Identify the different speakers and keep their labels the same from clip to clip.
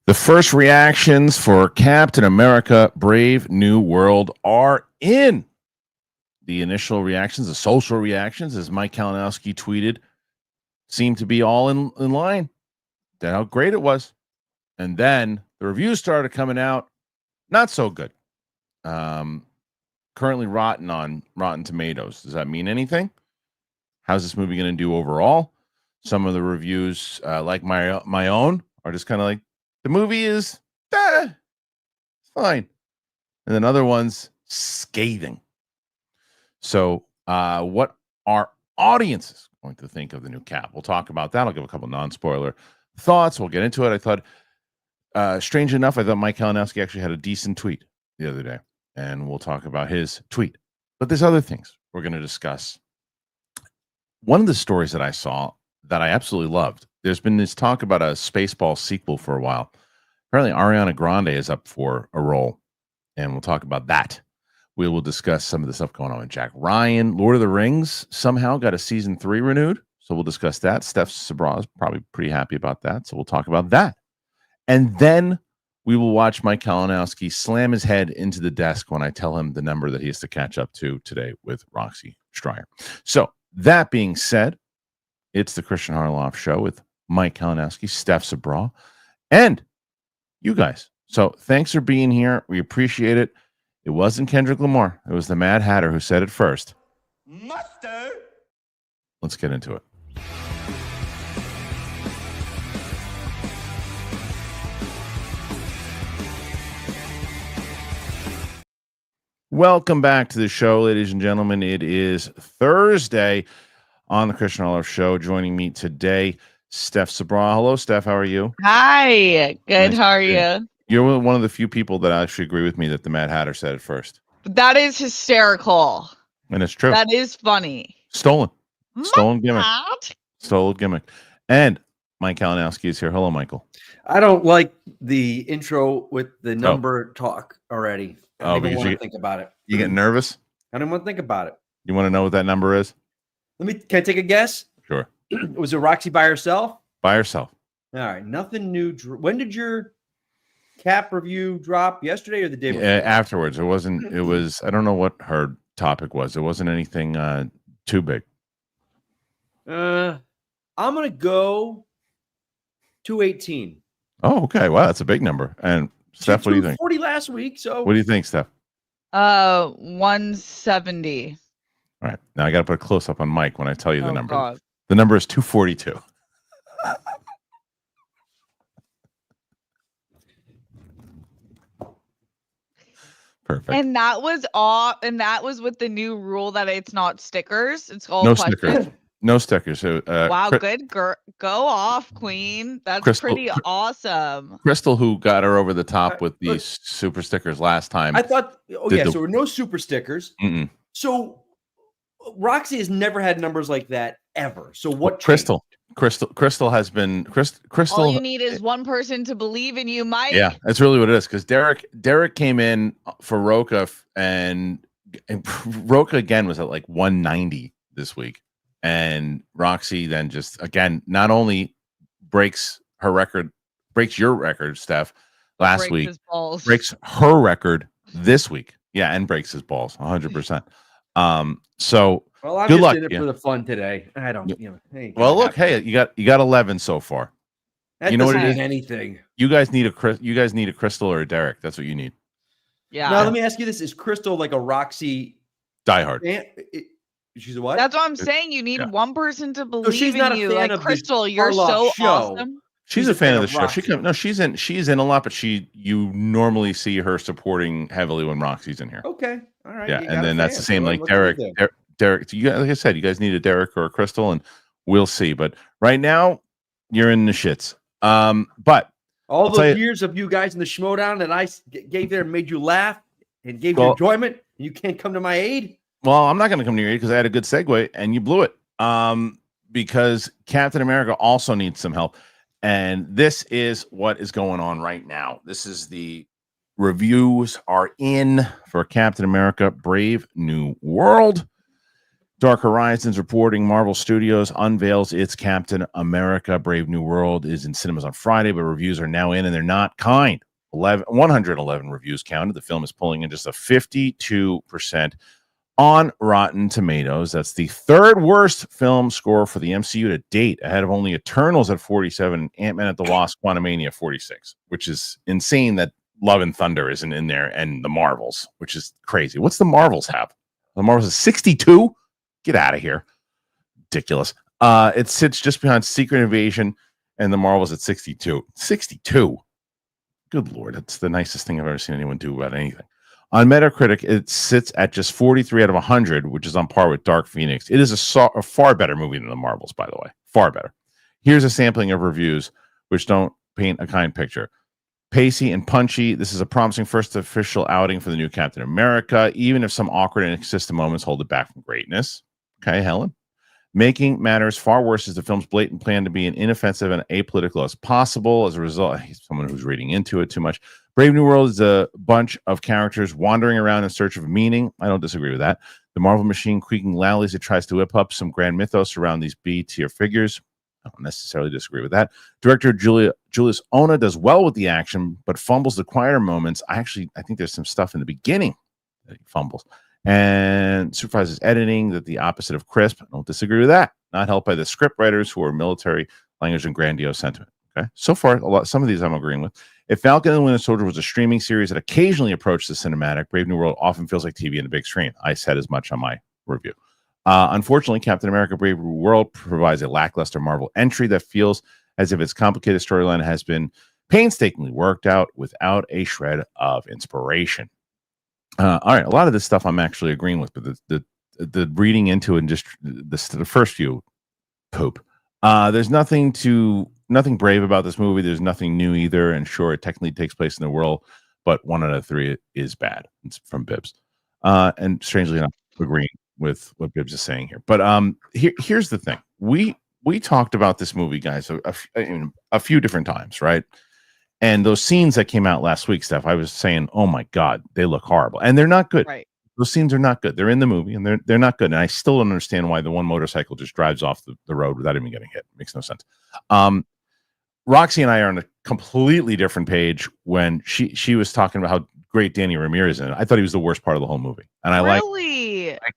Speaker 1: The first reactions for Captain America Brave New World are in. The initial reactions, the social reactions, as Mike Kalinowski tweeted, seemed to be all in line. That's how great it was. And then the reviews started coming out. Not so good. Currently rotten on Rotten Tomatoes. Does that mean anything? How's this movie going to do overall? Some of the reviews, like my own, are just kind of like, the movie is fine. And then other ones, scathing. So what are audiences going to think of the new Cap? We'll talk about that. I'll give a couple non-spoiler thoughts. We'll get into it. I thought, strange enough, I thought Mike Kalinowski actually had a decent tweet the other day. And we'll talk about his tweet. But there's other things we're going to discuss. One of the stories that I saw that I absolutely loved, there's been this talk about a Spaceballs sequel for a while. Apparently, Ariana Grande is up for a role, and we'll talk about that. We will discuss some of the stuff going on with Jack Ryan. Lord of the Rings somehow got a season 3 renewed, so we'll discuss that. Steph Sabra is probably pretty happy about that, so we'll talk about that. And then we will watch Mike Kalinowski slam his head into the desk when I tell him the number that he has to catch up to today with Roxy Stryer. So that being said, it's the Kristian Harloff Show with Mike Kalinowski, Steph Sabra, and you guys. So thanks for being here. We appreciate it. It wasn't Kendrick Lamar. It was the Mad Hatter who said it first. Mustard. Let's get into it. Welcome back to the show, ladies and gentlemen. It is Thursday on the Kristian Harloff Show. Joining me today, Steph Sabra. Hello, Steph. How are you?
Speaker 2: Hi. Good.
Speaker 1: Nice.
Speaker 2: How are you?
Speaker 1: You're one of the few people that actually agree with me that the Mad Hatter said it first.
Speaker 2: That is hysterical.
Speaker 1: And it's true.
Speaker 2: That is funny.
Speaker 1: Stolen gimmick.
Speaker 2: Mad?
Speaker 1: Stolen gimmick. And Mike Kalinowski is here. Hello, Michael.
Speaker 3: I don't like the intro with the number talk already. I don't even want to think about it.
Speaker 1: You get nervous?
Speaker 3: I don't want to think about it.
Speaker 1: You want to know what that number is?
Speaker 3: Can I take a guess?
Speaker 1: Sure.
Speaker 3: Was it Roxy by herself?
Speaker 1: By herself.
Speaker 3: All right. Nothing new. When did your Cap review drop? Yesterday or the day before?
Speaker 1: Afterwards. It was, I don't know what her topic was. It wasn't anything too big.
Speaker 3: I'm going to go 218.
Speaker 1: Oh, okay. Wow. That's a big number. And Steph, what do you think?
Speaker 3: 40 last week. So
Speaker 1: what do you think, Steph?
Speaker 2: 170.
Speaker 1: All right. Now I got to put a close up on Mike when I tell you the number.
Speaker 2: God.
Speaker 1: The number is 242. Perfect.
Speaker 2: And that was all. And that was with the new rule that it's not stickers. It's all
Speaker 1: no
Speaker 2: questions.
Speaker 1: stickers. No stickers. So,
Speaker 2: wow. Good. Go off, Queen. That's pretty awesome.
Speaker 1: Crystal, who got her over the top with these super stickers last time.
Speaker 3: I thought, so there were no super stickers.
Speaker 1: Mm-mm.
Speaker 3: So Roxy has never had numbers like that ever. So what?
Speaker 1: Crystal has been Crystal.
Speaker 2: All you need is one person to believe in you, Mike.
Speaker 1: Yeah, that's really what it is. Because Derek came in for Roca, and Roca again was at like 190 this week, and Roxy then just again not only breaks your record, Steph, last week, breaks her record this week. Yeah, and breaks his balls 100%. So
Speaker 3: well, I'm
Speaker 1: good
Speaker 3: just
Speaker 1: luck
Speaker 3: in it for the fun today. I don't, hey.
Speaker 1: Well, look, hey, you got 11 so far.
Speaker 3: That
Speaker 1: what it is?
Speaker 3: Anything.
Speaker 1: You guys need a Crystal or a Derek. That's what you need.
Speaker 2: Yeah.
Speaker 3: Now let me ask you this: is Crystal like a Roxy
Speaker 1: diehard?
Speaker 3: She's a what?
Speaker 2: That's what I'm saying. You need one person to believe
Speaker 3: she's not
Speaker 2: in you.
Speaker 3: a fan
Speaker 2: like
Speaker 3: of
Speaker 2: Crystal, you're so awesome.
Speaker 1: She's a fan of the show. She's in a lot, but you normally see her supporting heavily when Roxy's in here.
Speaker 3: Okay. All right.
Speaker 1: Yeah, and then that's the same like Derek. Derek, you guys, like I said, you guys need a Derek or a Crystal, and we'll see. But right now, you're in the shits. But
Speaker 3: all those years of you guys in the Schmodown that I gave there and made you laugh and gave you enjoyment, and you can't come to my aid.
Speaker 1: Well, I'm not going to come to your aid because I had a good segue, and you blew it. Because Captain America also needs some help, and this is what is going on right now. This is the reviews are in for Captain America: Brave New World. Dark Horizons reporting Marvel Studios unveils its Captain America Brave New World is in cinemas on Friday, but reviews are now in and they're not kind. 111 reviews counted. The film is pulling in just a 52% on Rotten Tomatoes. That's the third worst film score for the MCU to date, ahead of only Eternals at 47 and Ant-Man at the Wasp Quantumania 46, which is insane that Love and Thunder isn't in there, and the Marvels, which is crazy. What's the Marvels have? The Marvels is 62? Get out of here. Ridiculous. It sits just behind Secret Invasion and the Marvels at 62. 62. Good Lord. That's the nicest thing I've ever seen anyone do about anything. On Metacritic, it sits at just 43 out of 100, which is on par with Dark Phoenix. It is a far better movie than the Marvels, by the way. Far better. Here's a sampling of reviews, which don't paint a kind picture. Pacey and punchy. This is a promising first official outing for the new Captain America, even if some awkward and inconsistent moments hold it back from greatness. Okay, Helen. Making matters far worse is the film's blatant plan to be as inoffensive and apolitical as possible. As a result, he's someone who's reading into it too much. Brave New World is a bunch of characters wandering around in search of meaning. I don't disagree with that. The Marvel machine creaking loudly as it tries to whip up some grand mythos around these B-tier figures. I don't necessarily disagree with that. Director Julius Ona does well with the action, but fumbles the quieter moments. I think there's some stuff in the beginning that he fumbles. And supervises editing that the opposite of crisp. I don't disagree with that. Not helped by the script writers who are military language and grandiose sentiment. Okay, so far some of these I'm agreeing with. If Falcon and the Winter Soldier was a streaming series that occasionally approached the cinematic, Brave New World often feels like TV in the big screen. I said as much on my review. Unfortunately, Captain America Brave New World provides a lackluster Marvel entry that feels as if its complicated storyline has been painstakingly worked out without a shred of inspiration. All right, a lot of this stuff I'm actually agreeing with, but the reading into it and just the first few poop. There's nothing brave about this movie. There's nothing new either, and sure, it technically takes place in the world, but 1 out of 3 is bad. It's from Bibbs, and strangely enough, agreeing with what Bibbs is saying here. But here's the thing: we talked about this movie, guys, a few different times, right? And those scenes that came out last week, Steph, I was saying, oh my God, they look horrible. And they're not good.
Speaker 2: Right.
Speaker 1: Those scenes are not good. They're in the movie and they're not good. And I still don't understand why the one motorcycle just drives off the road without even getting hit. It makes no sense. Roxy and I are on a completely different page when she was talking about how great Danny Ramirez is in it. I thought he was the worst part of the whole movie. And I like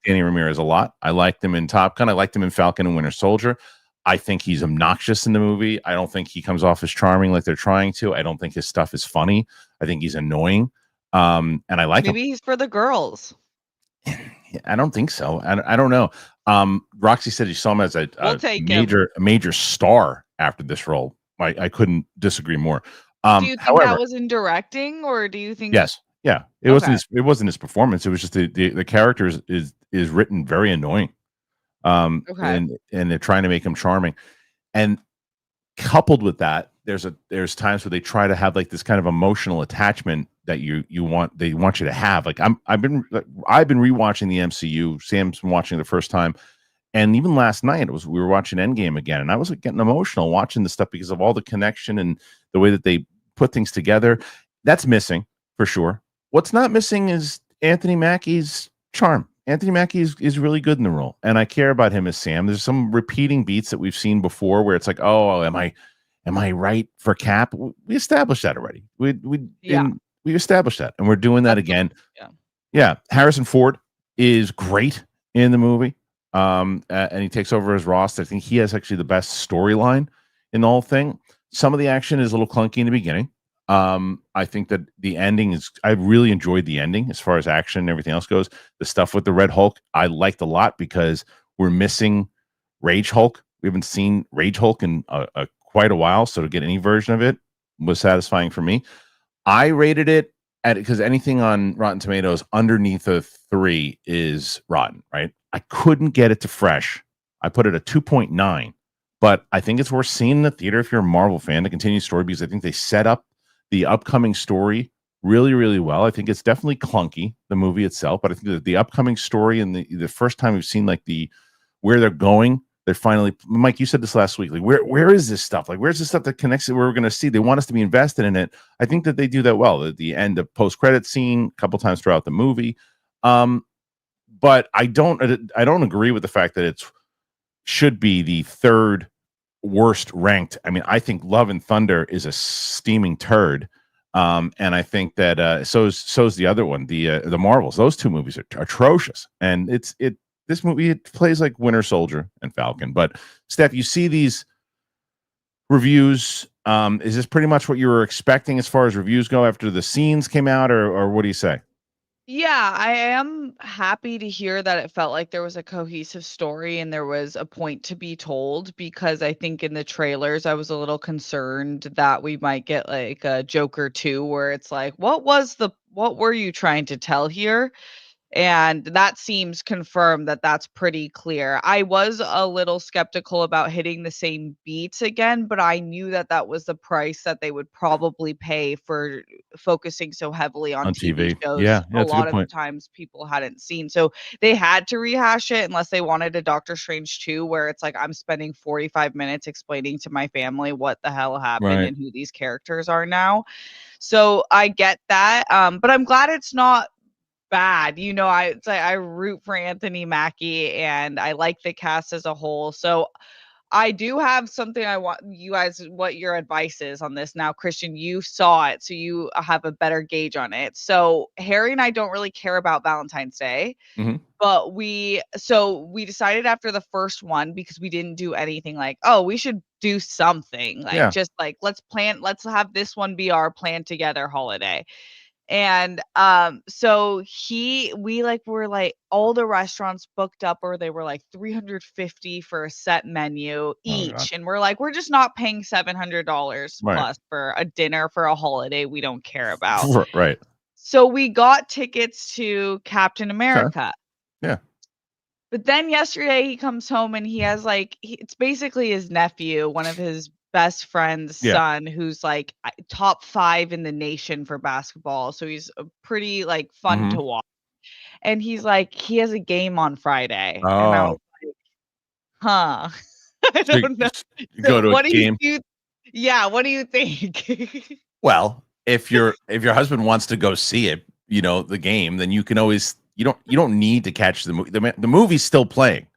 Speaker 1: Danny Ramirez a lot. I liked him in Top Gun. I liked him in Falcon and Winter Soldier. I think he's obnoxious in the movie. I don't think he comes off as charming like they're trying to. I don't think his stuff is funny. I think he's annoying. And I like him.
Speaker 2: Maybe he's for the girls.
Speaker 1: I don't think so. I don't know. Roxy said she saw him as a major star after this role. I couldn't disagree more.
Speaker 2: Do you think that was in directing, or do you think?
Speaker 1: Yes. Yeah. It wasn't his performance. It was just the character is written very annoying. And they're trying to make him charming, and coupled with that, there's times where they try to have like this kind of emotional attachment that they want you to have. Like I've been rewatching the MCU. Sam's been watching the first time, and even last night we were watching Endgame again, and I was like getting emotional watching the stuff because of all the connection and the way that they put things together. That's missing for sure. What's not missing is Anthony Mackie's charm. Anthony Mackie is really good in the role, and I care about him as Sam. There's some repeating beats that we've seen before where it's like, oh, am I right for Cap? We established that already. We established that, and we're doing that again. Yeah. Harrison Ford is great in the movie, and he takes over as Ross. I think he has actually the best storyline in the whole thing. Some of the action is a little clunky in the beginning. I think that the ending I really enjoyed the ending as far as action and everything else goes. The stuff with the Red Hulk, I liked a lot because we're missing Rage Hulk. We haven't seen Rage Hulk in quite a while. So to get any version of it was satisfying for me. I rated it because anything on Rotten Tomatoes underneath a 3 is rotten, right? I couldn't get it to fresh. I put it at 2.9, but I think it's worth seeing in the theater if you're a Marvel fan to continue story, because I think they set up the upcoming story really, really well. I think it's definitely clunky, the movie itself, but I think that the upcoming story and the first time we've seen like where they're going, they're finally, Mike, you said this last week, like where is this stuff? Like where's the stuff that connects it where we're going to see? They want us to be invested in it. I think that they do that well. At the end of post-credit scene, a couple times throughout the movie. but I don't agree with the fact that it's should be the third worst ranked. I mean, I think Love and Thunder is a steaming turd. And I think that so's the other one, the Marvels. Those two movies are atrocious. And this movie, it plays like Winter Soldier and Falcon. But Steph, you see these reviews. Is this pretty much what you were expecting as far as reviews go after the scenes came out, or what do you say?
Speaker 2: Yeah, I am happy to hear that it felt like there was a cohesive story and there was a point to be told, because I think in the trailers I was a little concerned that we might get like a Joker 2 where it's like, what were you trying to tell here? And that seems confirmed that that's pretty clear. I was a little skeptical about hitting the same beats again, but I knew that that was the price that they would probably pay for focusing so heavily on
Speaker 1: On
Speaker 2: TV
Speaker 1: TV.
Speaker 2: shows.
Speaker 1: Yeah,
Speaker 2: A
Speaker 1: that's a
Speaker 2: lot
Speaker 1: good
Speaker 2: of
Speaker 1: point.
Speaker 2: times people hadn't seen. So they had to rehash it unless they wanted a Doctor Strange 2 where it's like I'm spending 45 minutes explaining to my family what the hell happened
Speaker 1: Right.
Speaker 2: and who these characters are now. So I get that. But I'm glad it's not bad. It's like I root for Anthony Mackie and I like the cast as a whole. So I do have something I want you guys, what your advice is on this. Now, Kristian, you saw it, so you have a better gauge on it. So Harry and I don't really care about Valentine's Day,
Speaker 1: Mhm.
Speaker 2: but we decided after the first one, because we didn't do anything like, oh, we should do something like
Speaker 1: Yeah.
Speaker 2: just like let's have this one be our plan together holiday. And so we like were like all the restaurants booked up, or they were like 350 for a set menu
Speaker 1: Oh, God.
Speaker 2: each, and we're like, we're just not paying $700
Speaker 1: Right.
Speaker 2: plus for a dinner for a holiday we don't care about.
Speaker 1: Right.
Speaker 2: So we got tickets to Captain
Speaker 1: Okay.
Speaker 2: America.
Speaker 1: Yeah.
Speaker 2: But then yesterday he comes home and he has like it's basically his nephew, one of his best friend's
Speaker 1: Yeah.
Speaker 2: son, who's like top 5 in the nation for basketball. So he's a pretty like fun to
Speaker 1: Mhm.
Speaker 2: watch. And he's like, he has a game on Friday. And I was
Speaker 1: Oh,
Speaker 2: like, huh. I
Speaker 1: so
Speaker 2: don't know.
Speaker 1: you go
Speaker 2: So
Speaker 1: to a
Speaker 2: what do
Speaker 1: game.
Speaker 2: yeah, what do you think?
Speaker 1: Well, if your husband wants to go see it, the game, then you can always you don't need to catch the movie. The movie's still playing.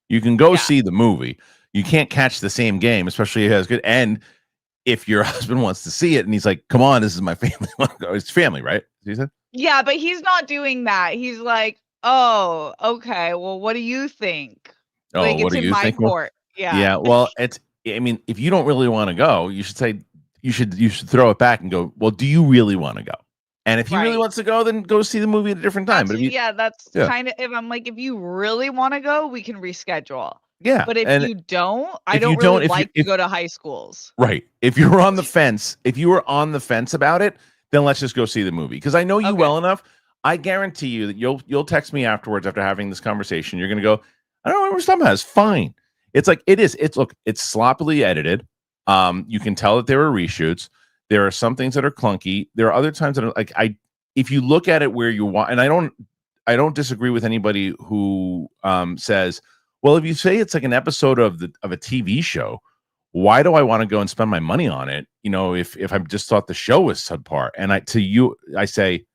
Speaker 1: You can go
Speaker 2: Yeah.
Speaker 1: see the movie. You can't catch the same game, especially if it has good. And if your husband wants to see it and he's like, "Come on, this is my family." It's family, right? You said?
Speaker 2: Yeah, but he's not doing that. He's like, "Oh, okay. Well, what do you think?"
Speaker 1: Oh,
Speaker 2: Like,
Speaker 1: what
Speaker 2: it's
Speaker 1: do
Speaker 2: in
Speaker 1: you
Speaker 2: my
Speaker 1: think? Well,
Speaker 2: court. Yeah.
Speaker 1: yeah. Well, I mean, if you don't really want to go, you should say you should throw it back and go. Well, do you really want to go? And if he really
Speaker 2: Right.
Speaker 1: wants to go, then go see the movie at a different time. But if you,
Speaker 2: That's
Speaker 1: yeah,
Speaker 2: kind of if I'm like, if you really want to go, we can reschedule.
Speaker 1: yeah,
Speaker 2: But if
Speaker 1: and
Speaker 2: you don't, I
Speaker 1: if you
Speaker 2: don't really
Speaker 1: don't, if you
Speaker 2: like to go to high schools.
Speaker 1: right, if you're on the fence, if you were on the fence about it, then let's just go see the movie. Because I know you
Speaker 2: Okay.
Speaker 1: well enough. I guarantee you that you'll text me afterwards after having this conversation. You're gonna go, I don't know what we're talking about. It's fine. It's like it is. It's sloppily edited. You can tell that there are reshoots. There are some things that are clunky. There are other times that are like if you look at it where you want, and I don't disagree with anybody who says, well, if you say it's like an episode of a TV show, why do I want to go and spend my money on it? If I just thought the show was subpar. And I say,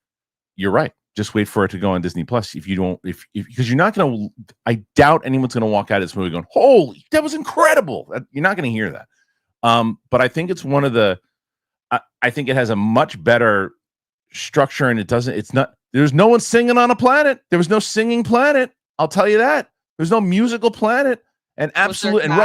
Speaker 1: you're right. Just wait for it to go on Disney Plus. If you don't, if because you're not going to, I doubt anyone's going to walk out of this movie going, holy, that was incredible. You're not going to hear that. But I think it's one of the, I think it has a much better structure, and there's no one singing on a planet. There was no singing planet. I'll tell you that. There's no musical planet. And absolute and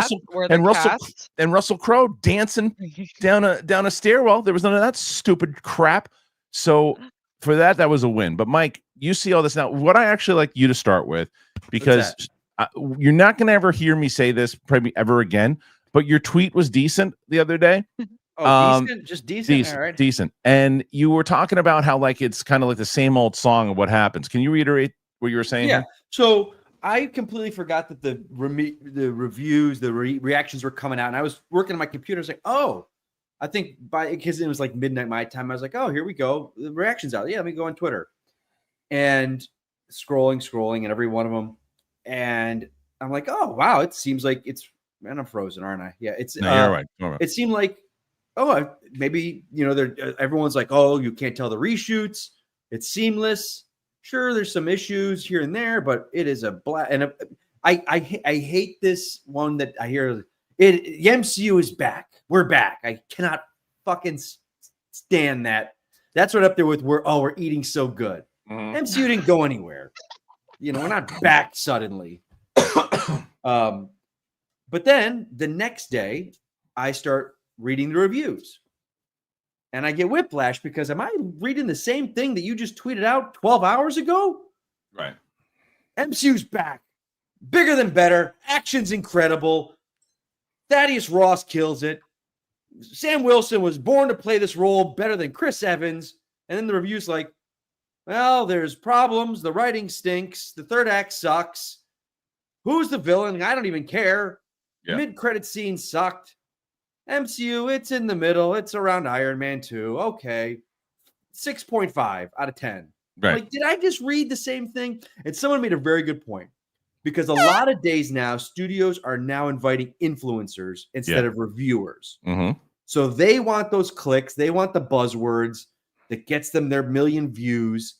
Speaker 1: Russell Crowe dancing down a stairwell. There was none of that stupid crap. So for that was a win. But Mike, you see all this now. What I actually like you to start with, because you're not going to ever hear me say this probably ever again, but your tweet was decent the other day.
Speaker 3: Decent? Just decent? All right.
Speaker 1: Decent. And you were talking about how like it's kind of like the same old song of what happens. Can you reiterate what you were saying?
Speaker 3: Yeah.
Speaker 1: Here?
Speaker 3: So I completely forgot that the reviews, the reactions were coming out, and I was working on my computer. I was like, oh, I think because it was like midnight my time, I was like, oh, here we go. The reactions out. Yeah, let me go on Twitter. And scrolling, and every one of them. And I'm like, oh, wow, it seems like and I'm frozen, aren't I? Yeah, it's.
Speaker 1: No, you're right. All right.
Speaker 3: It seemed like, maybe, everyone's like, oh, you can't tell the reshoots. It's seamless. Sure, there's some issues here and there, but it is a black. And I hate this one that I hear. The MCU is back. We're back. I cannot fucking stand that. That's right up there with we're eating so good. MCU didn't go anywhere. We're not back suddenly. But then the next day, I start reading the reviews. And I get whiplash because am I reading the same thing that you just tweeted out 12 hours ago?
Speaker 1: Right.
Speaker 3: MCU's back. Bigger than better. Action's incredible. Thaddeus Ross kills it. Sam Wilson was born to play this role better than Chris Evans. And then the review's like, well, there's problems. The writing stinks. The third act sucks. Who's the villain? I don't even care.
Speaker 1: Yeah.
Speaker 3: Mid-credit scene sucked. MCU, it's in the middle. It's around Iron Man 2. Okay. 6.5 out of 10.
Speaker 1: Right.
Speaker 3: Like, did I just read the same thing? And someone made a very good point. Because a lot of days now, studios are now inviting influencers instead of reviewers.
Speaker 1: Mm-hmm.
Speaker 3: So they want those clicks. They want the buzzwords that gets them their million views,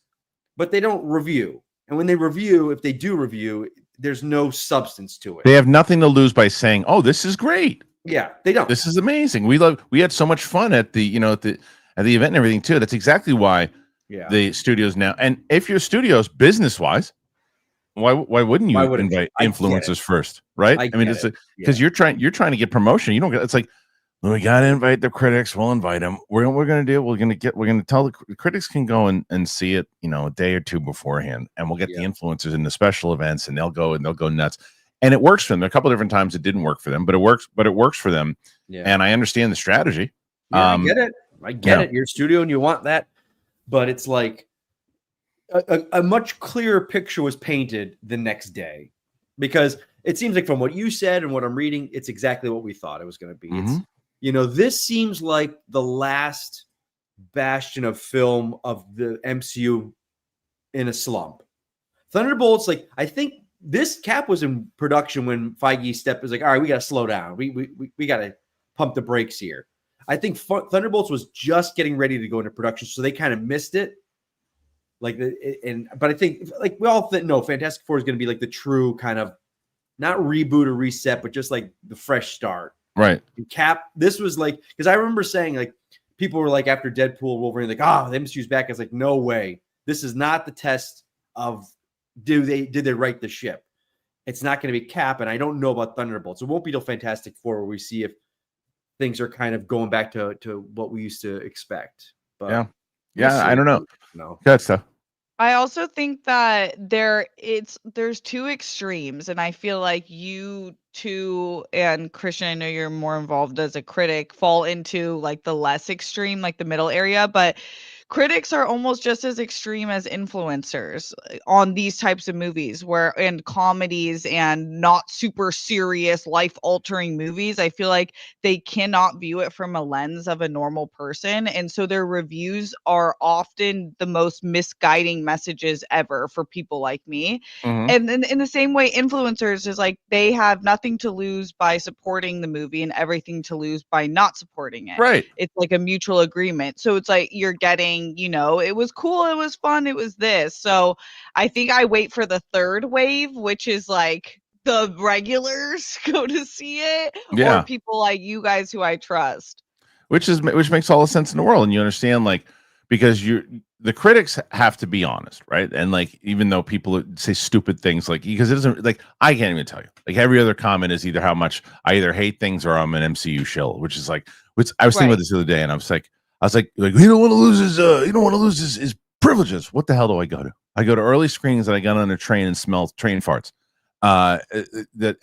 Speaker 3: but they don't review. And when they review, if they do review, there's no substance to it.
Speaker 1: They have nothing to lose by saying, "Oh, this is great."
Speaker 3: Yeah, they don't.
Speaker 1: This is amazing. We had so much fun at the at the event and everything too. That's exactly why the studios now. And if your studios business wise, why wouldn't you invite influencers first, right? I mean, it's because you're trying to get promotion. You don't get. It's like, well, we got to invite the critics. We'll invite them. We're going to tell the critics can go and see it, a day or two beforehand, and we'll get the influencers in the special events, and they'll go nuts. And it works for them. There are a couple of different times it didn't work for them, but it works for them. Yeah. And I understand the strategy.
Speaker 3: Yeah, I get it. You're a studio and you want that, but it's like a much clearer picture was painted the next day, because it seems like from what you said and what I'm reading, it's exactly what we thought it was going to be.
Speaker 1: Mm-hmm.
Speaker 3: It's, this seems like the last bastion of film of the MCU in a slump. Thunderbolts, like, I think this Cap was in production when Feige was like, all right, we got to slow down. We got to pump the brakes here. I think Thunderbolts was just getting ready to go into production, so they kind of missed it. But I think, like, we all think, no, Fantastic Four is going to be like the true kind of not reboot or reset, but just like the fresh start.
Speaker 1: Right.
Speaker 3: And Cap, this was like, because I remember saying, like, people were like, after Deadpool, Wolverine, like, the MCU's back. I was like, no way. This is not the test of did they right the ship. It's not going to be Cap, and I don't know about Thunderbolts. It won't be till Fantastic Four where we see if things are kind of going back to what we used to expect. But
Speaker 1: I don't know.
Speaker 3: No,
Speaker 1: that's tough.
Speaker 2: I also think that there's two extremes, and I feel like you two and Kristian, I know you're more involved as a critic, fall into like the less extreme, like the middle area, but critics are almost just as extreme as influencers on these types of movies and comedies and not super serious life-altering movies. I feel like they cannot view it from a lens of a normal person. And so their reviews are often the most misguiding messages ever for people like me. Mm-hmm. And then in the same way, influencers is like, they have nothing to lose by supporting the movie and everything to lose by not supporting it.
Speaker 1: Right.
Speaker 2: It's like a mutual agreement. So it's like you're getting, it was cool, it was fun, it was this. So I think I wait for the third wave, which is like the regulars go to see it, or people like you guys who I trust.
Speaker 1: Which makes all the sense in the world, and you understand, like, because the critics have to be honest, right? And like, even though people say stupid things, like, because it doesn't, like, I can't even tell you. Like, every other comment is either how much I either hate things or I'm an MCU shill, which is like, I was thinking about this the other day, and I was like, he don't want to lose his privileges. What the hell do I go to? I go to early screenings, and I get on a train and smell train farts. And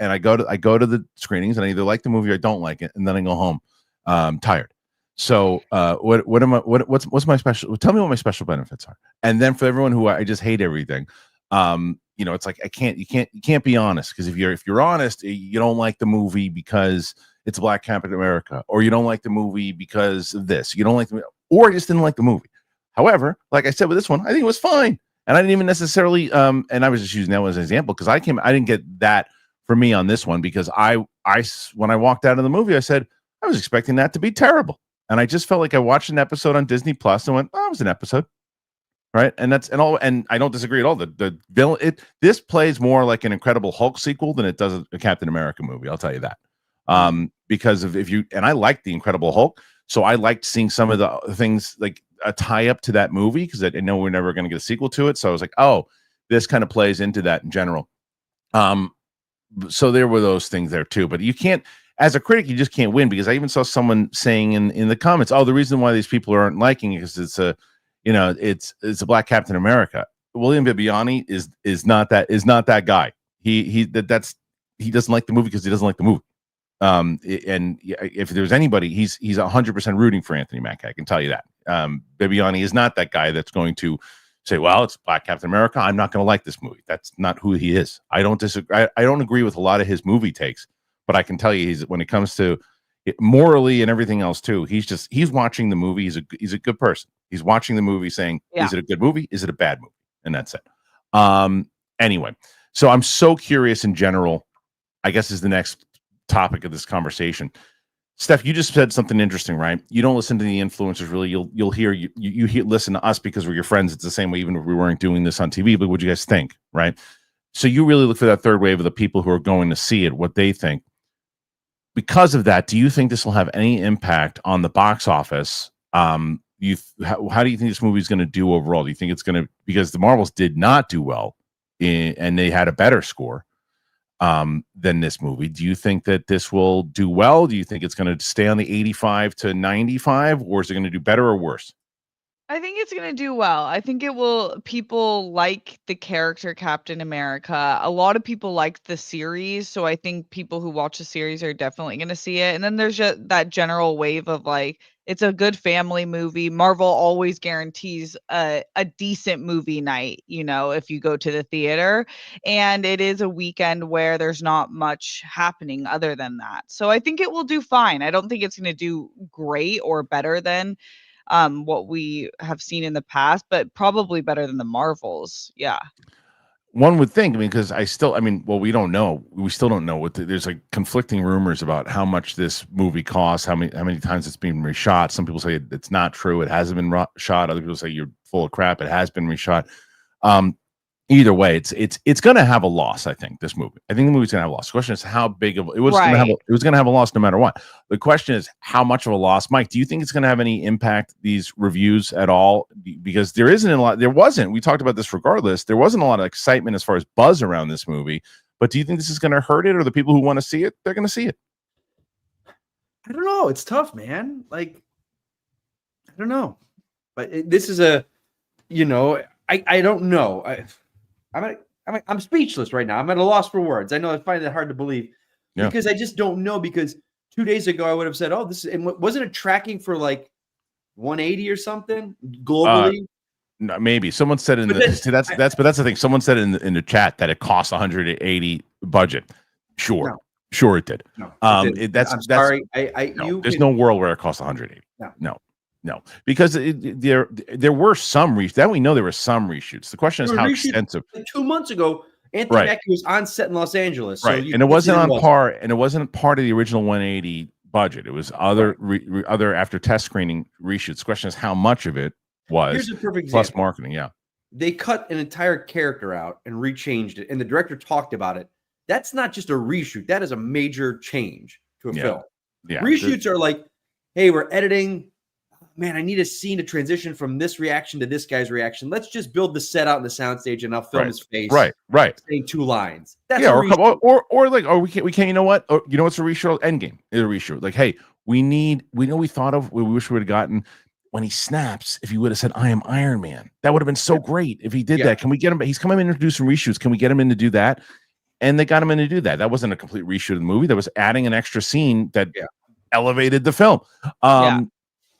Speaker 1: I go to the screenings, and I either like the movie or I don't like it, and then I go home tired. So what's my special? Tell me what my special benefits are. And then for everyone who I just hate everything, it's like you can't be honest, because if you're honest, you don't like the movie because it's Black Captain America, or you don't like the movie because of this. You don't like or I just didn't like the movie. However, like I said with this one, I think it was fine, and I didn't even necessarily. And I was just using that as an example because I didn't get that for me on this one, because I when I walked out of the movie, I said I was expecting that to be terrible, and I just felt like I watched an episode on Disney Plus and went, "Oh, it was an episode." right? And and I don't disagree at all. The villain, this plays more like an Incredible Hulk sequel than it does a Captain America movie. I'll tell you that. Because of I liked the Incredible Hulk, so I liked seeing some of the things like a tie up to that movie because I know we're never going to get a sequel to it. So I was like, oh, this kind of plays into that in general. So there were those things there too, but you can't, as a critic, you just can't win because I even saw someone saying in the comments, oh, the reason why these people aren't liking it is it's a Black Captain America. William Bibiani is not that guy. He doesn't like the movie because he doesn't like the movie. And if there's anybody, he's 100% rooting for Anthony Mackie. I can tell you that. Bibiani is not that guy that's going to say, well, it's Black Captain America, I'm not going to like this movie. That's not who he is. I don't disagree. I don't agree with a lot of his movie takes, but I can tell you when it comes to it, morally and everything else too, he's watching the movie. He's a good person. He's watching the movie saying, is it a good movie? Is it a bad movie? And that's it. Anyway, so I'm so curious in general, I guess is the next topic of this conversation. Steph, you just said something interesting, right? You don't listen to the influencers really. You'll hear listen to us because we're your friends. It's the same way, even if we weren't doing this on TV. But what do you guys think, right? So you really look for that third wave of the people who are going to see it, what they think. Because of that, do you think this will have any impact on the box office? How do you think this movie is going to do overall? Do you think it's going to, because the Marvels did not do well and they had a better score than this movie. Do you think that this will do well? Do you think it's going to stay on the 85 to 95, or is it going to do better or worse?
Speaker 2: I think it's going to do well. I think it will. People like the character Captain America. A lot of people like the series. So I think people who watch the series are definitely going to see it. And then there's just that general wave of like, it's a good family movie. Marvel always guarantees a decent movie night, if you go to the theater. And it is a weekend where there's not much happening other than that. So I think it will do fine. I don't think it's going to do great or better than what we have seen in the past, but probably better than the Marvels. Yeah.
Speaker 1: One would think, because we don't know. We still don't know there's like conflicting rumors about how much this movie costs, how many times it's been reshot. Some people say it's not true. It hasn't been shot. Other people say you're full of crap. It has been reshot. Either way, it's going to have a loss. I think this movie. I think the movie's going to have a loss. The question is how big of it was going to have. It was going to have a loss no matter what. The question is how much of a loss, Mike. Do you think it's going to have any impact these reviews at all? Because there isn't a lot. There wasn't. We talked about this regardless. There wasn't a lot of excitement as far as buzz around this movie. But do you think this is going to hurt it, or the people who want to see it, they're going to see it?
Speaker 3: I don't know. It's tough, man. Like, I don't know. But this is I don't know. I'm speechless right now. I'm at a loss for words. I know I find it hard to believe because I just don't know. Because 2 days ago I would have said, "Oh, this is," and wasn't it tracking for like 180 or something globally?
Speaker 1: No, maybe someone said that's the thing. Someone said in the chat that it cost 180 budget. Sure, sure it did.
Speaker 3: No,
Speaker 1: I'm
Speaker 3: sorry.
Speaker 1: There's no world where it costs 180. No, because there were some reshoots. That we know there were some reshoots. The question is how extensive.
Speaker 3: Like 2 months ago, Anthony Mackie was on set in Los Angeles,
Speaker 1: right? And it wasn't on par, and it wasn't part of the original 180 budget. It was other after test screening reshoots. The question is how much of it was.
Speaker 3: Here's a perfect
Speaker 1: plus
Speaker 3: example.
Speaker 1: Marketing. Yeah,
Speaker 3: they cut an entire character out and rechanged it, and the director talked about it. That's not just a reshoot. That is a major change to a film. Yeah, reshoots are like, hey, we're editing. Man, I need a scene to transition from this reaction to this guy's reaction. Let's just build the set out in the soundstage, and I'll film his face.
Speaker 1: Right.
Speaker 3: Saying 2 lines. That's
Speaker 1: we can't. You know what? Or you know what's a reshoot? Endgame is a reshoot. Like, hey, we wish we would have gotten when he snaps. If he would have said, "I am Iron Man," that would have been so great. If he did that, can we get him? He's coming in to do some reshoots. Can we get him in to do that? And they got him in to do that. That wasn't a complete reshoot of the movie. That was adding an extra scene that elevated the film.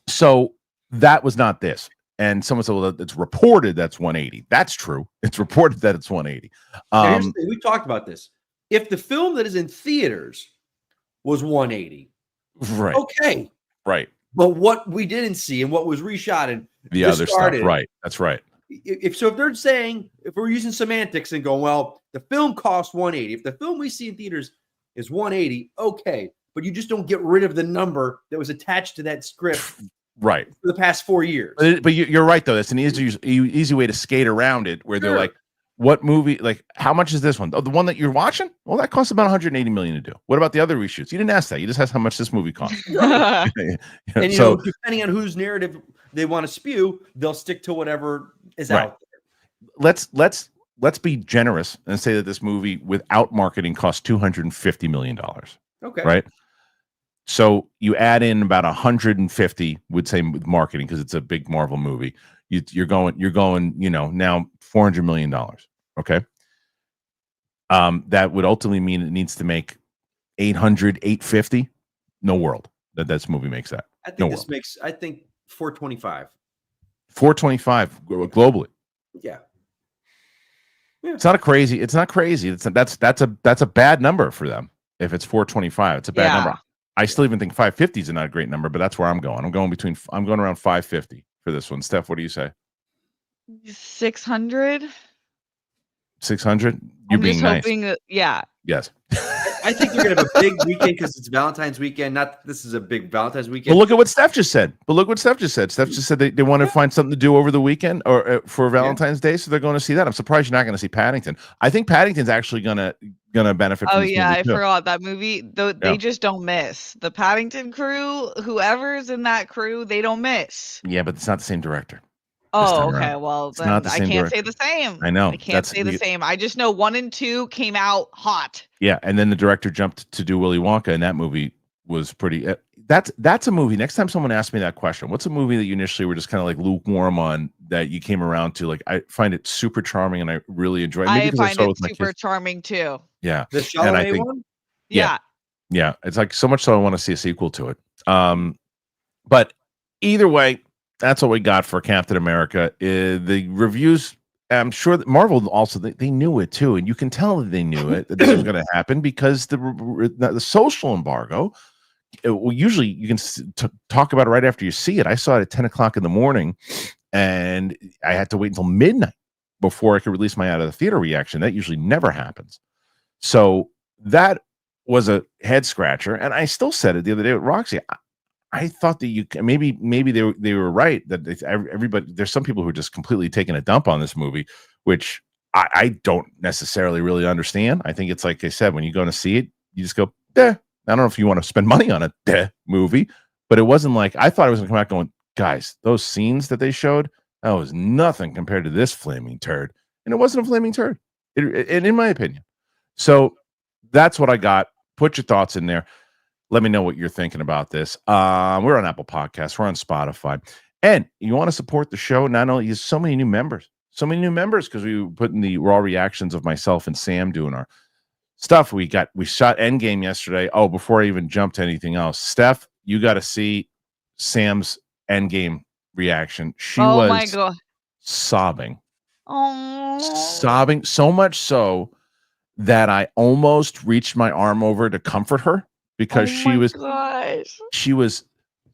Speaker 1: So that was not this. And someone said, well, it's reported that's 180. That's true. It's reported that it's 180.
Speaker 3: We talked about this. If the film that is in theaters was 180,
Speaker 1: right?
Speaker 3: Okay,
Speaker 1: right.
Speaker 3: But what we didn't see and what was reshot and
Speaker 1: the other stuff, right? That's right.
Speaker 3: If they're saying, if we're using semantics and going, well, the film cost 180. If the film we see in theaters is 180, okay. But you just don't get rid of the number that was attached to that script
Speaker 1: right
Speaker 3: for the past 4 years.
Speaker 1: But you're right though. That's an easy way to skate around it, where they're like, "What movie? Like, how much is this one? Oh, the one that you're watching? Well, that costs about 180 million to do. What about the other reshoots? You didn't ask that. You just asked how much this movie cost.
Speaker 3: And so, depending on whose narrative they want to spew, they'll stick to whatever is out there.
Speaker 1: Let's be generous and say that this movie without marketing cost $250 million.
Speaker 3: Okay.
Speaker 1: Right. So you add in about 150, would say, with marketing, because it's a big Marvel movie. You're going, now $400 million. Okay. That would ultimately mean it needs to make 850. No world that this movie makes that.
Speaker 3: I think I think 425.
Speaker 1: 425 globally.
Speaker 3: Yeah.
Speaker 1: It's not crazy. That's a bad number for them. If it's 425, it's a bad number. I still even think 550 is not a great number, but that's where I'm going. I'm going around 550 for this one. Steph, what do you say?
Speaker 2: 600.
Speaker 1: 600. You're being nice. Yes.
Speaker 3: I think you're gonna have a big weekend because it's Valentine's weekend. Not that this is a big Valentine's weekend.
Speaker 1: But look at what Steph just said. Steph just said they want to find something to do over the weekend or for Valentine's Day, so they're going to see that. I'm surprised you're not going to see Paddington. I think Paddington's actually gonna benefit.
Speaker 2: Oh
Speaker 1: from this movie too.
Speaker 2: forgot that movie. They just don't miss. The Paddington crew, whoever's in that crew, they don't miss.
Speaker 1: Yeah, but it's not the same director.
Speaker 2: Oh, okay. Well, then I can't
Speaker 1: director.
Speaker 2: say the same.
Speaker 1: I know.
Speaker 2: I can't say the same. I just know 1 and 2 came out hot.
Speaker 1: Yeah, and then the director jumped to do Willy Wonka, and that movie was pretty. That's a movie. Next time someone asks me that question, what's a movie that you initially were just kind of like lukewarm on that you came around to? Like, I find it super charming, and I really enjoy it.
Speaker 2: I find it super charming too.
Speaker 1: Yeah,
Speaker 3: the Chalamet one.
Speaker 2: Yeah.
Speaker 1: It's like so much so I want to see a sequel to it. But either way, that's what we got for Captain America. The reviews, I'm sure that Marvel also they knew it too, and you can tell that they knew it that this was going to happen because the social embargo. Usually you can talk about it right after you see it. I saw it at 10 o'clock in the morning, and I had to wait until midnight before I could release my out of the theater reaction. That usually never happens. So that was a head scratcher, and I still said it the other day with Roxy. I thought that maybe they were right that everybody, there's some people who are just completely taking a dump on this movie, which I don't necessarily really understand. I think it's like I said, when you go to see it, you just go, I don't know if you want to spend money on a movie, but it wasn't like I thought I was going to come out going, guys, those scenes that they showed, that was nothing compared to this flaming turd, and it wasn't a flaming turd, in my opinion. So that's what I got. Put your thoughts in there. Let me know what you're thinking about this. We're on Apple Podcasts. We're on Spotify. And you want to support the show, not only so many new members because we were putting the raw reactions of myself and Sam doing our stuff. We shot Endgame yesterday. Oh, before I even jumped to anything else, Steph, you got to see Sam's Endgame reaction. She was
Speaker 2: my God.
Speaker 1: sobbing.
Speaker 2: Oh.
Speaker 1: Sobbing so much so that I almost reached my arm over to comfort her. Because she was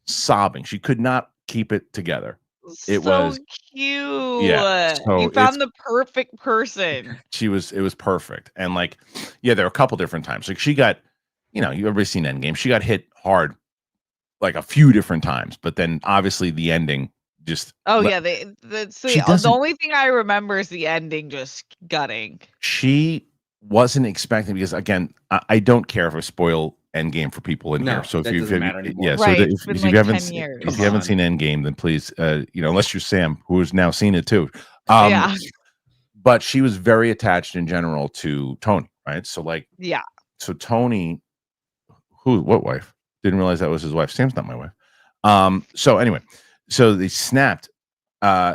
Speaker 1: sobbing. She could not keep it together. It was
Speaker 2: cute.
Speaker 1: Yeah. So
Speaker 2: you found the perfect person.
Speaker 1: It was perfect. And like, yeah, there were a couple different times. Like she got, you've ever seen Endgame. She got hit hard like a few different times, but then obviously the ending just
Speaker 2: the only thing I remember is the ending just gutting.
Speaker 1: She wasn't expecting, because again, I don't care if I spoil Endgame for people in here. So if you haven't seen Endgame, then please, unless you're Sam, who has now seen it too. But she was very attached in general to Tony, right? So so Tony, what wife? Didn't realize that was his wife. Sam's not my wife. So anyway, so they snapped.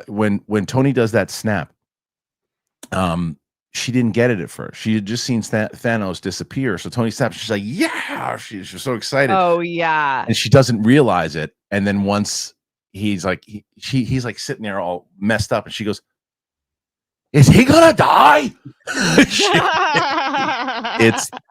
Speaker 1: When Tony does that snap, she didn't get it at first. She had just seen Thanos disappear. So Tony snaps. She's like, yeah. She's so excited.
Speaker 2: Oh, yeah.
Speaker 1: And she doesn't realize it. And then once he's like, he's like sitting there all messed up. And she goes, is he going to die?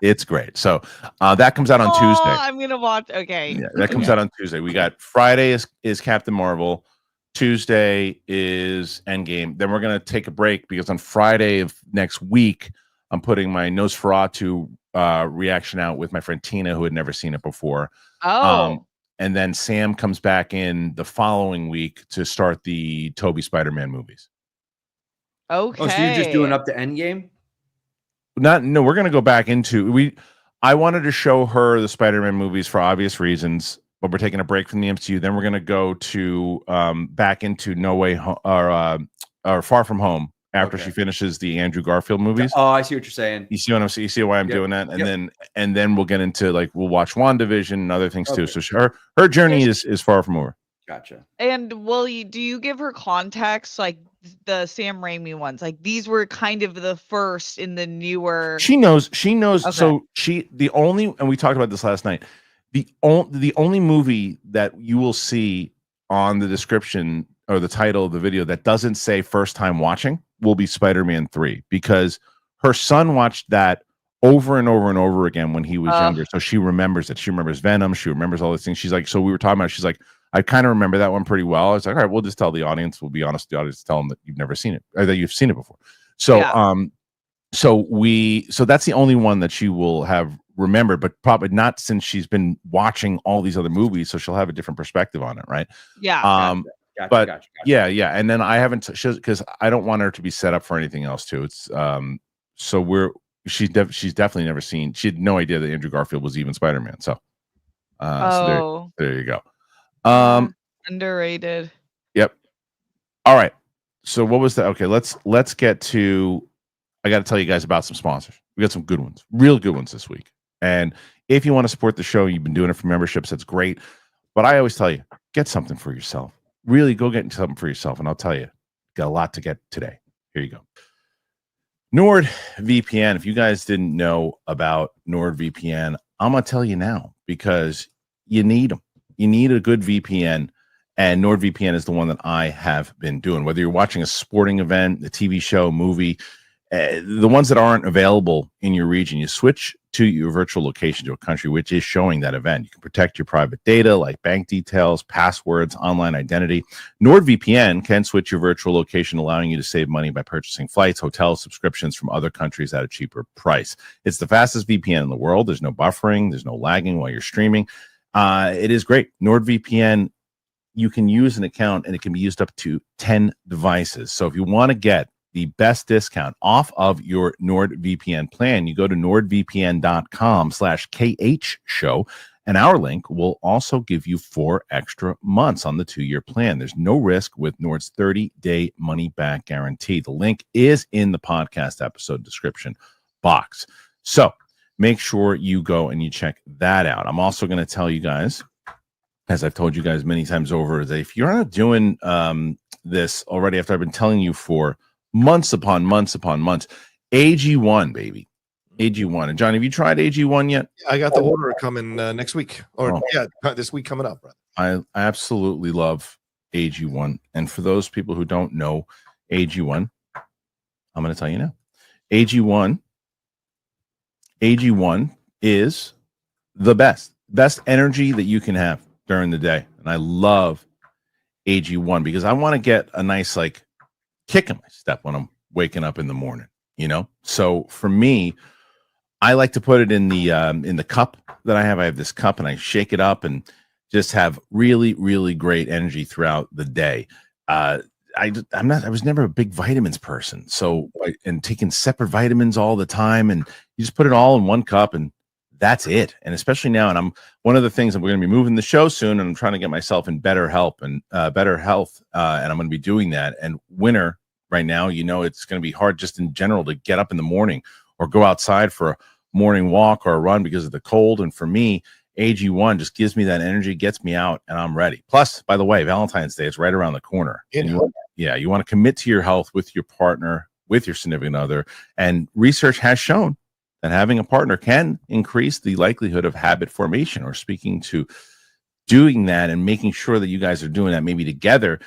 Speaker 1: It's great. So that comes out on Tuesday.
Speaker 2: I'm going to watch. Okay.
Speaker 1: Yeah, that comes out on Tuesday. We got Friday is Captain Marvel. Tuesday is Endgame. Then we're going to take a break because on Friday of next week, I'm putting my Nosferatu reaction out with my friend Tina, who had never seen it before.
Speaker 2: Oh.
Speaker 1: and then Sam comes back in the following week to start the Toby Spider-Man movies.
Speaker 2: Okay.
Speaker 3: Oh, so you're just doing up to Endgame?
Speaker 1: No, we're gonna go back into I wanted to show her the Spider-Man movies for obvious reasons, but we're taking a break from the MCU. Then we're gonna go to back into No Way Home or Far From Home after she finishes the Andrew Garfield movies.
Speaker 3: Oh, I see what you're saying.
Speaker 1: You see what I'm saying? You see why I'm doing that? And then we'll get into we'll watch WandaVision and other things too. So her journey is far from over.
Speaker 3: Gotcha.
Speaker 2: And do you give her context, like the Sam Raimi ones? Like these were kind of the first in the newer.
Speaker 1: She knows.
Speaker 2: Okay.
Speaker 1: So and we talked about this last night. The only movie that you will see on the description or the title of the video that doesn't say first time watching will be Spider-Man 3, because her son watched that over and over and over again when he was younger. So she remembers it. She remembers Venom. She remembers all these things. She's like, so we were talking about it. She's like, I kind of remember that one pretty well. I was like, all right, we'll just tell the audience. We'll be honest with the audience, tell them that you've never seen it or that you've seen it before. So, so that's the only one that she will have remembered, but probably not since she's been watching all these other movies. So she'll have a different perspective on it. Right.
Speaker 2: Yeah.
Speaker 3: Gotcha.
Speaker 1: Yeah. And then I haven't, because I don't want her to be set up for anything else too. It's, so she's definitely never seen, she had no idea that Andrew Garfield was even Spider-Man. So, so there you go.
Speaker 2: Underrated.
Speaker 1: Yep. All right. So what was that? Okay, let's get to, I got to tell you guys about some sponsors. We got some good ones, real good ones this week. And if you want to support the show, you've been doing it for memberships, that's great. But I always tell you, get something for yourself. Really go get something for yourself. And I'll tell you, got a lot to get today. Here you go. NordVPN. If you guys didn't know about NordVPN, I'm going to tell you now, because you need them. You need a good VPN, and NordVPN is the one that I have been doing. Whether you're watching a sporting event, a TV show, movie, the ones that aren't available in your region, you switch to your virtual location to a country which is showing that event. You can protect your private data like bank details, passwords, online identity. NordVPN can switch your virtual location, allowing you to save money by purchasing flights, hotel subscriptions from other countries at a cheaper price. It's the fastest VPN in the world. There's no buffering. There's no lagging while you're streaming. It is great. NordVPN, you can use an account and it can be used up to 10 devices. So if you want to get the best discount off of your NordVPN plan, you go to nordvpn.com/KH show, and our link will also give you 4 extra months on the 2-year plan. There's no risk with Nord's 30-day money-back guarantee. The link is in the podcast episode description box. So make sure you go and you check that out. I'm also going to tell you guys, as I've told you guys many times over, that if you're not doing this already, after I've been telling you for months upon months, AG1, baby. AG1. And John, have you tried AG1 yet?
Speaker 4: I got the order coming next week, or this week coming up. Brother.
Speaker 1: I absolutely love AG1. And for those people who don't know AG1, I'm going to tell you now. AG1 is the best energy that you can have during the day. And I love AG1 because I want to get a nice kick in my step when I'm waking up in the morning, So for me, I like to put it in the cup that I have. I have this cup and I shake it up and just have really, really great energy throughout the day. I was never a big vitamins person. And taking separate vitamins all the time, and you just put it all in one cup and that's it. And especially now, and I'm one of the things that we're going to be moving the show soon, and I'm trying to get myself in better health, and I'm going to be doing that. And winter right now, it's going to be hard just in general to get up in the morning or go outside for a morning walk or a run because of the cold. And for me, AG1 just gives me that energy, gets me out, and I'm ready. Plus, by the way, Valentine's Day is right around the corner. You want to commit to your health with your partner, with your significant other. And research has shown that having a partner can increase the likelihood of habit formation, or speaking to doing that and making sure that you guys are doing that maybe together.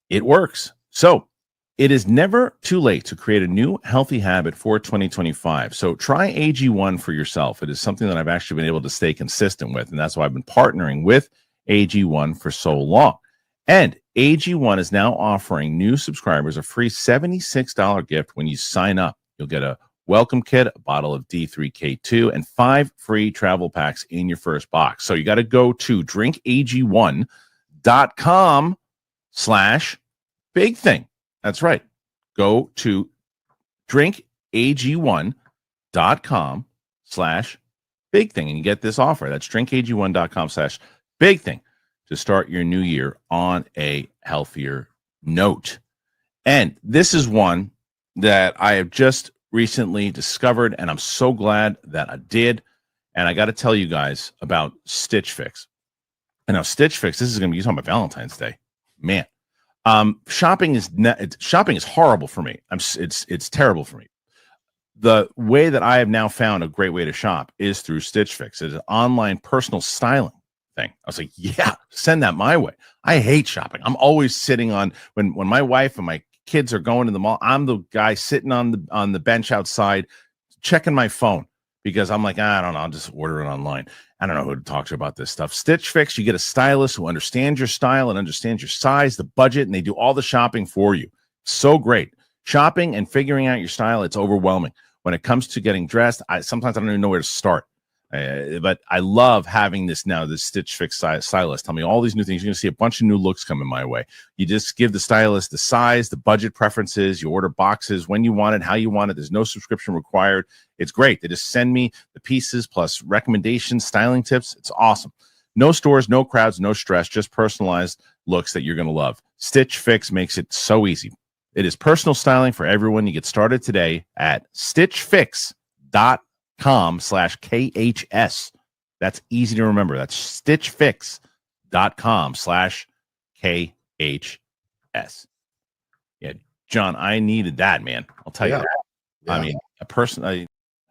Speaker 1: It works. So it is never too late to create a new healthy habit for 2025. So try AG1 for yourself. It is something that I've actually been able to stay consistent with, and that's why I've been partnering with AG1 for so long. And AG1 is now offering new subscribers a free $76 gift when you sign up. You'll get a welcome kit, a bottle of D3K2, and 5 free travel packs in your first box. So you got to go to drinkag1.com/big thing. That's right. Go to drinkag1.com/big thing and you get this offer. That's drinkag1.com/big thing to start your new year on a healthier note. And this is one that I have just recently discovered, and I'm so glad that I did. And I got to tell you guys about Stitch Fix. And now Stitch Fix, this is going to be talking about Valentine's Day, man. Shopping is horrible for me. It's terrible for me. The way that I have now found a great way to shop is through Stitch Fix. It's an online personal styling thing. I was like, yeah, send that my way. I hate shopping. I'm always sitting on when my wife and my kids are going to the mall. I'm the guy sitting on the bench outside checking my phone because I'm like, I don't know, I'll just order it online. I don't know who to talk to about this stuff. Stitch Fix, you get a stylist who understands your style and understands your size, the budget, and they do all the shopping for you. So great. Shopping and figuring out your style, it's overwhelming. When it comes to getting dressed, sometimes I don't even know where to start. But I love having this Stitch Fix stylist tell me all these new things. You're going to see a bunch of new looks coming my way. You just give the stylist the size, the budget preferences. You order boxes when you want it, how you want it. There's no subscription required. It's great. They just send me the pieces plus recommendations, styling tips. It's awesome. No stores, no crowds, no stress, just personalized looks that you're going to love. Stitch Fix makes it so easy. It is personal styling for everyone. You get started today at stitchfix.com/KHS. That's easy to remember. That's stitchfix.com/KHS. Yeah, John, I needed that, man. I'll tell you that. Yeah. I mean,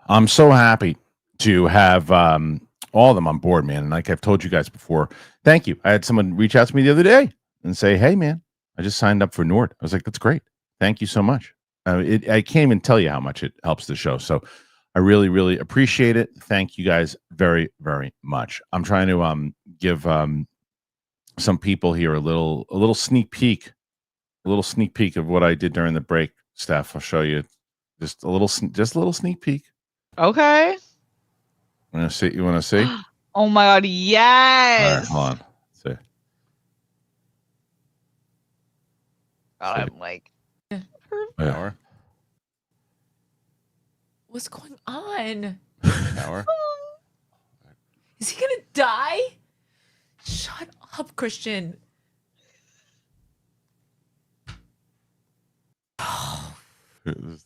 Speaker 1: I'm so happy to have all of them on board, man. And like I've told you guys before, thank you. I had someone reach out to me the other day and say, hey, man, I just signed up for Nord. I was like, that's great. Thank you so much. I can't even tell you how much it helps the show. So I really, really appreciate it. Thank you guys very, very much. I'm trying to give some people here a little sneak peek of what I did during the break. Steph, I'll show you just a little sneak peek.
Speaker 2: Okay.
Speaker 1: You want to see?
Speaker 2: Oh my God, yes.
Speaker 1: All right, hold on. Let's see.
Speaker 2: God, I'm like,
Speaker 1: Power.
Speaker 5: What's going on?
Speaker 1: Power.
Speaker 5: Is he gonna die? Shut up, Kristian.
Speaker 1: You can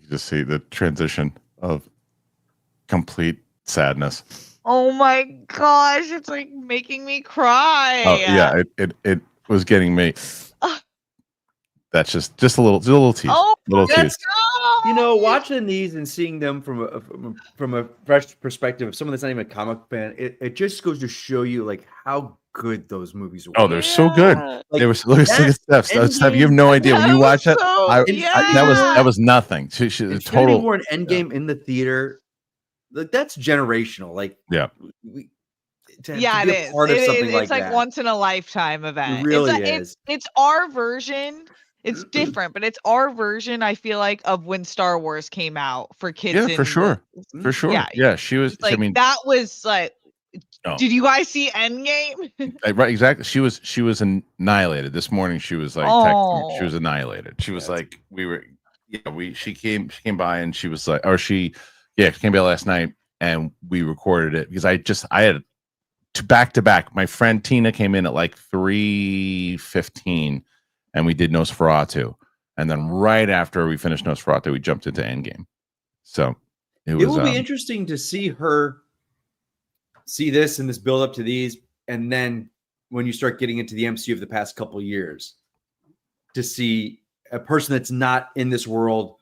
Speaker 1: just see the transition of complete sadness.
Speaker 2: oh my gosh, it's like making me cry.
Speaker 1: Oh yeah, it was getting me. That's just a little tease.
Speaker 2: Oh,
Speaker 1: little
Speaker 2: let's
Speaker 1: tease.
Speaker 2: go.
Speaker 3: You know, watching these and seeing them from a fresh perspective of someone that's not even a comic fan, it just goes to show you like how good those movies were.
Speaker 1: Oh, they're so good.
Speaker 3: Like,
Speaker 1: They were look at Steph. Steph, you have no idea when you watch that. That was nothing. She
Speaker 3: Infinity
Speaker 1: total.
Speaker 3: War and Endgame in the theater, like that's generational. Like
Speaker 1: Yeah.
Speaker 3: To
Speaker 2: it
Speaker 3: be a
Speaker 2: is.
Speaker 3: part of something
Speaker 2: It's like
Speaker 3: that.
Speaker 2: once in a lifetime event.
Speaker 3: It really
Speaker 2: it's
Speaker 3: is.
Speaker 2: It's our version. It's different, but it's our version. I feel like of when Star Wars came out for kids.
Speaker 1: Yeah, for sure. For sure. Yeah, she was.
Speaker 2: Like,
Speaker 1: I mean,
Speaker 2: that was like.
Speaker 1: Oh.
Speaker 2: Did you guys see Endgame?
Speaker 1: Right, exactly. She was annihilated this morning. She was like, texting me. She was annihilated. She was like, she came by and she was like, she came by last night and we recorded it because I had back to back. My friend Tina came in at like 3:15 and we did Nosferatu, and then right after we finished Nosferatu, we jumped into Endgame. So it will
Speaker 3: be interesting to see her see this and this build up to these, and then when you start getting into the MCU of the past couple of years, to see a person that's not in this world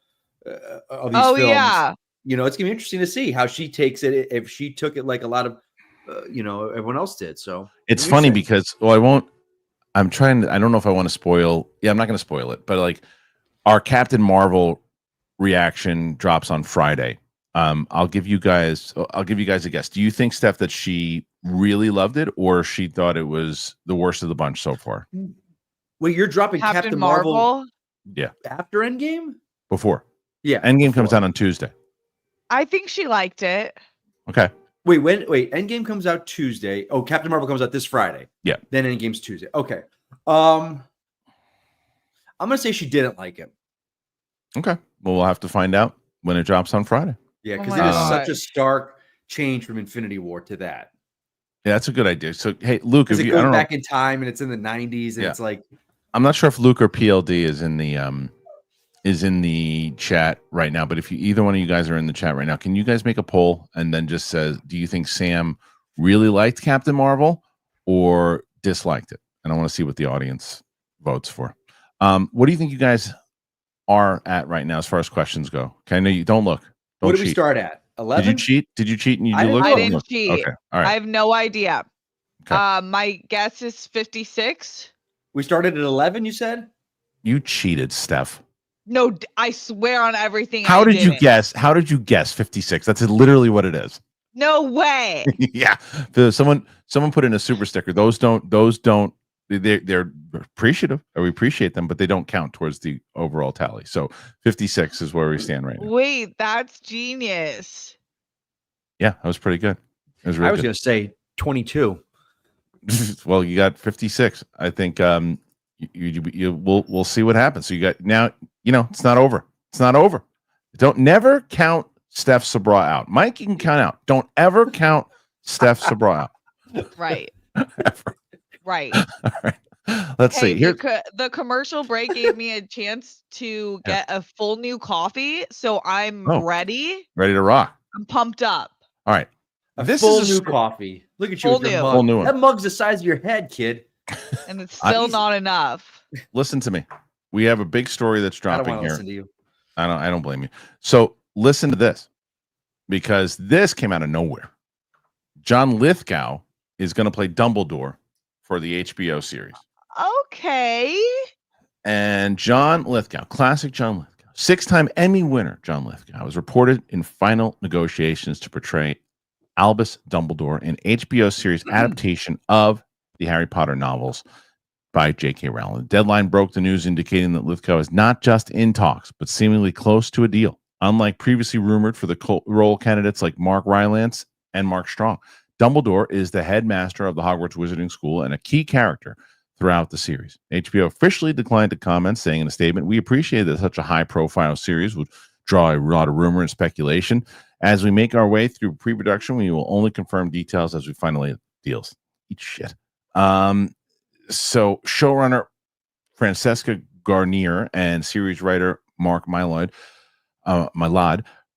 Speaker 3: of these films.
Speaker 2: Yeah.
Speaker 3: You know, it's gonna be interesting to see how she takes it, if she took it like a lot of everyone else did. So
Speaker 1: it's funny because I don't know if I want to spoil. Yeah, I'm not going to spoil it, but like our Captain Marvel reaction drops on Friday. I'll give you guys a guess. Do you think, Steph, that she really loved it or she thought it was the worst of the bunch so far?
Speaker 3: Well, you're dropping Captain Marvel
Speaker 1: yeah,
Speaker 3: after Endgame?
Speaker 1: before.
Speaker 3: Yeah.
Speaker 1: Endgame comes
Speaker 3: before.
Speaker 1: out on Tuesday.
Speaker 2: I think she liked it.
Speaker 1: Okay.
Speaker 3: Wait, Endgame comes out Tuesday. Oh, Captain Marvel comes out this Friday.
Speaker 1: Yeah.
Speaker 3: Then Endgame's Tuesday. Okay. I'm gonna say she didn't like it.
Speaker 1: Okay. Well, we'll have to find out when it drops on Friday.
Speaker 3: Yeah,
Speaker 2: Oh
Speaker 3: because
Speaker 2: my
Speaker 3: it is such a
Speaker 2: gosh.
Speaker 3: stark change from Infinity War to that.
Speaker 1: Yeah, that's a good idea. So, hey, Luke,
Speaker 3: Because
Speaker 1: if
Speaker 3: it
Speaker 1: you, I
Speaker 3: goes
Speaker 1: don't know,
Speaker 3: back in time and it's in the 90s and
Speaker 1: Yeah.
Speaker 3: it's like
Speaker 1: I'm not sure if Luke or PLD is in the chat right now, but if you either one of you guys are in the chat right now, can you guys make a poll and then just says, do you think Sam really liked Captain Marvel or disliked it? And I want to see what the audience votes for. What do you think you guys are at right now as far as questions go? Okay, I know you don't look. Don't
Speaker 3: what do we
Speaker 1: cheat.
Speaker 3: start at?
Speaker 1: Did
Speaker 3: 11?
Speaker 1: you cheat? Did you cheat and you
Speaker 3: I
Speaker 1: do
Speaker 3: didn't
Speaker 1: look?
Speaker 3: know.
Speaker 2: I
Speaker 3: Oh,
Speaker 2: didn't
Speaker 1: Look.
Speaker 2: cheat.
Speaker 1: Okay. All
Speaker 2: I
Speaker 1: right.
Speaker 2: have no idea.
Speaker 1: Okay.
Speaker 2: My guess is 56.
Speaker 3: We started at 11, you said?
Speaker 1: You cheated, Steph.
Speaker 2: No, I swear on everything.
Speaker 1: How
Speaker 2: I
Speaker 1: did you
Speaker 2: didn't.
Speaker 1: guess? How did you guess 56? That's literally what it is.
Speaker 2: No way.
Speaker 1: Yeah. Someone put in a super sticker. Those don't they're appreciative, or we appreciate them, but they don't count towards the overall tally. So 56 is where we stand right now.
Speaker 2: Wait, that's genius.
Speaker 1: Yeah, that was pretty good. It was
Speaker 3: I
Speaker 1: really
Speaker 3: was
Speaker 1: good.
Speaker 3: going to say 22.
Speaker 1: Well, you got 56. I think we'll see what happens. So you got now, it's not over. It's not over. Don't never count Steph Sabra out. Mike, you can count out. Don't ever count Steph Sabra out.
Speaker 2: Right.
Speaker 1: Ever.
Speaker 2: Right.
Speaker 1: All right. Let's
Speaker 2: Hey,
Speaker 1: see. Here,
Speaker 2: the commercial break gave me a chance to get a full new coffee, so I'm
Speaker 1: Oh.
Speaker 2: ready.
Speaker 1: ready to rock.
Speaker 2: I'm pumped up.
Speaker 1: All right.
Speaker 3: A
Speaker 1: This
Speaker 3: full
Speaker 1: is a
Speaker 3: new
Speaker 1: sto-
Speaker 3: coffee. Look at you
Speaker 2: Full
Speaker 3: with your
Speaker 2: new.
Speaker 3: mug.
Speaker 1: Full new one.
Speaker 3: That mug's the size of your head, kid.
Speaker 2: And it's
Speaker 1: I-
Speaker 2: still not enough.
Speaker 1: Listen to me. We have a big story that's
Speaker 3: I don't
Speaker 1: dropping
Speaker 3: want to
Speaker 1: here.
Speaker 3: listen to you.
Speaker 1: I don't blame you. So listen to this, because this came out of nowhere. John Lithgow is going to play Dumbledore for the HBO series.
Speaker 2: Okay.
Speaker 1: And John Lithgow, classic John Lithgow, 6-time Emmy winner John Lithgow, was reported in final negotiations to portray Albus Dumbledore in HBO series adaptation of the Harry Potter novels by J.K. Rowling. The deadline broke the news, indicating that Lithgow is not just in talks, but seemingly close to a deal. Unlike previously rumored for the role candidates like Mark Rylance and Mark Strong, Dumbledore is the headmaster of the Hogwarts Wizarding School and a key character throughout the series. HBO officially declined to comment, saying in a statement, "We appreciate that such a high-profile series would draw a lot of rumor and speculation. As we make our way through pre-production, we will only confirm details as we finally deals." Eat shit. So showrunner Francesca Garnier and series writer Mark Mylod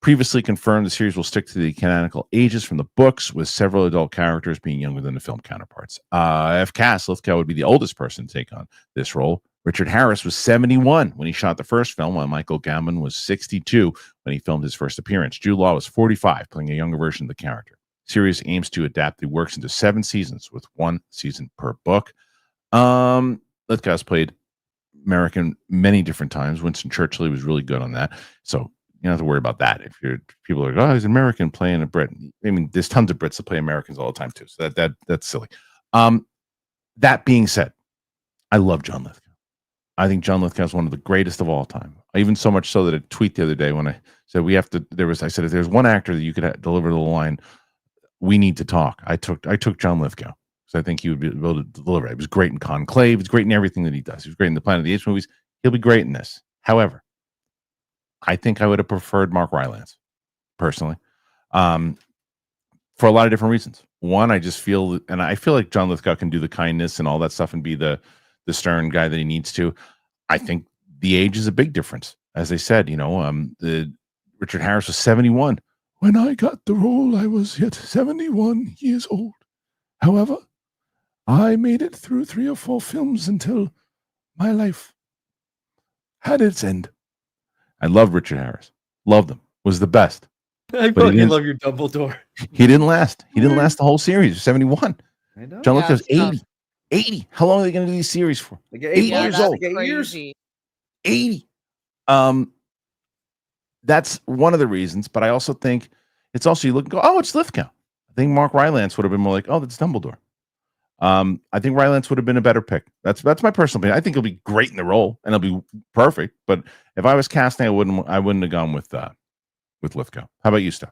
Speaker 1: previously confirmed the series will stick to the canonical ages from the books, with several adult characters being younger than the film counterparts. If cast, Lithgow would be the oldest person to take on this role. Richard Harris was 71 when he shot the first film, while Michael Gambon was 62 when he filmed his first appearance. Jude Law was 45, playing a younger version of the character. The series aims to adapt the works into 7 seasons, with 1 season per book. Lithgow's played American many different times. Winston Churchill, he was really good on that. So you don't have to worry about that. If people are like, oh, he's American playing a Brit. I mean, there's tons of Brits that play Americans all the time too. So that's silly. That being said, I love John Lithgow. I think John Lithgow is one of the greatest of all time. Even so much so that a tweet the other day when I said I said, if there's one actor that you could deliver the line, "We need to talk," I took John Lithgow. So I think he would be able to deliver it. He was great in Conclave. He's great in everything that he does. He was great in the Planet of the Apes movies. He'll be great in this. However, I think I would have preferred Mark Rylance, personally, for a lot of different reasons. One, I just feel, and I feel like John Lithgow can do the kindness and all that stuff and be the stern guy that he needs to. I think the age is a big difference. As I said, the Richard Harris was 71. When I got the role, I was yet 71 years old. However, I made it through 3 or 4 films until my life had its end. I love Richard Harris. Loved him. Was the best.
Speaker 3: I
Speaker 1: But he
Speaker 3: fucking
Speaker 1: didn't-
Speaker 3: love your Dumbledore.
Speaker 1: He didn't last. He didn't last the whole series. 71.
Speaker 3: I know.
Speaker 1: John
Speaker 2: Yeah,
Speaker 1: Lithgow's
Speaker 2: it's tough.
Speaker 1: 80. 80. How long are they going to do these series for?
Speaker 3: Like
Speaker 1: 8
Speaker 2: Yeah,
Speaker 1: years
Speaker 2: that's
Speaker 1: old.
Speaker 3: 8 years.
Speaker 2: crazy.
Speaker 1: 80. That's one of the reasons, but I also think it's also, you look and go, oh, it's Lithgow. I think Mark Rylance would have been more like, oh, that's Dumbledore. I think Rylance would have been a better pick. That's my personal opinion. I think he'll be great in the role and he'll be perfect. But if I was casting, I wouldn't have gone with Lithgow. How about you, Steph?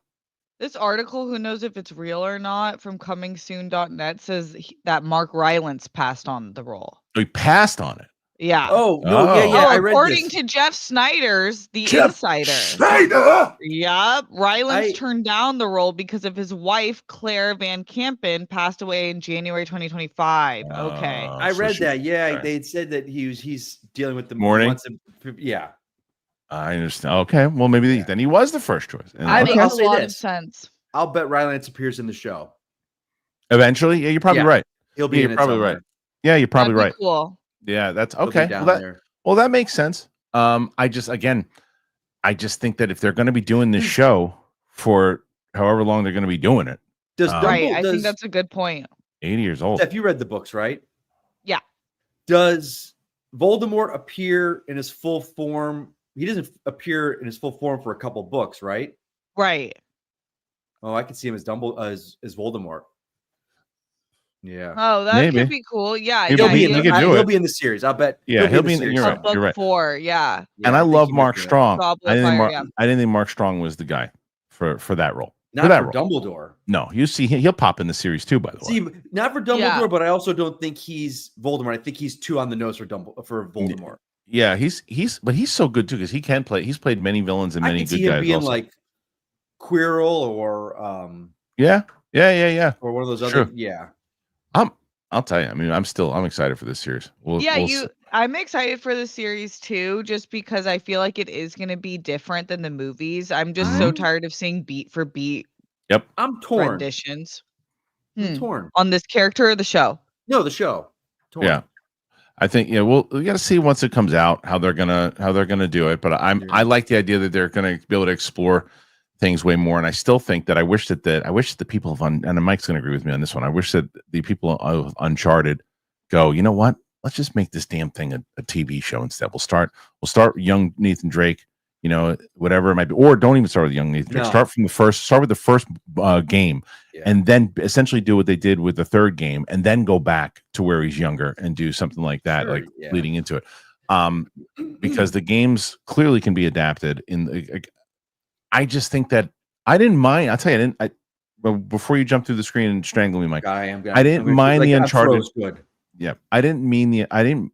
Speaker 2: This article, who knows if it's real or not, from comingsoon.net says that Mark Rylance passed on the role.
Speaker 1: He passed on it.
Speaker 2: Yeah.
Speaker 3: Oh no,
Speaker 1: Oh.
Speaker 3: yeah, I read
Speaker 2: according
Speaker 3: this.
Speaker 2: to Jeff Snyder's The
Speaker 1: Jeff
Speaker 2: Insider.
Speaker 1: Snyder!
Speaker 2: Yep. Rylance
Speaker 3: I-
Speaker 2: turned down the role because of his wife, Claire Van Campen, passed away in January 2025. Okay.
Speaker 3: I
Speaker 1: so
Speaker 3: read
Speaker 1: she-
Speaker 3: that. Yeah,
Speaker 1: sorry.
Speaker 3: they had said that he's dealing with the
Speaker 1: Mourning?
Speaker 3: Yeah,
Speaker 1: I understand. Okay, well maybe then he was the first choice. And
Speaker 3: I
Speaker 2: That
Speaker 3: mean,
Speaker 2: makes
Speaker 3: I'll
Speaker 2: a
Speaker 3: say
Speaker 2: lot of
Speaker 3: this.
Speaker 2: sense.
Speaker 3: I'll bet Rylance appears in the show.
Speaker 1: eventually, yeah, you're probably
Speaker 3: Yeah.
Speaker 1: right.
Speaker 3: He'll be
Speaker 1: Yeah,
Speaker 3: in
Speaker 1: you're
Speaker 3: it
Speaker 1: probably
Speaker 3: somewhere.
Speaker 1: right. Yeah, you're probably
Speaker 2: That'd
Speaker 1: right.
Speaker 2: be cool.
Speaker 1: Yeah, that's
Speaker 3: He'll be
Speaker 1: okay.
Speaker 3: down
Speaker 1: Well,
Speaker 3: there.
Speaker 1: that makes sense. I just think that if they're going to be doing this show for however long they're going to be doing it,
Speaker 3: Does
Speaker 2: Right. I
Speaker 3: does,
Speaker 2: think that's a good point.
Speaker 1: 80 years old.
Speaker 3: Steph, you read the books, right?
Speaker 2: Yeah.
Speaker 3: Does Voldemort appear in his full form? He doesn't appear in his full form for a couple books, right?
Speaker 2: Right.
Speaker 3: Oh, I could see him as as Voldemort. Yeah.
Speaker 2: Oh, that
Speaker 1: Maybe.
Speaker 2: could be cool. Yeah.
Speaker 1: He
Speaker 2: yeah.
Speaker 1: could be-
Speaker 2: he
Speaker 1: he
Speaker 2: is
Speaker 1: could do
Speaker 3: he'll
Speaker 1: it.
Speaker 3: be in the series. I'll bet.
Speaker 1: Yeah, he'll be in
Speaker 3: the
Speaker 1: the-
Speaker 3: series
Speaker 1: you're right.
Speaker 2: book
Speaker 3: somewhere.
Speaker 2: 4. Yeah.
Speaker 3: Yeah,
Speaker 1: And I
Speaker 3: think
Speaker 1: love
Speaker 3: he might
Speaker 1: Mark
Speaker 3: do that.
Speaker 1: Strong.
Speaker 2: Goblet
Speaker 1: I
Speaker 2: of
Speaker 1: didn't,
Speaker 2: Fire,
Speaker 1: think
Speaker 2: yeah.
Speaker 1: I didn't think Mark Strong was the guy for that role.
Speaker 3: Not
Speaker 1: that
Speaker 3: for Dumbledore.
Speaker 1: No, you see, he'll pop in the series too. By the way,
Speaker 3: See, not for Dumbledore,
Speaker 2: Yeah.
Speaker 3: but I also don't think he's Voldemort. I think he's too on the nose for Voldemort.
Speaker 1: yeah, he's so good too because he can play. He's played many villains and
Speaker 3: I
Speaker 1: many
Speaker 3: could
Speaker 1: good
Speaker 3: see him
Speaker 1: guys.
Speaker 3: being
Speaker 1: Also.
Speaker 3: like Quirrell or
Speaker 1: yeah,
Speaker 3: one of those other.
Speaker 1: Sure.
Speaker 3: Yeah.
Speaker 1: I'll tell you. I mean, I'm excited for this series. We'll
Speaker 2: I'm excited for the series too, just because I feel like it is going to be different than the movies. I'm just so tired of seeing beat for beat
Speaker 3: I'm torn.
Speaker 2: renditions
Speaker 3: I'm torn.
Speaker 2: on this character or the show.
Speaker 3: No, the show. Torn.
Speaker 1: Yeah. I think we got to see once it comes out how they're gonna do it. But I like the idea that they're gonna be able to explore things way more. And I still think that I wish that the people of and Mike's gonna agree with me on this one. I wish that the people of Uncharted go, you know what? Let's just make this damn thing a TV show instead. We'll start young Nathan Drake, whatever it might be, or don't even start with young Nathan Drake.
Speaker 3: No.
Speaker 1: Start with the first game, and then essentially do what they did with the third game, and then go back to where he's younger and do something like that,
Speaker 3: Sure,
Speaker 1: like
Speaker 3: yeah.
Speaker 1: leading into it. Because the games clearly can be adapted. I just think that I didn't mind. I'll tell you, before you jump through the screen and strangle me, Mike.
Speaker 3: I
Speaker 1: didn't mind the Uncharted.
Speaker 3: Good.
Speaker 1: Yeah, I didn't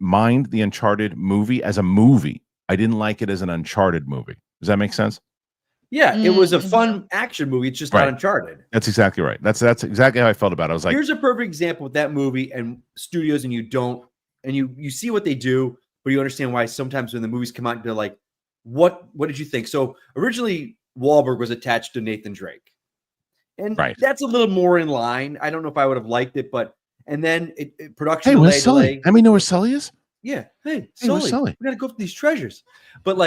Speaker 1: mind the Uncharted movie as a movie. I didn't like it as an Uncharted movie. Does that make sense?
Speaker 3: Yeah, it was a
Speaker 2: Mhm.
Speaker 3: fun action movie. It's just
Speaker 1: Right.
Speaker 3: not Uncharted.
Speaker 1: That's exactly right. That's exactly how I felt about it. I was like,
Speaker 3: Here's a perfect example with that movie and studios, and you see what they do, but you understand why sometimes when the movies come out, they're like, what did you think? So originally Wahlberg was attached to Nathan Drake. And
Speaker 1: Right.
Speaker 3: that's a little more in line. I don't know if I would have liked it, but and then production
Speaker 1: hey, where's Sully?
Speaker 3: delay.
Speaker 1: Let me know where Sully is.
Speaker 3: Yeah. Hey,
Speaker 1: where's
Speaker 3: Sully,
Speaker 1: Sully?
Speaker 3: we gotta go for these treasures. But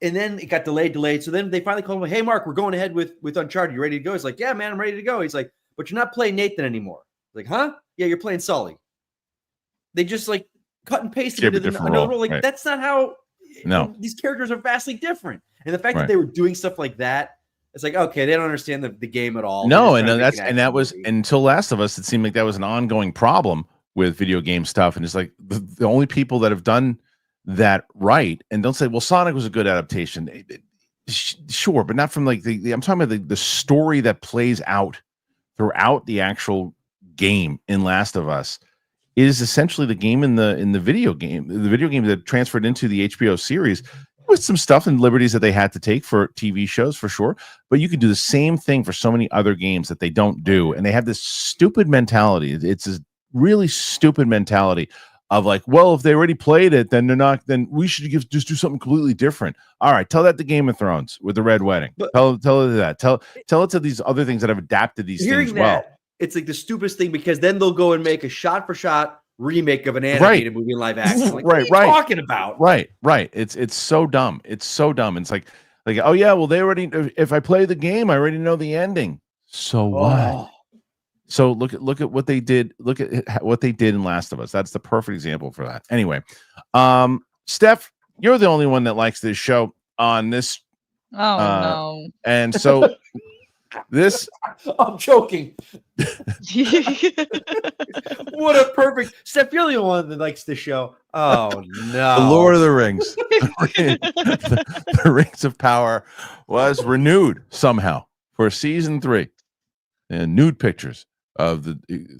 Speaker 3: and then it got delayed. So then they finally called him, hey, Mark, we're going ahead with Uncharted. You ready to go? He's like, yeah, man, I'm ready to go. He's like, but you're not playing Nathan anymore. Like, huh? Yeah, you're playing Sully. They just cut and pasted
Speaker 1: Gave a
Speaker 3: into
Speaker 1: different
Speaker 3: another
Speaker 1: role,
Speaker 3: role.
Speaker 1: right.
Speaker 3: That's not how.
Speaker 1: No.
Speaker 3: These characters are vastly different. And the fact
Speaker 1: Right.
Speaker 3: that they were doing stuff like that, it's like, okay, they don't understand the game at all.
Speaker 1: No,
Speaker 3: They're
Speaker 1: and
Speaker 3: just trying to make an
Speaker 1: that
Speaker 3: action
Speaker 1: was
Speaker 3: movie.
Speaker 1: until Last of Us. It seemed like that was an ongoing problem with video game stuff, and it's like the only people that have done that right. And don't say, well, Sonic was a good adaptation. Sure, but not from I'm talking about the story that plays out throughout the actual game in Last of Us is essentially the game in the video game that transferred into the HBO series with some stuff and liberties that they had to take for TV shows for sure. But you can do the same thing for so many other games that they don't do. And they have this stupid mentality. It's a really stupid mentality of well, if they already played it, then then we should just do something completely different. All right, tell that to Game of Thrones with the Red Wedding.
Speaker 3: But-
Speaker 1: tell it that. Tell it to these other things that have adapted these
Speaker 3: Hearing
Speaker 1: things well.
Speaker 3: that, it's like the stupidest thing because then they'll go and make a shot-for-shot remake of an animated movie in live action. Like, what are you talking about?
Speaker 1: Right. It's so dumb. It's so dumb. It's like, oh yeah, well they already. If I play the game, I already know the ending. So what?
Speaker 3: Oh.
Speaker 1: So look at what they did. Look at what they did in Last of Us. That's the perfect example for that. Anyway, Steph, you're the only one that likes this show on this.
Speaker 2: Oh no.
Speaker 1: And so This
Speaker 3: I'm joking. What a perfect Steph. You're the only one that likes the show. Oh no.
Speaker 1: the Lord of the Rings, the Rings of Power was renewed somehow for season 3, and nude pictures of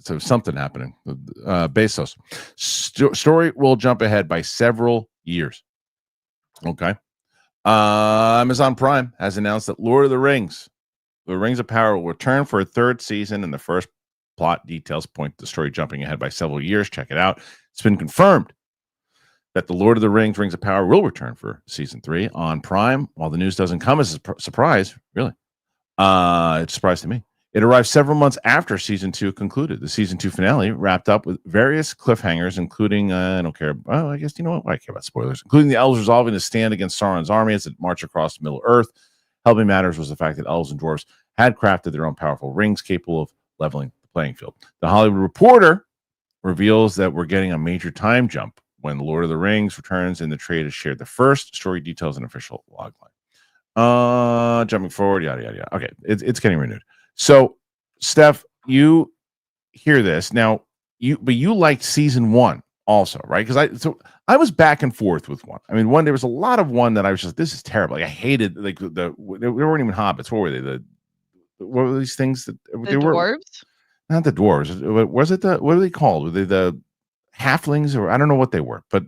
Speaker 1: so something happening. Bezos story will jump ahead by several years. Okay. Amazon Prime has announced that Lord of the Rings, the Rings of Power, will return for a 3rd season, and the first plot details point to the story jumping ahead by several years. Check it out. It's been confirmed that the Lord of the Rings, Rings of Power, will return for season 3 on Prime. While the news doesn't come as a surprise, really, it's a surprise to me. It arrived several months after season 2 concluded. The season 2 finale wrapped up with various cliffhangers, including, I don't care. Oh, I guess, you know what? I care about spoilers. Including the elves resolving to stand against Sauron's army as it marched across Middle Earth. Helping matters was the fact that elves and dwarves had crafted their own powerful rings capable of leveling the playing field. The Hollywood Reporter reveals that we're getting a major time jump when Lord of the Rings returns, and the trade has shared the first story details and official logline. Jumping forward, yada, yada, yada. Okay, it's getting renewed. So, Steph, you hear this now. But you liked season 1 also, right? Because I was back and forth with one. I mean, there was a lot of one that I was just, this is terrible. Like, I hated, like, they weren't even hobbits. What were they? What were these things that they were?
Speaker 2: Dwarves?
Speaker 1: Not the dwarves. Was it what are they called? Were they the halflings, or I don't know what they were? But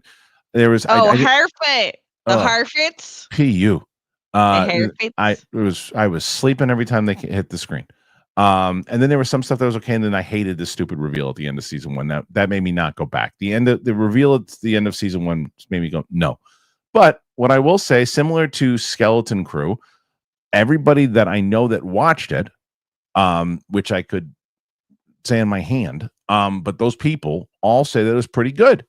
Speaker 1: there was
Speaker 2: Harfit. The Harfits.
Speaker 1: Pu.
Speaker 2: I
Speaker 1: was sleeping every time they hit the screen. And then there was some stuff that was okay, and then I hated the stupid reveal at the end of season 1. That made me not go back. The reveal at the end of season 1 made me go no. But what I will say, similar to Skeleton Crew, everybody that I know that watched it, which I could say in my hand, but those people all say that it was pretty good.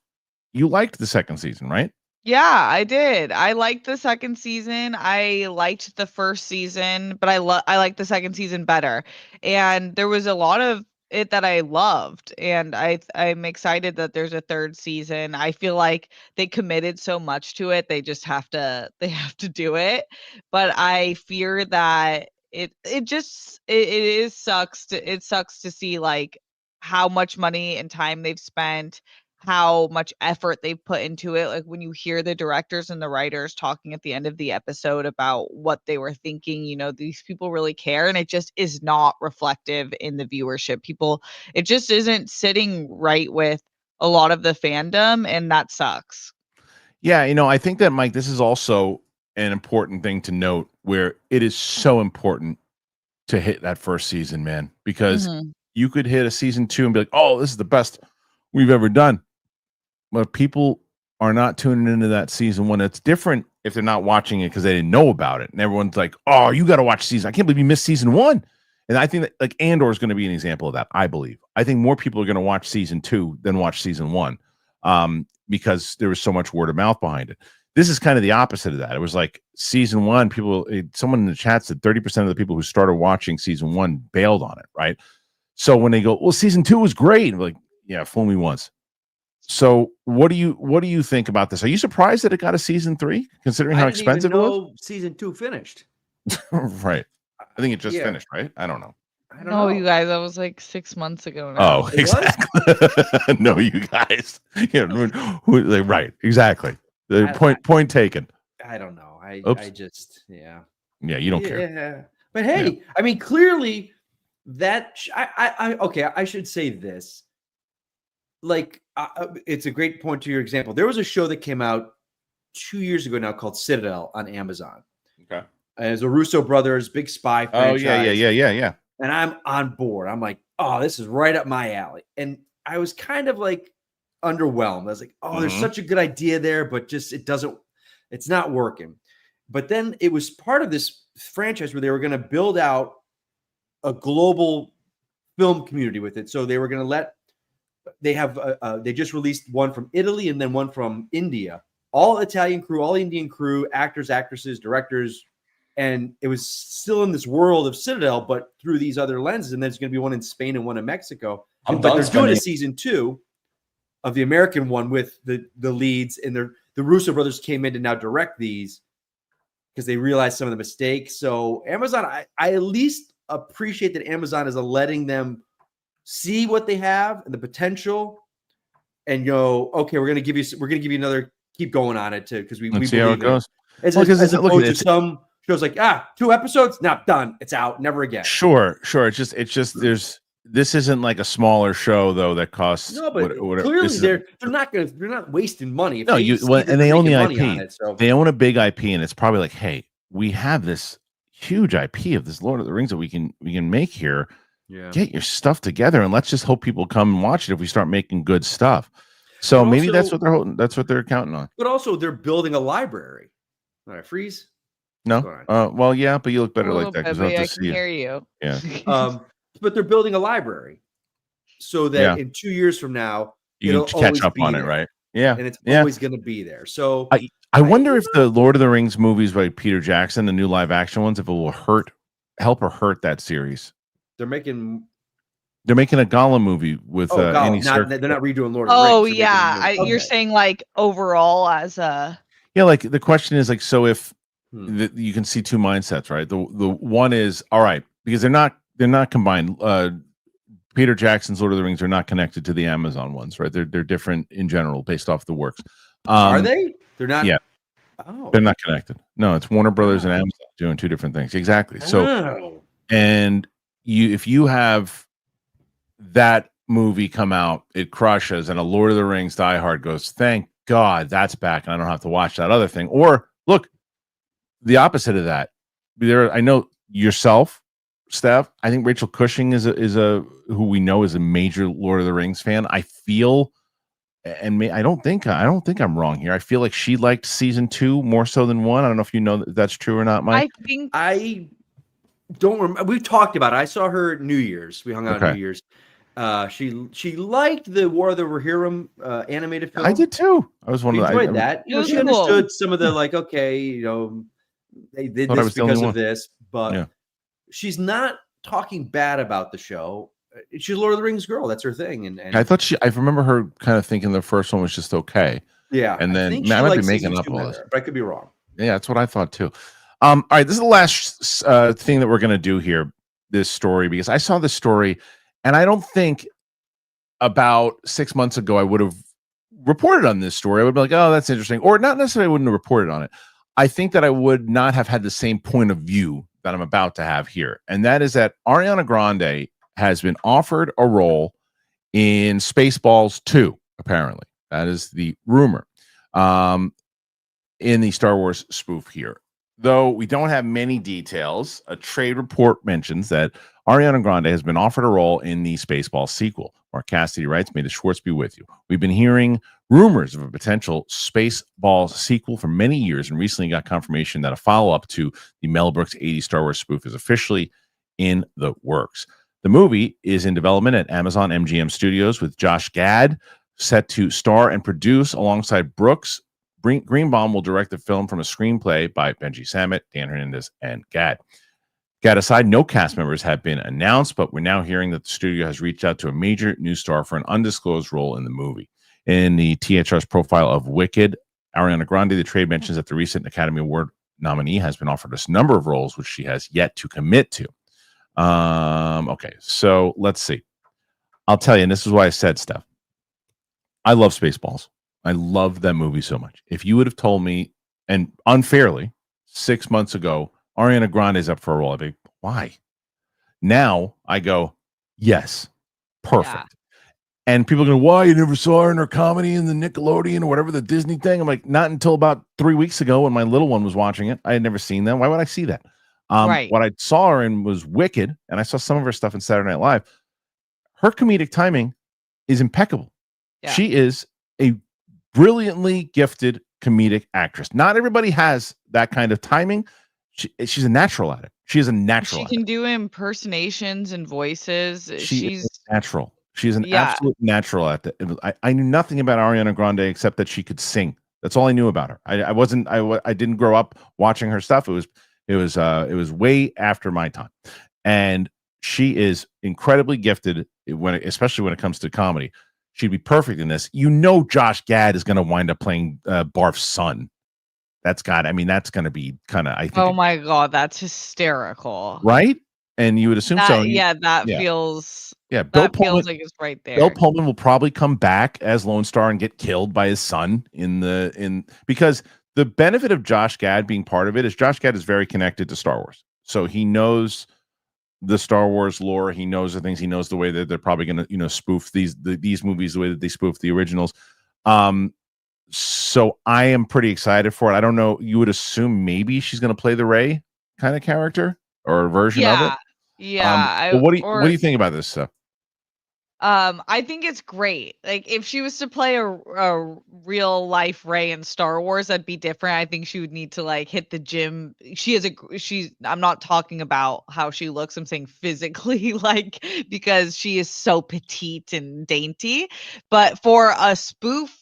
Speaker 1: You liked the 2nd season, right?
Speaker 2: Yeah, I did. I liked the 2nd season. I liked the 1st season, but I liked the 2nd season better. And there was a lot of it that I loved, and I'm excited that there's a 3rd season. I feel like they committed so much to it. They just have to do it. But I fear that it sucks to see like how much money and time they've spent, how much effort they've put into it. Like when you hear the directors and the writers talking at the end of the episode about what they were thinking, these people really care, and it just is not reflective in the viewership. It just isn't sitting right with a lot of the fandom, and that sucks.
Speaker 1: Yeah, I think that, Mike, this is also an important thing to note, where it is so important to hit that 1st season, man, because you could hit a season 2 and be like, oh, this is the best we've ever done. But people are not tuning into that season 1. It's different if they're not watching it because they didn't know about it. And everyone's like, oh, you got to watch season. I can't believe you missed season 1. And I think that like Andor is going to be an example of that, I believe. I think more people are going to watch season 2 than watch season 1 because there was so much word of mouth behind it. This is kind of the opposite of that. It was like season 1, someone in the chat said 30% of the people who started watching season 1 bailed on it, right? So when they go, well, season 2 was great. I'm like, yeah, fool me once. So what do you think about this? Are you surprised that it got a season 3, considering how expensive it was?
Speaker 3: Season 2 finished.
Speaker 1: Right. I think it just finished, right? I don't know.
Speaker 3: I don't know.
Speaker 2: You guys, that was like 6 months ago now.
Speaker 1: Oh, exactly. No, you guys. Right, exactly. The point taken.
Speaker 3: I don't know. I just
Speaker 1: Yeah, you don't care.
Speaker 3: Yeah. But hey, I mean, clearly that I should say this. Like, it's a great point to your example. There was a show that came out 2 years ago now called Citadel on Amazon.
Speaker 1: Okay.
Speaker 3: And it's a Russo brothers, big spy franchise.
Speaker 1: Oh, yeah.
Speaker 3: And I'm on board. I'm like, oh, this is right up my alley. And I was kind of like underwhelmed. I was like, oh, there's such a good idea there, but just it's not working. But then it was part of this franchise where they were going to build out a global film community with it. So they were going to they just released one from Italy and then one from India, all Italian crew, all Indian crew, actors, actresses, directors. And it was still in this world of Citadel, but through these other lenses. And there's going to be one in Spain and one in Mexico. But they're doing a season 2 of the American one with the leads. And the Russo brothers came in to now direct these because they realized some of the mistakes. So Amazon, I at least appreciate that Amazon is letting them see what they have and the potential, and go, okay, we're gonna give you another, keep going on it too, because we
Speaker 1: Let's see how it
Speaker 3: believe in it.
Speaker 1: goes.
Speaker 3: As
Speaker 1: Well, 'cause look,
Speaker 3: opposed to
Speaker 1: it's-
Speaker 3: some shows like 2 episodes, now done, it's out, never again.
Speaker 1: Sure. It's just this isn't like a smaller show though that costs.
Speaker 3: No, but
Speaker 1: what
Speaker 3: clearly
Speaker 1: this is
Speaker 3: they're not wasting money. If
Speaker 1: No,
Speaker 3: they see that
Speaker 1: and they
Speaker 3: they're
Speaker 1: own the
Speaker 3: making
Speaker 1: IP.
Speaker 3: money on it, so.
Speaker 1: They own a big IP, and it's probably like, hey, we have this huge IP of this Lord of the Rings that we can make here.
Speaker 3: Yeah.
Speaker 1: Get your stuff together, and let's just hope people come and watch it if we start making good stuff. So
Speaker 3: But
Speaker 1: maybe that's
Speaker 3: also-
Speaker 1: what they're holding. That's what they're counting on.
Speaker 3: But also, they're building a library. All right, freeze.
Speaker 1: No,
Speaker 3: What's
Speaker 1: well, yeah, but you look better
Speaker 2: A
Speaker 1: like
Speaker 2: little
Speaker 1: that
Speaker 2: bit,
Speaker 1: because I
Speaker 2: but
Speaker 1: have
Speaker 2: I
Speaker 1: to
Speaker 2: can
Speaker 1: see it.
Speaker 2: hear you.
Speaker 1: Yeah,
Speaker 3: But they're building a library so that
Speaker 1: Yeah.
Speaker 3: in 2 years from now,
Speaker 1: you
Speaker 3: it'll
Speaker 1: can catch
Speaker 3: always
Speaker 1: up
Speaker 3: be
Speaker 1: on it,
Speaker 3: there.
Speaker 1: right? Yeah,
Speaker 3: and it's
Speaker 1: yeah.
Speaker 3: always going to be there. So
Speaker 1: I wonder if the Lord of the Rings movies by Peter Jackson, the new live action ones, if it will help or hurt that series.
Speaker 3: they're making.
Speaker 1: They're making a Gollum movie with
Speaker 3: Andy
Speaker 1: Andy
Speaker 3: they're
Speaker 1: Serkis.
Speaker 3: not redoing Lord of the
Speaker 2: Oh
Speaker 3: Rings. They're
Speaker 2: yeah,
Speaker 3: making a new-
Speaker 2: you're
Speaker 3: okay.
Speaker 2: saying like overall as a
Speaker 1: Yeah, like the question is like, so if
Speaker 3: Hmm.
Speaker 1: you can see two mindsets, right? The one is all right because they're not combined. Peter Jackson's Lord of the Rings are not connected to the Amazon ones, right? They're different in general based off the works.
Speaker 3: Are they? They're not.
Speaker 1: yeah.
Speaker 3: Oh.
Speaker 1: They're not connected. No, it's Warner Brothers and Amazon doing two different things. Exactly. So
Speaker 3: Oh.
Speaker 1: and if you have that movie come out, it crushes, and a Lord of the Rings diehard goes, thank God that's back, and I don't have to watch that other thing. Or look, the opposite of that. I know yourself, Steph. I think Rachel Cushing is a who we know is a major Lord of the Rings fan. I feel, and I don't think I'm wrong here. I feel like she liked season 2 more so than 1. I don't know if you know that that's true or not, Mike.
Speaker 2: I think
Speaker 3: I don't remember. We've talked about it. I saw her at New Year's. We hung out
Speaker 1: Okay.
Speaker 3: at New Year's. She liked the War of the Rohirrim animated film.
Speaker 1: I did too. I was one
Speaker 3: She
Speaker 1: of the.
Speaker 3: enjoyed that.
Speaker 2: It was
Speaker 3: She
Speaker 2: cool.
Speaker 3: understood some of the like, okay, they did
Speaker 1: Thought I
Speaker 3: this
Speaker 1: was the only
Speaker 3: because
Speaker 1: one.
Speaker 3: of this, but
Speaker 1: Yeah.
Speaker 3: she's not talking bad about the show. She's a Lord of the Rings girl. That's her thing. And
Speaker 1: I thought I remember her kind of thinking the first one was just okay.
Speaker 3: yeah,
Speaker 1: and then-
Speaker 3: think
Speaker 1: man,
Speaker 3: she
Speaker 1: I might be
Speaker 3: likes
Speaker 1: making
Speaker 3: season
Speaker 1: up
Speaker 3: 2
Speaker 1: all
Speaker 3: better,
Speaker 1: this.
Speaker 3: but I could be wrong.
Speaker 1: Yeah, that's what I thought too. All right, this is the last thing that we're going to do here, this story, because I saw this story, and I don't think about 6 months ago I would have reported on this story. I would be like, oh, that's interesting. Or not necessarily I wouldn't have reported on it. I think that I would not have had the same point of view that I'm about to have here. And that is that Ariana Grande has been offered a role in Spaceballs 2, apparently. That is the rumor. In the Star Wars spoof here. Though we don't have many details, a trade report mentions that Ariana Grande has been offered a role in the Spaceballs sequel. Mark Cassidy writes, may the Schwartz be with you. We've been hearing rumors of a potential Spaceballs sequel for many years and recently got confirmation that a follow-up to the Mel Brooks 80s Star Wars spoof is officially in the works. The movie is in development at Amazon MGM Studios with Josh Gad set to star and produce alongside Brooks. Greenbaum will direct the film from a screenplay by Benji Sammet, Dan Hernandez, and Gad. Gad aside, no cast members have been announced, but we're now hearing that the studio has reached out to a major new star for an undisclosed role in the movie. In the THR's profile of Wicked, Ariana Grande, the trade mentions that the recent Academy Award nominee has been offered a number of roles which she has yet to commit to. Okay, so let's see. I'll tell you, and this is why I said, Steph, I love Spaceballs. I love that movie so much. If you would have told me, and unfairly, 6 months ago, Ariana Grande is up for a role, I'd be, why? Now I go, yes, perfect.
Speaker 2: Yeah.
Speaker 1: And people go, why? You never saw her in her comedy in the Nickelodeon or whatever, the Disney thing? I'm like, not until about 3 weeks ago when my little one was watching it. I had never seen that. Why would I see that?
Speaker 2: Right.
Speaker 1: What I saw her in was Wicked, and I saw some of her stuff in Saturday Night Live. Her comedic timing is impeccable.
Speaker 2: Yeah.
Speaker 1: She is a brilliantly gifted comedic actress. Not everybody has that kind of timing. She's a natural at it. She is a natural.
Speaker 2: She
Speaker 1: at
Speaker 2: can
Speaker 1: it.
Speaker 2: do impersonations and voices.
Speaker 1: She's natural. She's an
Speaker 2: Yeah.
Speaker 1: absolute natural at that. I knew nothing about Ariana Grande except that she could sing. That's all I knew about her. I didn't grow up watching her stuff. It was way after my time, and she is incredibly gifted especially when it comes to comedy. She'd be perfect in this. You know, Josh Gad is going to wind up playing Barf's son. That's going to be kind of, I think.
Speaker 2: Oh my God, that's hysterical.
Speaker 1: Right? and you would assume so.
Speaker 2: That
Speaker 1: yeah.
Speaker 2: feels
Speaker 1: Bill
Speaker 2: that
Speaker 1: Pullman,
Speaker 2: feels like it's right there.
Speaker 1: Bill Pullman will probably come back as Lone Star and get killed by his son because the benefit of Josh Gad being part of it is Josh Gad is very connected to Star Wars, so he knows the Star Wars lore. He knows the things. He knows the way that they're probably going to spoof these movies the way that they spoof the originals. So I am pretty excited for it. I don't know. You would assume maybe she's going to play the Rey kind of character or a version of it.
Speaker 2: Yeah.
Speaker 1: What do you think about this stuff?
Speaker 2: I think it's great. Like if she was to play a real life Rey in Star Wars, that'd be different. I think she would need to like hit the gym. I'm not talking about how she looks. I'm saying physically, like because she is so petite and dainty. But for a spoof,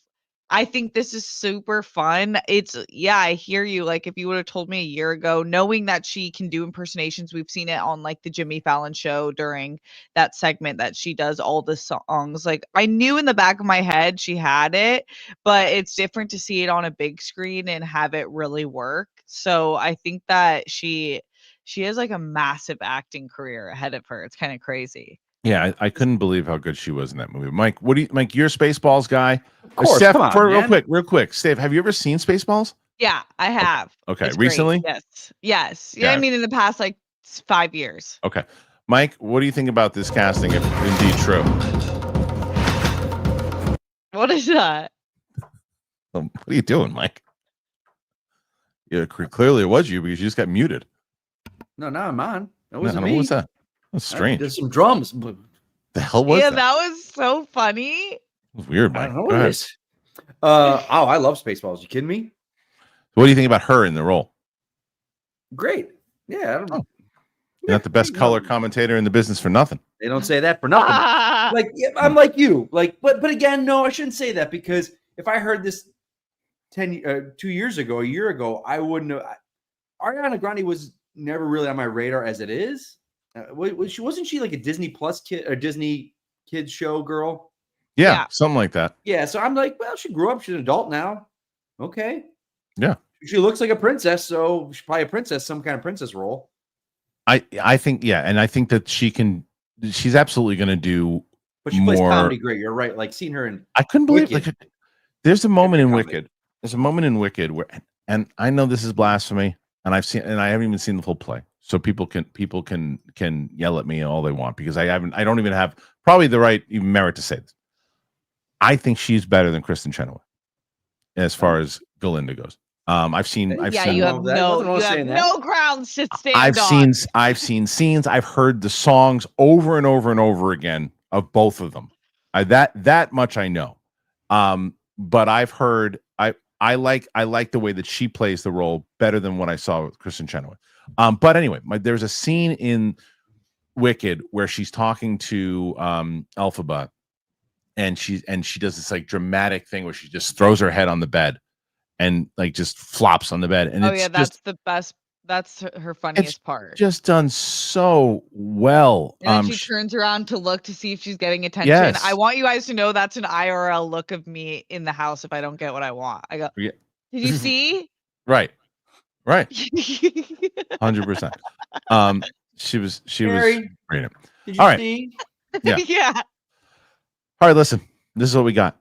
Speaker 2: I think this is super fun. I hear you. Like if you would have told me a year ago, knowing that she can do impersonations, we've seen it on like the Jimmy Fallon show during that segment that she does all the songs. Like I knew in the back of my head she had it, but it's different to see it on a big screen and have it really work. So I think that she has like a massive acting career ahead of her. It's kind of crazy.
Speaker 1: Yeah, I couldn't believe how good she was in that movie. Mike, Mike, you're Spaceballs guy.
Speaker 3: Of course,
Speaker 1: Steph,
Speaker 3: come on,
Speaker 1: real quick. Steph, have you ever seen Spaceballs?
Speaker 2: Yeah, I have.
Speaker 1: Okay,
Speaker 2: It's great.
Speaker 1: recently?
Speaker 2: Yes. Yeah, I mean in the past like 5 years.
Speaker 1: Okay. Mike, what do you think about this casting if indeed true?
Speaker 2: What is that?
Speaker 1: What are you doing, Mike? Yeah, clearly it was you because you just got muted.
Speaker 3: No, now I'm on. That wasn't
Speaker 1: What
Speaker 3: me.
Speaker 1: was that? That's strange.
Speaker 3: There's some drums.
Speaker 1: The hell was that?
Speaker 2: That was so funny.
Speaker 1: It was weird,
Speaker 3: I
Speaker 1: Mike.
Speaker 3: don't know
Speaker 1: Go
Speaker 3: what it
Speaker 1: ahead.
Speaker 3: is. I love Spaceballs. You kidding me?
Speaker 1: What do you think about her in the role?
Speaker 3: Great. Yeah. I don't
Speaker 1: You're not the best color commentator in the business for nothing.
Speaker 3: They don't say that for nothing. Like I'm like you. Like, but again, no, I shouldn't say that because if I heard this 2 years ago, a year ago, I wouldn't have. Ariana Grande was never really on my radar as it is. Wasn't she like a Disney Plus kid or Disney kids show girl?
Speaker 1: Yeah, something like that.
Speaker 3: Yeah, so I'm like, well, she grew up. She's an adult now. Okay.
Speaker 1: Yeah.
Speaker 3: She looks like a princess, so she's probably a princess, some kind of princess role.
Speaker 1: I think, and I think that she's absolutely going to do
Speaker 3: But she plays comedy great. You're right. Like seeing her in
Speaker 1: I couldn't believe
Speaker 3: Wicked.
Speaker 1: like there's a moment in
Speaker 3: comedy.
Speaker 1: Wicked. There's a moment in Wicked where, and I know this is blasphemy, and I haven't even seen the full play. So people can yell at me all they want because I don't even have probably the right even merit to say this. I think she's better than Kristen Chenoweth as far as Galinda goes. I've seen
Speaker 2: You have
Speaker 3: that.
Speaker 2: no grounds to stand
Speaker 1: I've seen scenes. I've heard the songs over and over and over again of both of them. That much I know. But I've heard I like the way that she plays the role better than what I saw with Kristen Chenoweth. But anyway, there's a scene in Wicked where she's talking to Elphaba, and she does this like dramatic thing where she just throws her head on the bed and like just flops on the bed. And
Speaker 2: that's the best. That's her funniest part.
Speaker 1: Just done so well.
Speaker 2: And then she turns around to look to see if she's getting attention.
Speaker 1: Yes.
Speaker 2: I want you guys to know that's an IRL look of me in the house if I don't get what I want. I go,
Speaker 1: Yeah.
Speaker 2: Did you see?
Speaker 1: Right. 100%. She was
Speaker 3: Harry,
Speaker 1: great.
Speaker 3: Did you
Speaker 1: All right.
Speaker 3: see?
Speaker 1: Yeah.
Speaker 2: Yeah.
Speaker 1: All right, listen. This is what we got.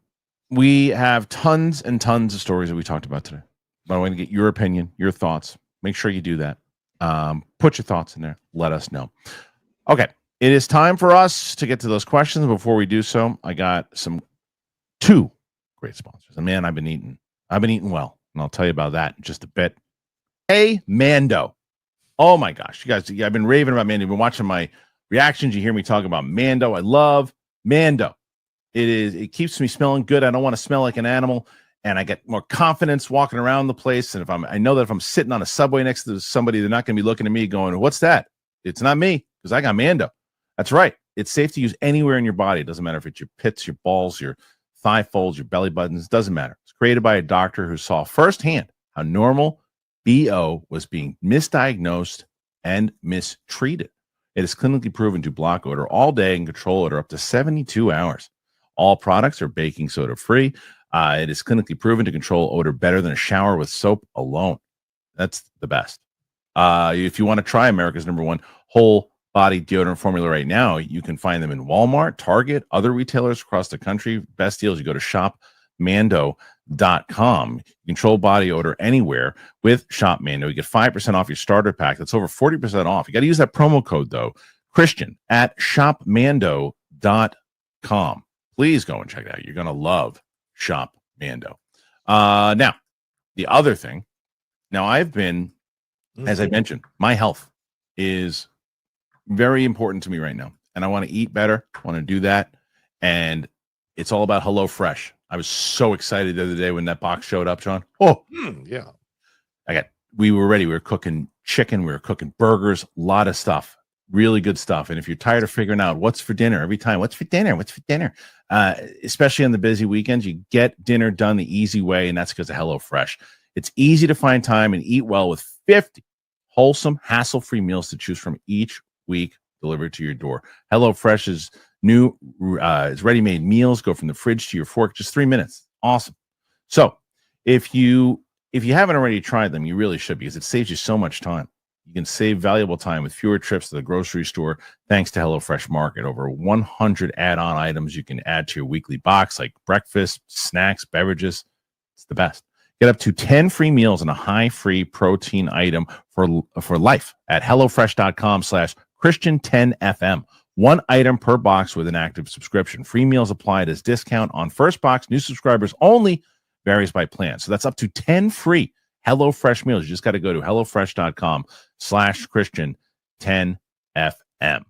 Speaker 1: We have tons and tons of stories that we talked about today. But I want to get your opinion, your thoughts. Make sure you do that. Put your thoughts in there. Let us know. Okay. It is time for us to get to those questions. Before we do so, I got two great sponsors. And man, I've been eating well. And I'll tell you about that in just a bit. Hey, Mando. Oh my gosh. You guys, I've been raving about Mando. You've been watching my reactions. You hear me talk about Mando. I love Mando. It keeps me smelling good. I don't want to smell like an animal. And I get more confidence walking around the place. And I know that if I'm sitting on a subway next to somebody, they're not going to be looking at me going, what's that? It's not me because I got Mando. That's right. It's safe to use anywhere in your body. It doesn't matter if it's your pits, your balls, your thigh folds, your belly buttons. It doesn't matter. It's created by a doctor who saw firsthand how normal BO was being misdiagnosed and mistreated. It is clinically proven to block odor all day and control odor up to 72 hours. All products are baking soda free. It is clinically proven to control odor better than a shower with soap alone. That's the best. If you want to try America's #1 whole body deodorant formula right now. You can find them in Walmart, Target, other retailers across the country. Best deals, you go to shopmando.com. Control body odor anywhere with Shop Mando. You get 5% off your starter pack. That's over 40% off. You got to use that promo code, though, Kristian, at shopmando.com. Please go and check that out. You're going to love Shop Mando. Now, the other thing, I've been, as I mentioned, my health is very important to me right now. And I want to eat better. I want to do that. And it's all about HelloFresh. I was so excited the other day when that box showed up, John. Oh,
Speaker 4: yeah.
Speaker 1: We were ready. We were cooking chicken. We were cooking burgers, a lot of stuff, really good stuff. And if you're tired of figuring out what's for dinner every time, what's for dinner, especially on the busy weekends, you get dinner done the easy way. And that's because of HelloFresh. It's easy to find time and eat well with 50 wholesome, hassle-free meals to choose from each week delivered to your door. HelloFresh's new ready-made meals go from the fridge to your fork, just 3 minutes. Awesome. So if you haven't already tried them, you really should, because it saves you so much time. You can save valuable time with fewer trips to the grocery store thanks to HelloFresh Market. Over 100 add-on items you can add to your weekly box, like breakfast, snacks, beverages. It's the best. Get up to 10 free meals and a high-free protein item for life at HelloFresh.com/Kristian10FM. One item per box with an active subscription. Free meals applied as discount on first box. New subscribers only. Varies by plan. So that's up to 10 free HelloFresh meals. You just got to go to HelloFresh.com/Kristian10FM.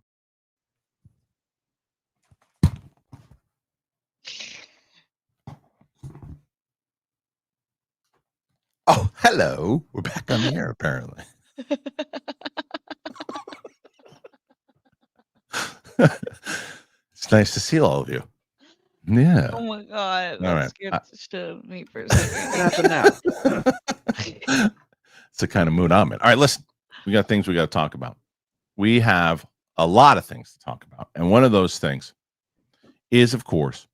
Speaker 6: Oh, hello. We're back on the air, apparently. It's nice to see all of you. Yeah.
Speaker 2: Oh my god.
Speaker 1: All
Speaker 2: That
Speaker 1: right.
Speaker 2: scared the shit out of me for a second.
Speaker 3: What happened now?
Speaker 1: It's the kind of mood I'm in. All right, listen. We got things we got to talk about. We have a lot of things to talk about. And one of those things is, of course,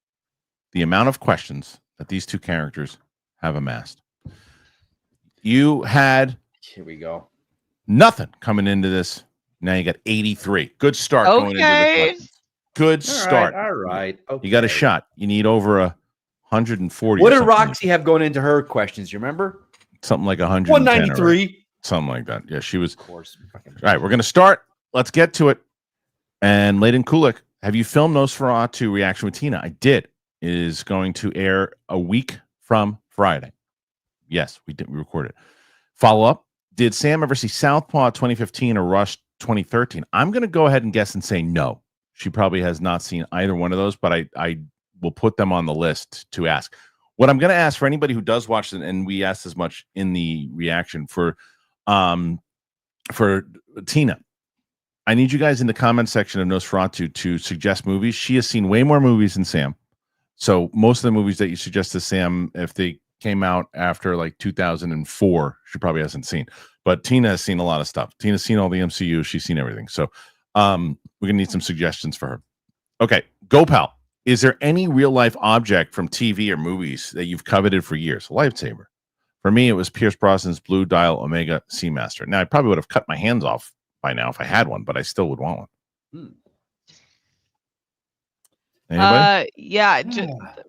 Speaker 1: the amount of questions that these two characters have amassed. You had
Speaker 3: Here we go.
Speaker 1: nothing coming into this. Now you got 83. Good start going into the
Speaker 2: Okay.
Speaker 1: questions. Good start.
Speaker 3: All right. Okay.
Speaker 1: You got a shot. You need over 140.
Speaker 3: What
Speaker 1: or
Speaker 3: did
Speaker 1: something.
Speaker 3: Roxy have going into her questions? You remember?
Speaker 1: Something like 100.
Speaker 3: 193.
Speaker 1: Something like that. Yeah, she was.
Speaker 3: Of course.
Speaker 1: All right, we're going to start. Let's get to it. And Layden Kulik, have you filmed Nosferatu reaction with Tina? I did. It is going to air a week from Friday. Yes, we did. We recorded. Follow up. Did Sam ever see Southpaw 2015 or Rush 2013? I'm going to go ahead and guess and say no. She probably has not seen either one of those, but I will put them on the list to ask. What I'm going to ask for anybody who does watch it, and we asked as much in the reaction for Tina, I need you guys in the comment section of Nosferatu to suggest movies. She has seen way more movies than Sam. So most of the movies that you suggest to Sam, if they came out after like 2004, she probably hasn't seen. But Tina has seen a lot of stuff. Tina's seen all the MCU. She's seen everything. So we're going to need some suggestions for her. Okay, Gopal. Is there any real-life object from TV or movies that you've coveted for years? A lightsaber. For me, it was Pierce Brosnan's Blue Dial Omega Seamaster. Now, I probably would have cut my hands off by now if I had one, but I still would want one. Anybody?
Speaker 2: Yeah,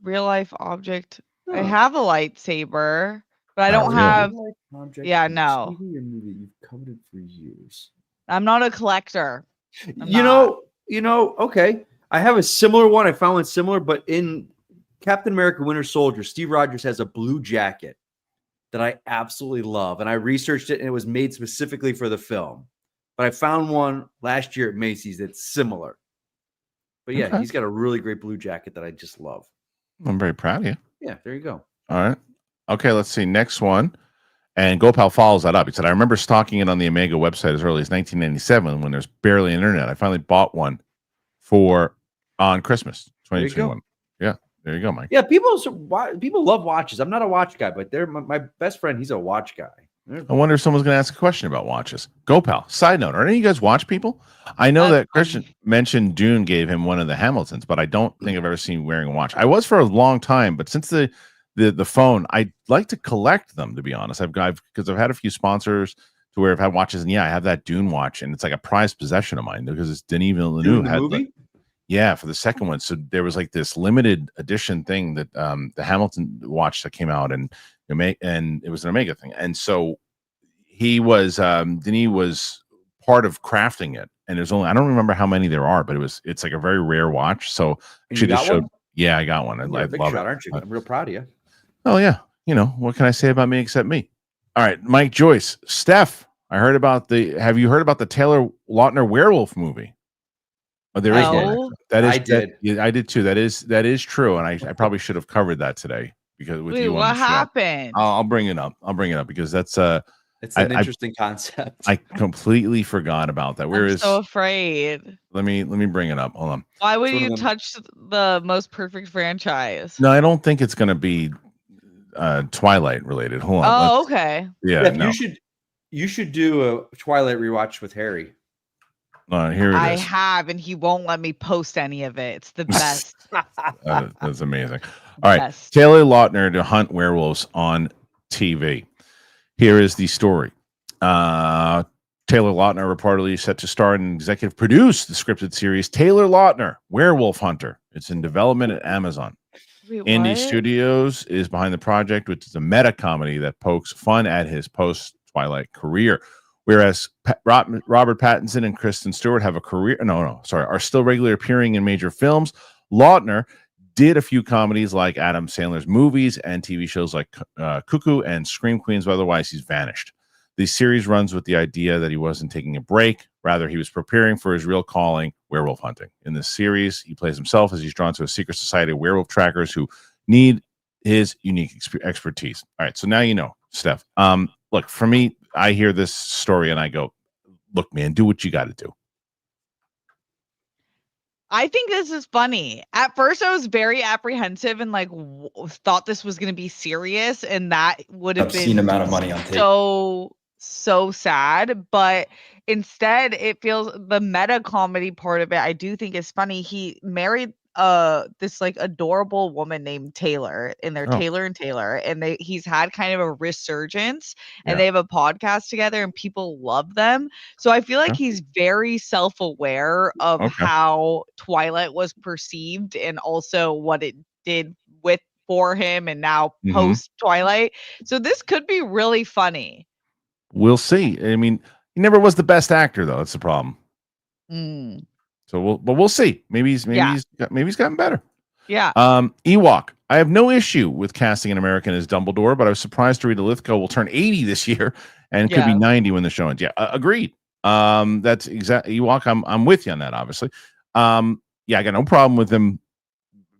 Speaker 2: real life object. I have a lightsaber, but I don't
Speaker 1: really?
Speaker 2: have.
Speaker 3: Object
Speaker 2: Yeah,
Speaker 3: from
Speaker 2: no.
Speaker 3: TV or movie you've coveted for years.
Speaker 2: I'm not a collector. I'm
Speaker 3: You
Speaker 2: not.
Speaker 3: know. Okay. I have a similar one. I found one similar, but in Captain America: Winter Soldier, Steve Rogers has a blue jacket that I absolutely love, and I researched it, and it was made specifically for the film. But I found one last year at Macy's that's similar. But yeah,
Speaker 1: Okay.
Speaker 3: he's got a really great blue jacket that I just love.
Speaker 1: I'm very proud of you.
Speaker 3: Yeah, there you go.
Speaker 1: All right. Okay, let's see. Next one. And Gopal follows that up. He said, I remember stalking it on the Omega website as early as 1997 when there's barely internet. I finally bought one on Christmas
Speaker 3: There you go.
Speaker 1: 2021. Yeah, there you go, Mike.
Speaker 3: Yeah, people love watches. I'm not a watch guy, but they're my best friend. He's a watch guy.
Speaker 1: I wonder if someone's going to ask a question about watches. Gopal, side note, are any of you guys watch people? I know that Kristian mentioned Dune gave him one of the Hamiltons, but I don't think I've ever seen him wearing a watch. I was for a long time, but since the phone, I like to collect them, to be honest. Because I've had a few sponsors to where if I watch this, and I have that Dune watch, and it's like a prized possession of mine because it's Denis Villeneuve
Speaker 3: Dune, the
Speaker 1: had
Speaker 3: movie?
Speaker 1: for the second one. So there was like this limited edition thing that the Hamilton watch that came out, and it was an Omega thing, and so he was Denis was part of crafting it, and there's only I don't remember how many there are, but it's like a very rare watch. So
Speaker 3: And you got one?
Speaker 1: yeah, I got one. I
Speaker 3: You're a big
Speaker 1: love
Speaker 3: shot,
Speaker 1: it.
Speaker 3: aren't you? I'm real proud of you.
Speaker 1: Oh yeah, what can I say about me except me? All right, Mike Joyce, Steph. Have you heard about the Taylor Lautner werewolf movie? Oh, there is one.
Speaker 2: No.
Speaker 1: That is
Speaker 3: I did.
Speaker 1: I did too. That is true, and I probably should have covered that today because with
Speaker 2: Wait,
Speaker 1: you on
Speaker 2: what
Speaker 1: the show.
Speaker 2: happened?
Speaker 1: I'll bring it up. Because that's
Speaker 3: It's an
Speaker 1: I-
Speaker 3: interesting concept.
Speaker 1: I completely forgot about that. Where
Speaker 2: I'm
Speaker 1: is?
Speaker 2: so afraid.
Speaker 1: Let me bring it up. Hold on.
Speaker 2: Why would
Speaker 3: It's one of
Speaker 2: you
Speaker 3: them-
Speaker 2: touch the most perfect franchise?
Speaker 1: No, I don't think it's going to be Twilight related. Hold on.
Speaker 2: Oh,
Speaker 1: Let's-
Speaker 2: okay.
Speaker 1: Yeah.
Speaker 3: Steph,
Speaker 1: No.
Speaker 3: you should do a Twilight rewatch with Harry.
Speaker 1: Here it
Speaker 2: I
Speaker 1: is.
Speaker 2: have, and he won't let me post any of it. It's the best.
Speaker 1: That's amazing. All right.
Speaker 2: Best.
Speaker 1: Taylor Lautner to hunt werewolves on TV. Here is the story. Taylor Lautner reportedly set to star and executive produce the scripted series Taylor Lautner, Werewolf Hunter. It's in development at Amazon.
Speaker 2: Wait,
Speaker 1: Indie
Speaker 2: what?
Speaker 1: Studios is behind the project, which is a meta comedy that pokes fun at his post-Twilight career. Whereas Robert Pattinson and Kristen Stewart have a career, are still regularly appearing in major films. Lautner did a few comedies like Adam Sandler's movies and TV shows like Cuckoo and Scream Queens, but otherwise he's vanished. The series runs with the idea that he wasn't taking a break. Rather, he was preparing for his real calling, werewolf hunting. In this series, he plays himself as he's drawn to a secret society of werewolf trackers who need his unique expertise. All right, so now you know, Steph. Look, for me, I hear this story and I go, look, man, do what you got to do.
Speaker 2: I think this is funny. At first, I was very apprehensive and thought this was going to be serious, and that would have
Speaker 7: Obscene
Speaker 2: been
Speaker 7: amount of money on tape.
Speaker 2: so sad. But instead, it feels the meta comedy part of it. I do think is funny. He married this adorable woman named Taylor, and they're Taylor and Taylor, and he's had kind of a resurgence, and they have a podcast together, and people love them. So I feel like he's very self-aware of how Twilight was perceived and also what it did for him and now post Twilight. So this could be really funny.
Speaker 1: We'll see. I mean, he never was the best actor though. That's the problem. So we'll see. Maybe he's gotten better.
Speaker 2: Yeah.
Speaker 1: Ewok. I have no issue with casting an American as Dumbledore, but I was surprised to read Lithgow will turn 80 this year and could be 90 when the show ends. Yeah, agreed. That's exactly Ewok. I'm with you on that, obviously. I got no problem with him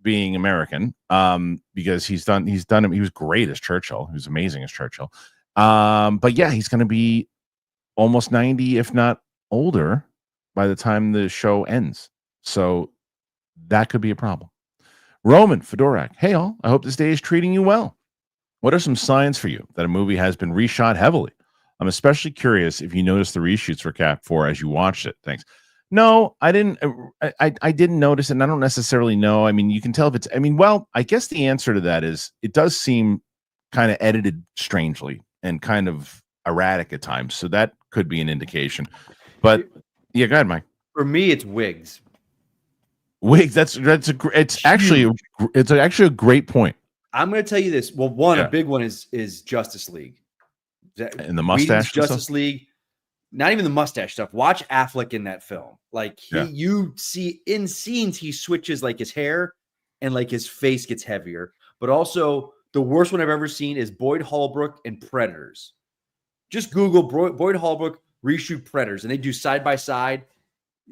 Speaker 1: being American. Because he's done him. He was great as Churchill. He was amazing as Churchill. But yeah, he's gonna be almost 90, if not older, by the time the show ends. So that could be a problem. Roman Fedorak. Hey, all. I hope this day is treating you well. What are some signs for you that a movie has been reshot heavily? I'm especially curious if you noticed the reshoots for Cap 4 as you watched it. Thanks. No, I didn't. I didn't notice it, and I don't necessarily know. I mean, you can tell if it's. I mean, well, I guess the answer to that is it does seem kind of edited strangely and kind of erratic at times. So that could be an indication. But yeah, go ahead, Mike.
Speaker 3: For me, it's wigs.
Speaker 1: Wigs. It's actually a great point.
Speaker 3: I'm going to tell you this. Well, a big one is Justice League.
Speaker 1: And the mustache.
Speaker 3: Justice League. Not even the mustache stuff. Watch Affleck in that film. You see in scenes he switches his hair and his face gets heavier. But also the worst one I've ever seen is Boyd Holbrook and Predators. Just Google Boyd Holbrook reshoot Predators, and they do side by side.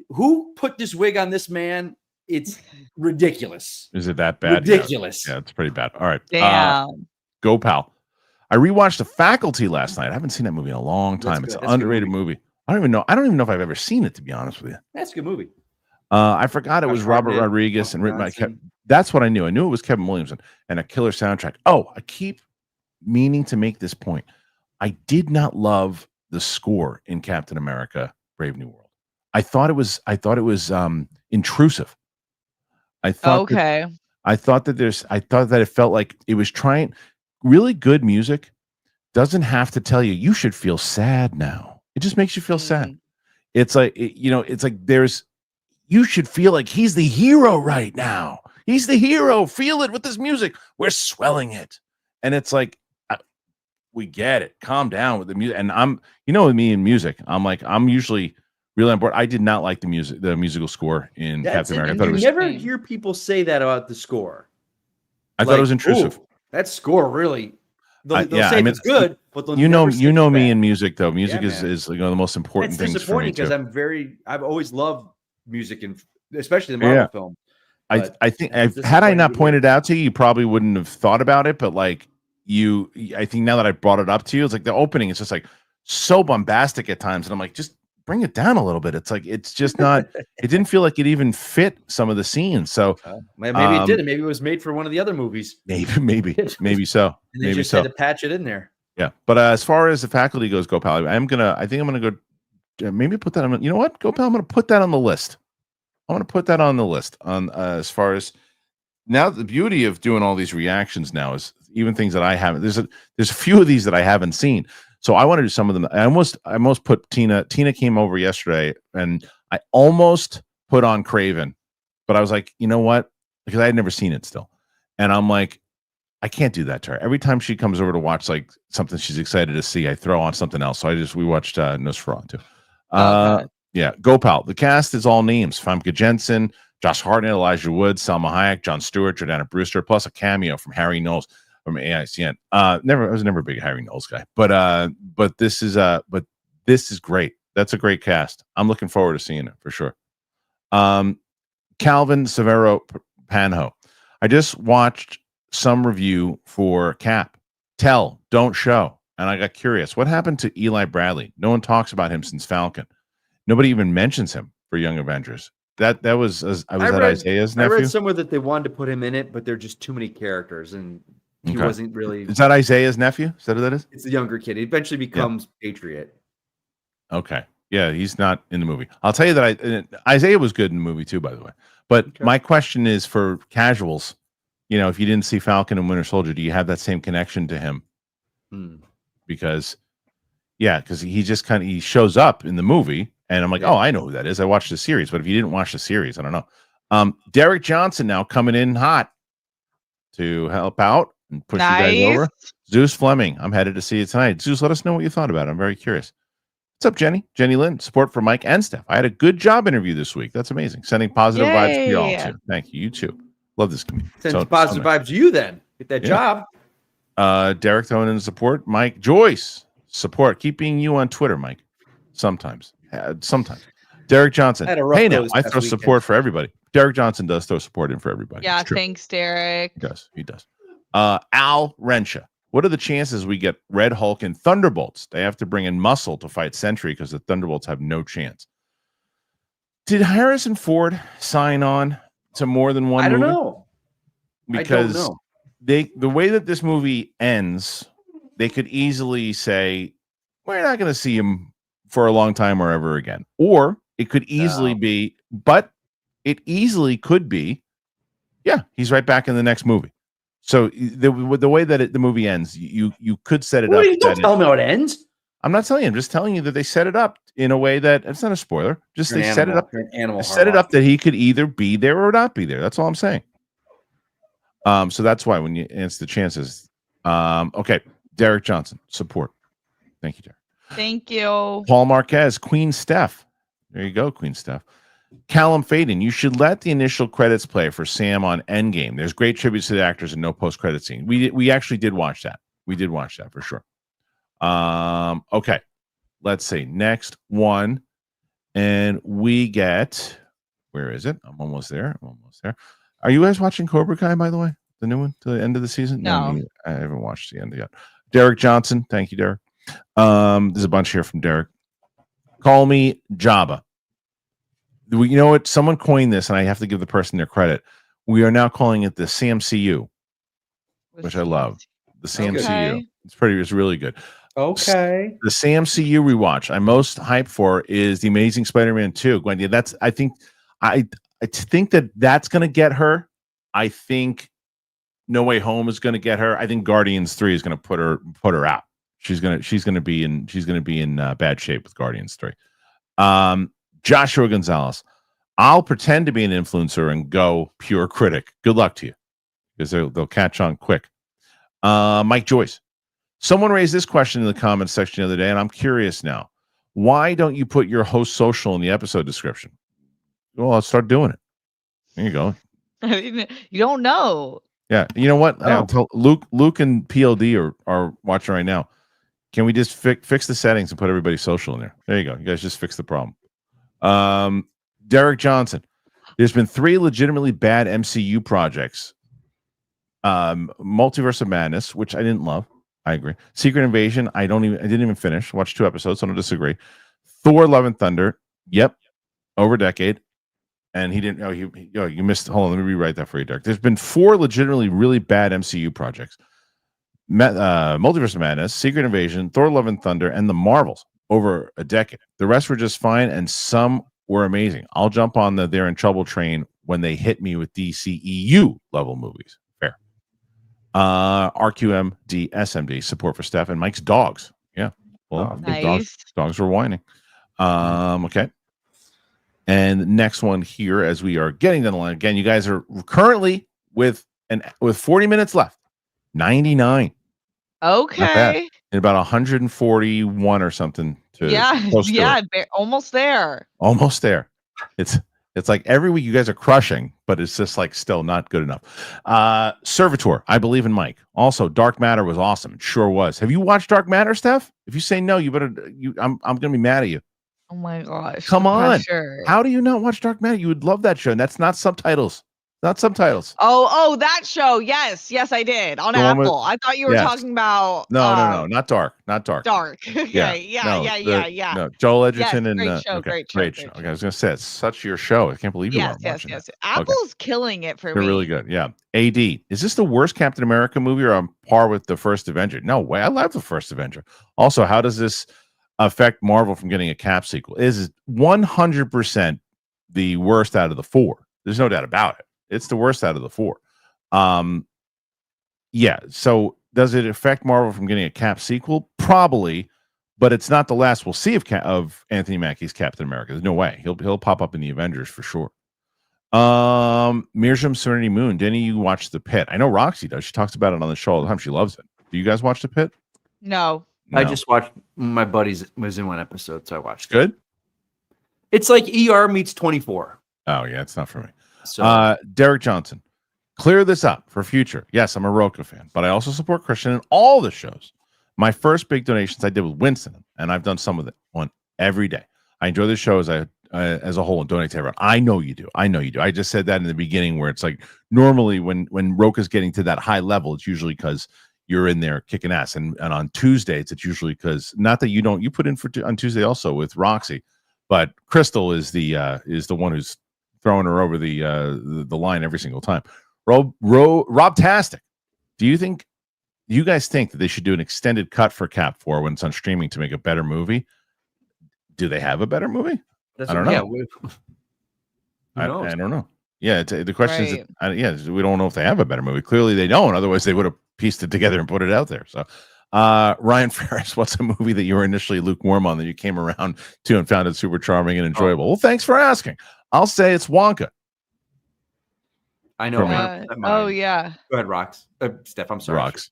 Speaker 3: Who put this wig on this man? It's ridiculous.
Speaker 1: Is it that bad?
Speaker 3: Ridiculous.
Speaker 1: Yeah, it's pretty bad. All right.
Speaker 2: Damn.
Speaker 1: Go, pal. I rewatched The Faculty last night. I haven't seen that movie in a long time. It's an underrated movie. I don't even know if I've ever seen it, to be honest with you.
Speaker 3: That's a good movie.
Speaker 1: I forgot it was Robert Rodriguez and written by Kevin. That's what I knew. I knew it was Kevin Williamson and a killer soundtrack. Oh, I keep meaning to make this point. I did not love the score in Captain America: Brave New World. I thought it was intrusive. I thought that it felt like it was trying. Really good music doesn't have to tell you should feel sad now. It just makes you feel sad.
Speaker 2: Mm.
Speaker 1: It's like it's like you should feel like he's the hero right now. He's the hero. Feel it with this music. We're swelling it, and it's like we get it. Calm down with the music. And with me in music, I'm usually really on board. I did not like the musical score in Captain America. I thought
Speaker 3: You
Speaker 1: it was.
Speaker 3: never hear people say that about the score.
Speaker 1: I thought it was intrusive.
Speaker 3: "Ooh, that score really. They'll
Speaker 1: Yeah,
Speaker 3: say
Speaker 1: I mean,
Speaker 3: it's good, but they'll
Speaker 1: you know
Speaker 3: never say it's
Speaker 1: me
Speaker 3: bad.
Speaker 1: in music though. Music
Speaker 3: Yeah,
Speaker 1: is like one of the most important
Speaker 3: It's
Speaker 1: things for me
Speaker 3: disappointing because
Speaker 1: too.
Speaker 3: I've always loved music, and especially the Marvel film. But
Speaker 1: I think
Speaker 3: it's
Speaker 1: had I not
Speaker 3: disappointing to
Speaker 1: pointed out to you, you probably wouldn't have thought about it. But like I think now that I brought it up to you, it's like the opening is just like so bombastic at times, and I'm like, just bring it down a little bit. It's like it's just not. It didn't feel like it even fit some of the scenes. So
Speaker 3: maybe it did. Maybe it was made for one of the other movies.
Speaker 1: maybe so.
Speaker 3: And they
Speaker 1: Maybe
Speaker 3: just
Speaker 1: so.
Speaker 3: had to patch it in there.
Speaker 1: Yeah, but as far as the faculty goes, Gopal, I think I'm gonna go. Maybe put that on. You know what, Gopal, I'm gonna put that on the list. I want to put that on the list. On as far as now, the beauty of doing all these reactions now is even things that I haven't. There's a few of these that I haven't seen, so I want to do some of them. I almost put Tina. Tina came over yesterday, and I almost put on Craven, but I was like, you know what? Because I had never seen it still, and I'm like, I can't do that to her. Every time she comes over to watch like something she's excited to see, I throw on something else. So we watched Nosferatu.
Speaker 2: Okay.
Speaker 1: Yeah, Gopal. The cast is all names: Famke Jensen, Josh Hartnett, Elijah Wood, Salma Hayek, Jon Stewart, Jordana Brewster, plus a cameo from Harry Knowles from AICN. I was never a big Harry Knowles guy, but this is great. That's a great cast. I'm looking forward to seeing it for sure. Calvin Severo Panho. I just watched some review for Cap. Tell, don't show. And I got curious. What happened to Eli Bradley? No one talks about him since Falcon. Nobody even mentions him for Young Avengers. That was Isaiah's nephew.
Speaker 3: I read somewhere that they wanted to put him in it, but there are just too many characters, and he wasn't really.
Speaker 1: Is that Isaiah's nephew? Is that who that is?
Speaker 3: It's the younger kid. He eventually becomes Patriot.
Speaker 1: Okay. Yeah, he's not in the movie. I'll tell you that Isaiah was good in the movie too, by the way. But my question is for casuals. If you didn't see Falcon and Winter Soldier, do you have that same connection to him? Because he just he shows up in the movie, and I'm like, oh, I know who that is. I watched the series, but if you didn't watch the series, I don't know. Derek Johnson now coming in hot to help out and push you guys over. Zeus Fleming, I'm headed to see it tonight. Zeus, let us know what you thought about it. I'm very curious. What's up, Jenny? Jenny Lynn, support for Mike and Steph. I had a good job interview this week. That's amazing. Sending positive vibes to you all too. Thank you. You too. Love this community.
Speaker 3: Send positive vibes to you then. Get that job.
Speaker 1: Derek throwing in support. Mike Joyce, support. Keeping you on Twitter, Mike. Sometimes. Derek Johnson. Hey, now I throw support for everybody. Derek Johnson does throw support in for everybody.
Speaker 2: Yeah, thanks, Derek.
Speaker 1: He does. Al Rensha. What are the chances we get Red Hulk and Thunderbolts? They have to bring in Muscle to fight Sentry because the Thunderbolts have no chance. Did Harrison Ford sign on to more than one movie?
Speaker 3: I don't know.
Speaker 1: Because the way that this movie ends, they could easily say, we're not going to see him for a long time or ever again. Or it could easily be, but it easily could be, he's right back in the next movie. So the way that the movie ends, you could set it up.
Speaker 3: Don't tell me how it ends.
Speaker 1: I'm not telling you. I'm just telling you that they set it up in a way that it's not a spoiler. Just they set it up. Set it up that he could either be there or not be there. That's all I'm saying. So that's why when you answer the chances. Okay, Derek Johnson, support. Thank you, Derek.
Speaker 2: Thank you.
Speaker 1: Paul Marquez, Queen Steph. There you go, Queen Steph. Callum Faden, you should let the initial credits play for Sam on Endgame. There's great tributes to the actors and no post-credit scene. We actually did watch that. We did watch that for sure. Okay. Let's see. Next one. And we get, where is it? I'm almost there. Are you guys watching Cobra Kai, by the way? The new one to the end of the season?
Speaker 2: No.
Speaker 1: I haven't watched the end yet. Derek Johnson. Thank you, Derek. There's a bunch here from Derek. Call me Jabba. You know what? Someone coined this, and I have to give the person their credit. We are now calling it the SamCU, which I love. The SamCU.
Speaker 2: Okay.
Speaker 1: It's really good.
Speaker 3: Okay.
Speaker 1: The SamCU rewatch I'm most hyped for is the Amazing Spider-Man 2. Gwen, I think that's going to get her. I think No Way Home is going to get her. I think Guardians 3 is going to put her out. She's gonna be in bad shape with Guardians 3. Joshua Gonzalez. I'll pretend to be an influencer and go pure critic. Good luck to you, because they'll catch on quick. Mike Joyce. Someone raised this question in the comments section the other day, and I'm curious now. Why don't you put your host social in the episode description? Well, I'll start doing it. There you go.
Speaker 2: You don't know.
Speaker 1: Yeah. You know what?
Speaker 3: Oh.
Speaker 1: Luke and PLD are watching right now. Can we just fix the settings and put everybody's social in there? There you go. You guys just fixed the problem. Derek Johnson. There's been 3 legitimately bad MCU projects. Multiverse of Madness, which I didn't love. I agree. Secret Invasion, I didn't even finish. Watched 2 episodes, so I don't disagree. Thor: Love and Thunder. Yep. Over a decade. And he didn't. You missed. Hold on, let me rewrite that for you, Derek. There's been 4 legitimately really bad MCU projects: Multiverse of Madness, Secret Invasion, Thor: Love and Thunder, and the Marvels over a decade. The rest were just fine, and some were amazing. I'll jump on the they're in trouble train when they hit me with DCEU level movies. Fair. RQMD SMD support for Steph and Mike's dogs. Yeah. Well,
Speaker 2: nice.
Speaker 1: Dogs were whining. Okay. And next one here, as we are getting to the line again, you guys are currently with 40 minutes left, 99.
Speaker 2: Okay.
Speaker 1: And about 141 or something.
Speaker 2: Almost there.
Speaker 1: Almost there. It's like every week you guys are crushing, but it's just like still not good enough. Servitor, I believe in Mike. Also, Dark Matter was awesome. It sure was. Have you watched Dark Matter, Steph? If you say no, you better. I'm gonna be mad at you.
Speaker 2: Oh my gosh.
Speaker 1: Come on.
Speaker 2: Pressure.
Speaker 1: How do you not watch Dark Matter? You would love that show. And that's not subtitles. Not subtitles.
Speaker 2: Oh, that show. Yes, I did on Apple. I thought you were talking about
Speaker 1: no, not Dark. Dark.
Speaker 2: Okay. Yeah.
Speaker 1: No, Joel Edgerton and
Speaker 2: great show.
Speaker 1: Okay, I was gonna say it's such your show. I can't believe you aren't watching it.
Speaker 2: Apple's killing it for me.
Speaker 1: They're really good. Yeah. AD. Is this the worst Captain America movie or on par with the first Avenger? No way. I love the first Avenger. Also, how does this affect Marvel from getting a Cap sequel? It is 100% the worst out of the 4. There's no doubt about it. It's the worst out of the 4. Yeah. So does it affect Marvel from getting a Cap sequel? Probably, but it's not the last we'll see of Anthony Mackie's Captain America. There's no way he'll pop up in the Avengers for sure. Mirjam Serenity Moon. Didn't you watch The Pit? I know Roxy does. She talks about it on the show all the time. She loves it. Do you guys watch The Pit?
Speaker 2: No.
Speaker 3: I just watched. My buddies was in one episode, so I watched.
Speaker 1: Good.
Speaker 3: It's like ER meets 24.
Speaker 1: Oh yeah, it's not for me.
Speaker 3: So
Speaker 1: Derek Johnson, clear this up for future. Yes, I'm a Roka fan, but I also support Kristian in all the shows. My first big donations I did with Winston, and I've done some of it on every day. I enjoy the show as a whole and donate to everyone. I know you do. I just said that in the beginning, where it's like normally when Roka's getting to that high level, it's usually because you're in there kicking ass, and on Tuesdays it's usually because not that you put in on Tuesday also with Roxy, but Crystal is the one who's throwing her over the line every single time. Rob Tastic, do you guys think that they should do an extended cut for Cap 4 when it's on streaming to make a better movie? Do they have a better movie? I don't know. I don't know. Yeah, the question is, we don't know if they have a better movie. Clearly they don't. Otherwise they would have pieced it together and put it out there. So Ryan Ferris, what's a movie that you were initially lukewarm on that you came around to and found it super charming and enjoyable? Well, thanks for asking. I'll say it's Wonka.
Speaker 3: I know.
Speaker 2: Yeah.
Speaker 3: Go ahead, Rox. Steph, I'm sorry.
Speaker 1: Rox.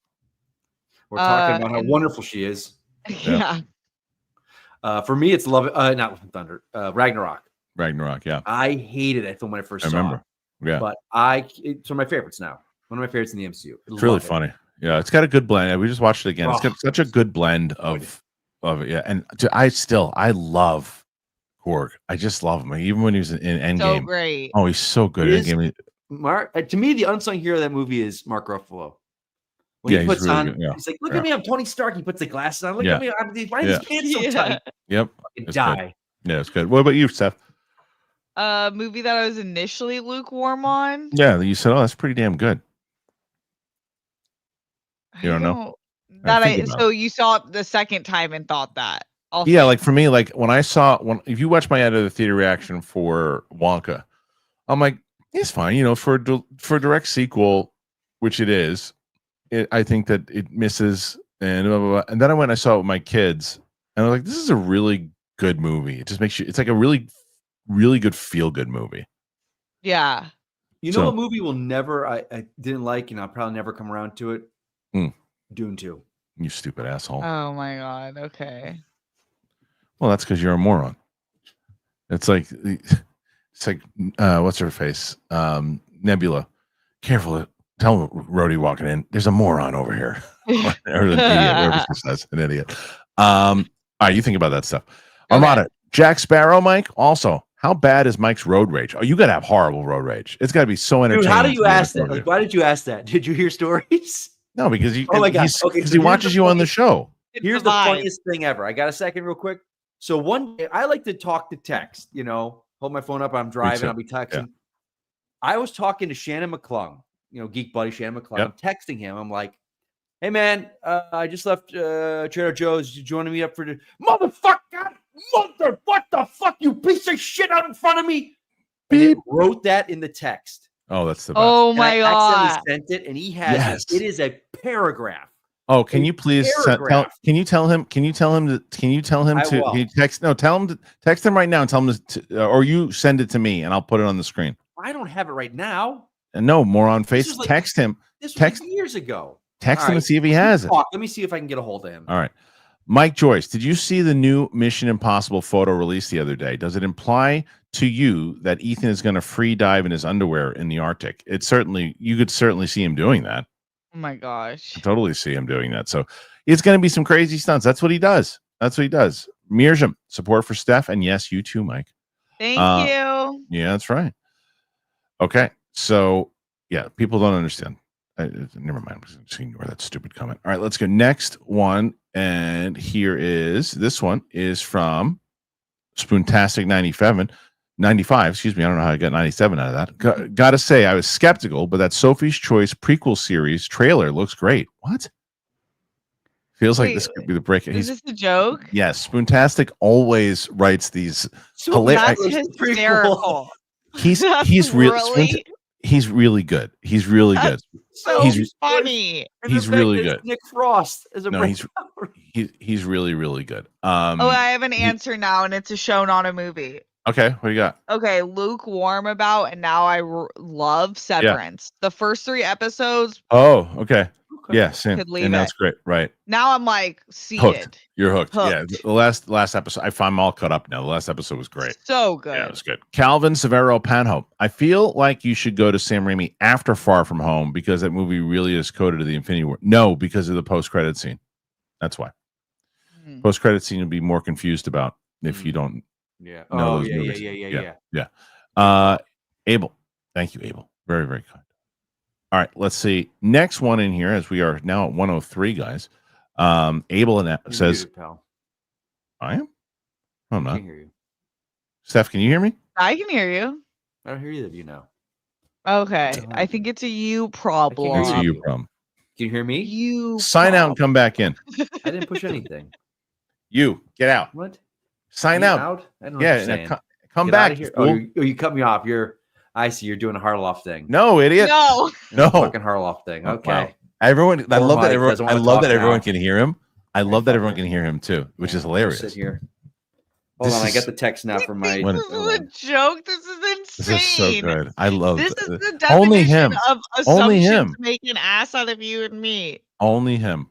Speaker 3: We're talking about how wonderful she is.
Speaker 2: Yeah.
Speaker 3: For me, it's Love. Not Love and Thunder. Ragnarok.
Speaker 1: Ragnarok. Yeah.
Speaker 3: I hated that film when I first saw
Speaker 1: remember.
Speaker 3: it.
Speaker 1: Yeah.
Speaker 3: But it's one of my favorites now. One of my favorites in the MCU.
Speaker 1: It's really funny. Yeah, it's got a good blend. We just watched it again. It's got such a good blend of it. Yeah, and I love Korg. I just love him. Even when he was in Endgame.
Speaker 2: So great.
Speaker 1: Oh, he's so good at Endgame.
Speaker 3: To me, the unsung hero of that movie is Mark Ruffalo. When he puts on, he's like, "Look at me, I'm Tony Stark." He puts the glasses on. Look at me, why are these pants so tight?
Speaker 1: Yep.
Speaker 3: Die.
Speaker 1: Good. Yeah, it's good. What about you, Steph?
Speaker 2: Movie that I was initially lukewarm on.
Speaker 1: Yeah, you said, "Oh, that's pretty damn good." You don't know?
Speaker 2: So you saw it the second time and thought that.
Speaker 1: Yeah, like for me, like if you watch my out of the theater reaction for Wonka, I'm like, it's fine, for a direct sequel, which it is. I think that it misses and blah, blah, blah. And then I went and I saw it with my kids, and I was like, this is a really good movie. It just makes you. It's like a really, really good feel good movie.
Speaker 2: Yeah.
Speaker 3: You know, a movie will never. I didn't like, and I'll probably never come around to it. Dune 2.
Speaker 1: You stupid asshole.
Speaker 2: Oh my god. Okay.
Speaker 1: Well, that's because you're a moron. It's like what's her face? Nebula. Careful. Tell Rhodey walking in. There's a moron over here. Or an idiot, whatever she says. An idiot. All right, you think about that stuff. Armada. Jack Sparrow, Mike. Also, how bad is Mike's road rage? Oh, you gotta have horrible road rage. It's gotta be so entertaining.
Speaker 3: Dude, how do you ask that? Like, why did you ask that? Did you hear stories?
Speaker 1: No, because
Speaker 3: oh my god,
Speaker 1: because he watches you on the show.
Speaker 3: Here's the funniest thing ever. I got a second, real quick. So one day, I like to talk to text. You know, hold my phone up. I'm driving. I'll be texting. Yeah. I was talking to Shannon McClung. You know, geek buddy Shannon McClung. Yep. I'm texting him. I'm like, "Hey man, I just left Trader Joe's. You joining me up for the motherfucker? What the fuck? You piece of shit out in front of me!" Beep. And wrote that in the text.
Speaker 1: Oh, that's the best.
Speaker 2: Oh my god!
Speaker 3: I sent it, and he has it. It is a paragraph.
Speaker 1: Oh, can you please can you tell him to text him right now and tell him to, or you send it to me and I'll put it on the screen.
Speaker 3: I don't have it right now.
Speaker 1: And no, moron face.
Speaker 3: Like,
Speaker 1: text him.
Speaker 3: This was like years ago.
Speaker 1: Text him and see if he has it.
Speaker 3: Let me see if I can get a hold of him.
Speaker 1: All right. Mike Joyce, did you see the new Mission Impossible photo released the other day? Does it imply to you that Ethan is going to free dive in his underwear in the Arctic? You could certainly see him doing that.
Speaker 2: Oh my gosh.
Speaker 1: I totally see him doing that. So it's going to be some crazy stunts. That's what he does. Mirjam, support for Steph. And yes, you too, Mike.
Speaker 2: Thank you.
Speaker 1: Yeah, that's right. Okay. So, yeah, people don't understand. Never mind. I'm just going to ignore that stupid comment. All right, let's go. Next one. And this one is from Spoontastic 95, excuse me. I don't know how I got 97 out of that. Gotta say, I was skeptical, but that Sophie's Choice prequel series trailer looks great. What? Feels like this could be the break.
Speaker 2: Is this a joke?
Speaker 1: Yes. Spoontastic always writes these
Speaker 2: hilarious. That's hysterical.
Speaker 1: He's really he's really good. He's really good.
Speaker 2: So he's funny.
Speaker 1: He's really good.
Speaker 3: Nick Frost is a
Speaker 1: he's really, really good.
Speaker 2: I have an answer now, and it's a show, not a movie.
Speaker 1: Okay, what do you got?
Speaker 2: Okay, lukewarm about, and now I love Severance. Yeah. The first 3 episodes.
Speaker 1: Oh, okay. Yeah, same. And that's great. Right.
Speaker 2: Now I'm like seated.
Speaker 1: Hooked. You're hooked. Yeah. The last episode, I'm all caught up now. The last episode was great.
Speaker 2: So good.
Speaker 1: Yeah, it was good. Calvin Severo Panhope. I feel like you should go to Sam Raimi after Far From Home because that movie really is coded to the Infinity War. No, because of the post-credit scene. That's why. Post-credit scene you'll be more confused about if you don't know those movies. Yeah. Abel. Thank you, Abel. Very, very kind. All right, let's see. Next one in here, as we are now at 103, guys. Abel says, I am? No, I'm not. I can hear you. Steph, can you hear me?
Speaker 2: I can hear you.
Speaker 3: I don't hear either of you now.
Speaker 2: Okay. I think it's a you problem.
Speaker 1: It's a you problem.
Speaker 3: Can you hear me?
Speaker 2: You
Speaker 1: sign out and come back in.
Speaker 3: I didn't push anything.
Speaker 1: You get out.
Speaker 3: What?
Speaker 1: Sign out.
Speaker 3: I don't know
Speaker 1: come back.
Speaker 3: Here. Oh, you cut me off. I see you're doing a Harloff thing.
Speaker 1: No, idiot.
Speaker 2: No.
Speaker 3: Fucking Harloff thing. Okay.
Speaker 1: Wow. Everyone, I love that everyone can hear him. I love that everyone can hear him too, which is hilarious.
Speaker 3: Sit here. Hold on, I got the text now from my.
Speaker 2: This is a joke. This is insane.
Speaker 1: This is so good. I love
Speaker 2: this. Is the definition
Speaker 1: only him.
Speaker 2: Of
Speaker 1: only him.
Speaker 2: To make an ass out of you and me.
Speaker 1: Only him.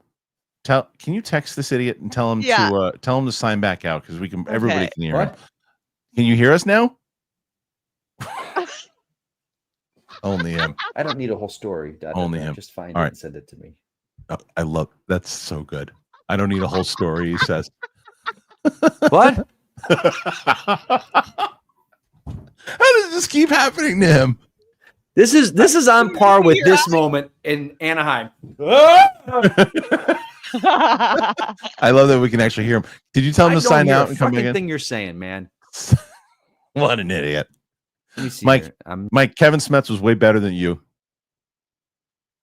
Speaker 1: Can you text this idiot and tell him to sign back out because we can. Okay. Everybody can hear him. Can you hear us now? Only him.
Speaker 3: I don't need a whole story.
Speaker 1: Only him.
Speaker 3: Just find it and send it to me.
Speaker 1: Oh, I love that's so good. I don't need a whole story. He says.
Speaker 3: What?
Speaker 1: How does this keep happening to him?
Speaker 3: This is on par with this moment in Anaheim.
Speaker 1: I love that we can actually hear him. Did you tell him to sign out and come back in?
Speaker 3: Thing you're saying, man.
Speaker 1: What an idiot. Mike, Kevin Smets was way better than you.